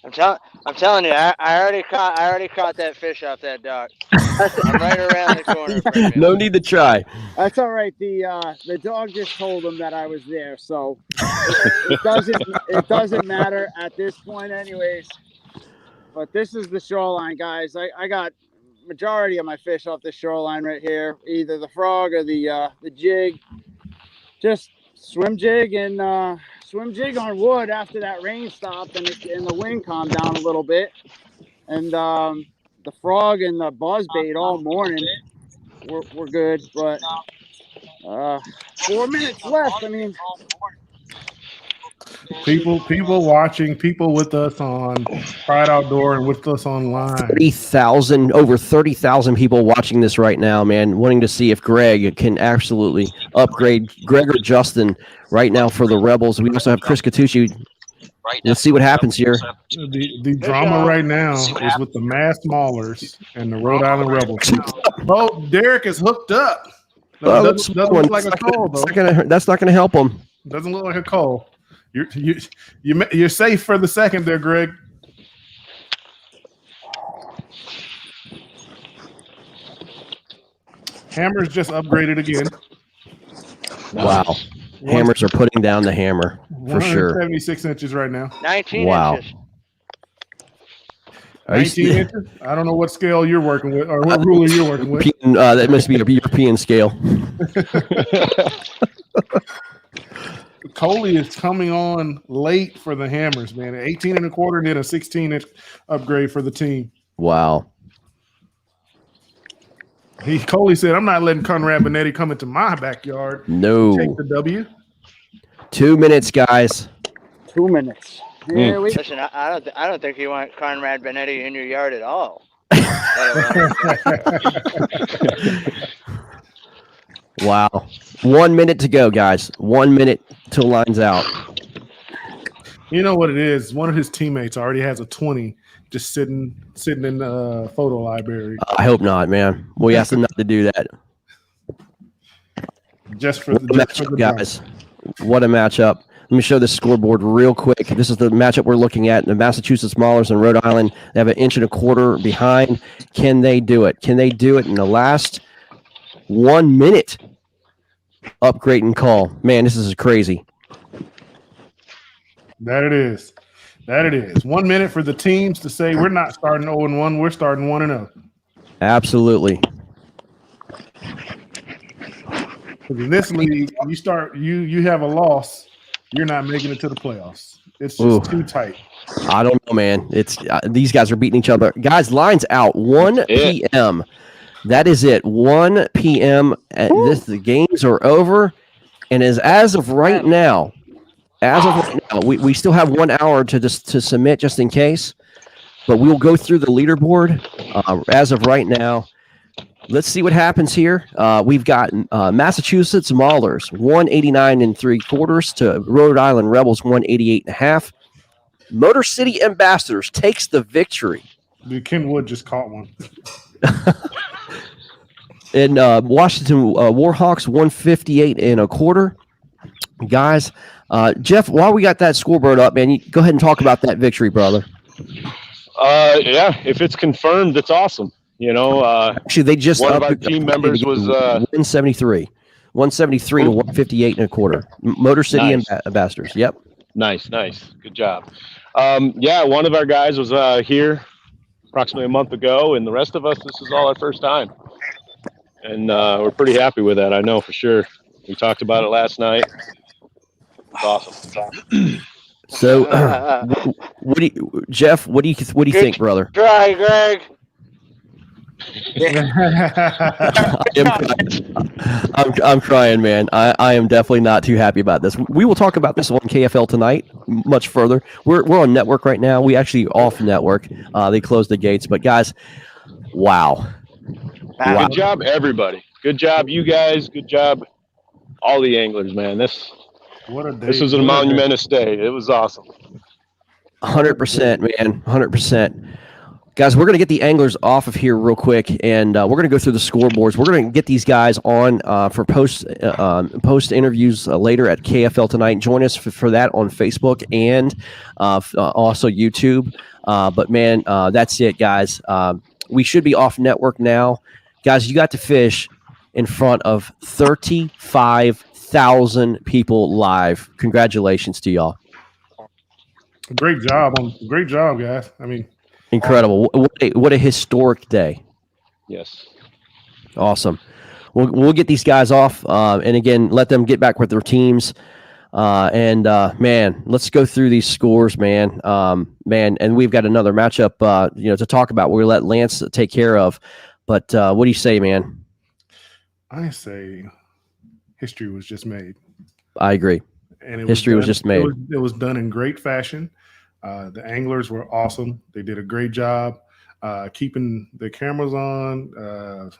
I'm telling you, I already caught that fish off that dock. I'm right around the corner from you. No need to try. That's all right. The dog just told him that I was there, so it doesn't matter at this point, anyways. But this is the shoreline, guys. I got majority of my fish off the shoreline right here, either the frog or the jig. Just swim jig on wood after that rain stopped and the wind calmed down a little bit. And the frog and the buzz bait all morning were good, but 4 minutes left. I mean, People watching, people with us on Pride Outdoor and with us online. Over 30,000 people watching this right now, man, wanting to see if Greg can absolutely upgrade Greg or Justin right now for the Rebels. We also have Chris Catucci. Let's see what happens here. The drama right now is with the Mass Maulers and the Rhode Island Rebels. Oh, Derek is hooked up. No, doesn't look like a coal, though. That's not going to help him. Doesn't look like a coal. You're safe for the second there, Greg. Hammer's just upgraded again. Wow. Hammers are putting down the hammer for sure. 76 inches right now. 19 wow. inches. 19 inches? I don't know what scale you're working with or what ruler you're working with. That must be a European scale. Coley is coming on late for the hammers, man. 18 and a quarter and then a 16-inch upgrade for the team. Wow. Coley said, I'm not letting Conrad Benetti come into my backyard. No. Take the W. 2 minutes, guys. 2 minutes. Here we Listen, I don't think you want Conrad Benetti in your yard at all. Wow. 1 minute to go, guys. 1 minute till line's out. You know what it is? One of his teammates already has a 20 just sitting in the photo library. I hope not, man. We asked him not to do that. Just for the matchup, guys. What a matchup. Let me show this scoreboard real quick. This is the matchup we're looking at. The Massachusetts Maulers and Rhode Island. They have 1.25 inches behind. Can they do it? Can they do it in the last 1 minute? Upgrade and call. Man, this is crazy. That it is. 1 minute for the teams to say we're not starting 0-1. We're starting 1-0. Absolutely. 'Cause in this league, you have a loss, you're not making it to the playoffs. It's just too tight. I don't know, man. It's these guys are beating each other. Guys, lines out 1 p.m. That is it. 1 p.m. The games are over, and as of right now, we still have 1 hour to submit just in case. But we will go through the leaderboard as of right now. Let's see what happens here. We've got Massachusetts Maulers 189 3/4 to Rhode Island Rebels 188.5. Motor City Ambassadors takes the victory. Dude, Ken Wood just caught one. And Washington Warhawks 158.25. Guys, Jeff, while we got that scoreboard up, man, you go ahead and talk about that victory, brother. Yeah, if it's confirmed, it's awesome. Actually, they just one of our team members was 173 to 158.25. Motor City Ambassadors. Yep. Nice. Good job. Yeah, one of our guys was here approximately a month ago, and the rest of us, this is all our first time. And we're pretty happy with that, I know for sure. We talked about it last night. It's awesome. So, Jeff? What do you think, brother? Try, Greg. I'm crying, man. I am definitely not too happy about this. We will talk about this on KFL tonight much further. We're on network right now. We actually off network. They closed the gates, but guys, wow. Good job, everybody. Good job, you guys. Good job, all the anglers, man. This was a monumentous day. It was awesome. 100%, man. 100%. Guys, we're going to get the anglers off of here real quick, and we're going to go through the scoreboards. We're going to get these guys on for post interviews later at KFL tonight. Join us for that on Facebook and also YouTube. But, man, that's it, guys. We should be off network now. Guys, you got to fish in front of 35,000 people live. Congratulations to y'all. Great job, guys. I mean, incredible. What a historic day. Yes. Awesome. We'll get these guys off, and again, let them get back with their teams. Man, let's go through these scores, man. And we've got another matchup, to talk about. We'll let Lance take care of. But what do you say, man? I say history was just made. I agree. And history was just made. It was done in great fashion. The anglers were awesome. They did a great job keeping the cameras on.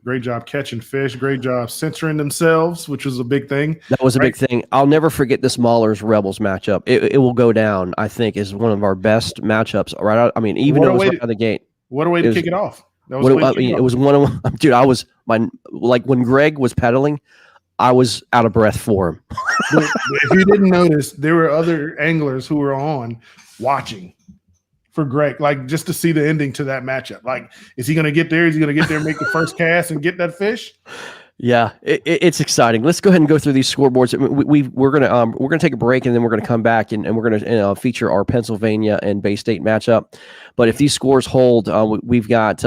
Great job catching fish. Great job censoring themselves, which was a big thing. That was a big thing. I'll never forget this Maulers Rebels matchup. It will go down, I think, as one of our best matchups. Right out. I mean, even though it was right out of the gate. What a way to kick it off. It was one of dude. When Greg was pedaling, I was out of breath for him. If you didn't notice, there were other anglers who were on watching for Greg, just to see the ending to that matchup. Is he going to get there? Is he going to get there, make the first cast, and get that fish? Yeah, it's exciting. Let's go ahead and go through these scoreboards. We're gonna take a break, and then we're gonna come back and we're gonna feature our Pennsylvania and Bay State matchup. But if these scores hold, we've got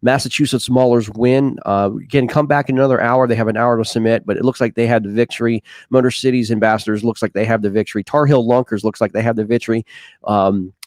Massachusetts Maulers win. Again, come back in another hour. They have an hour to submit, but it looks like they had the victory. Motor Cities Ambassadors looks like they have the victory. Tar Heel Lunkers looks like they have the victory.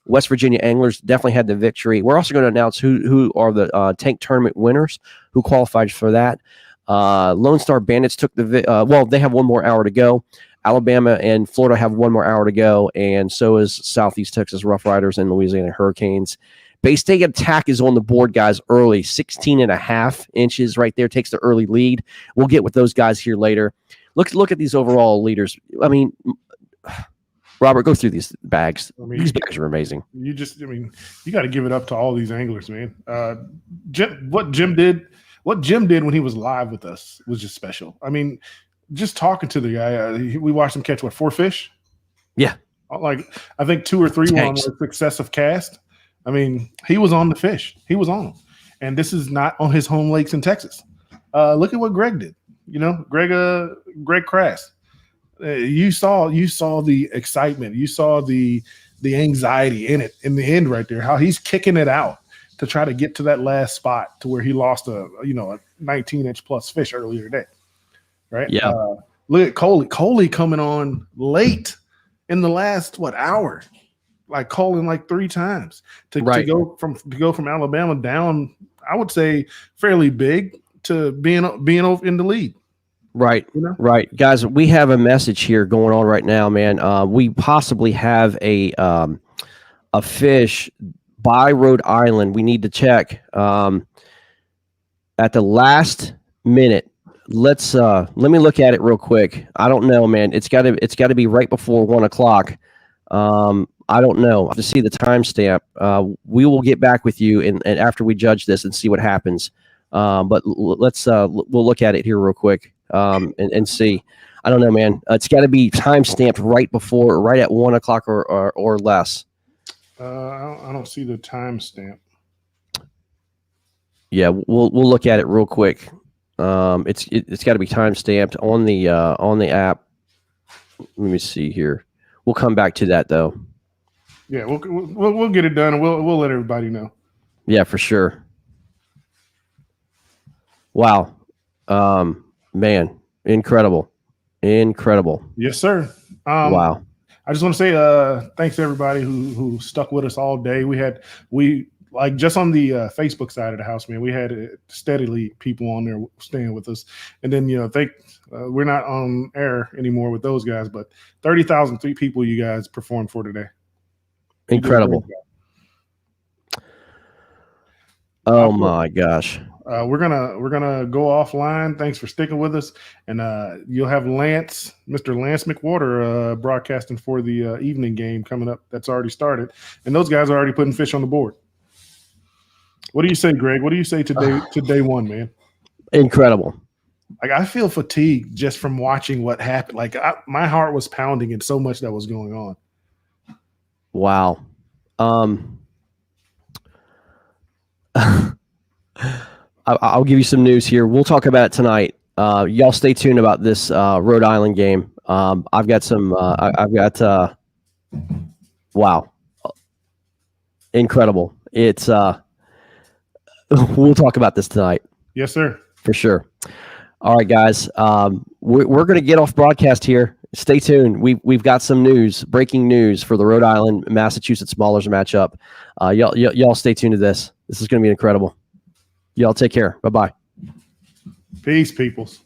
West Virginia Anglers definitely had the victory. We're also going to announce who are the tank tournament winners, who qualified for that. Lone Star Bandits took they have one more hour to go. Alabama and Florida have one more hour to go, and so is Southeast Texas Rough Riders and Louisiana Hurricanes. Bay State Attack is on the board, guys, early. 16.5 inches right there, takes the early lead. We'll get with those guys here later. Look at these overall leaders. I mean, Robert, go through these bags. These bags are amazing. You got to give it up to all these anglers, man. What Jim did when he was live with us was just special. I mean, just talking to the guy, we watched him catch 4 fish. Yeah, I think 2 or 3 were on a successive cast. I mean, he was on the fish. He was on them, and this is not on his home lakes in Texas. Look at what Greg did. Greg Crass. You saw the excitement. You saw the anxiety in it in the end right there. How he's kicking it out to try to get to that last spot to where he lost a 19-inch plus fish earlier today. right? Yeah. Look at Coley coming on late in the last hour, like calling like 3 times to go from Alabama down. I would say fairly big to being over in the lead. Right. You know? Right. Guys, we have a message here going on right now, man. We possibly have a fish by Rhode Island. We need to check at the last minute. Let me look at it real quick. I don't know, man. It's got to be right before 1 o'clock. I don't know. I have to see the timestamp. We will get back with you and after we judge this and see what happens. But we'll look at it here real quick and see. I don't know, man. It's got to be timestamped right at 1 o'clock or less. I don't see the timestamp. Yeah, we'll look at it real quick. It's got to be timestamped on the app. Let me see here. We'll come back to that though. Yeah, we'll get it done and we'll let everybody know. Yeah, for sure. Wow, man, incredible. Yes, sir. Wow. I just want to say thanks to everybody who stuck with us all day. We like just on the Facebook side of the house, man. We had steadily people on there staying with us, and then we're not on air anymore with those guys, but 30,000 people you guys performed for today. Incredible. Oh my gosh. We're gonna go offline. Thanks for sticking with us, and you'll have Mr. Lance McWhorter, broadcasting for the evening game coming up. That's already started, and those guys are already putting fish on the board. What do you say, Greg? What do you say to day one, man? Incredible. Like I feel fatigued just from watching what happened. Like my heart was pounding at so much that was going on. Wow. I'll give you some news here. We'll talk about it tonight. Y'all stay tuned about this Rhode Island game. I've got wow. Incredible. It's we'll talk about this tonight. Yes, sir. For sure. All right, guys. We're going to get off broadcast here. Stay tuned. We've got some news, breaking news for the Rhode Island Massachusetts Maulers matchup. Y'all stay tuned to this. This is going to be incredible. Y'all take care. Bye-bye. Peace, peoples.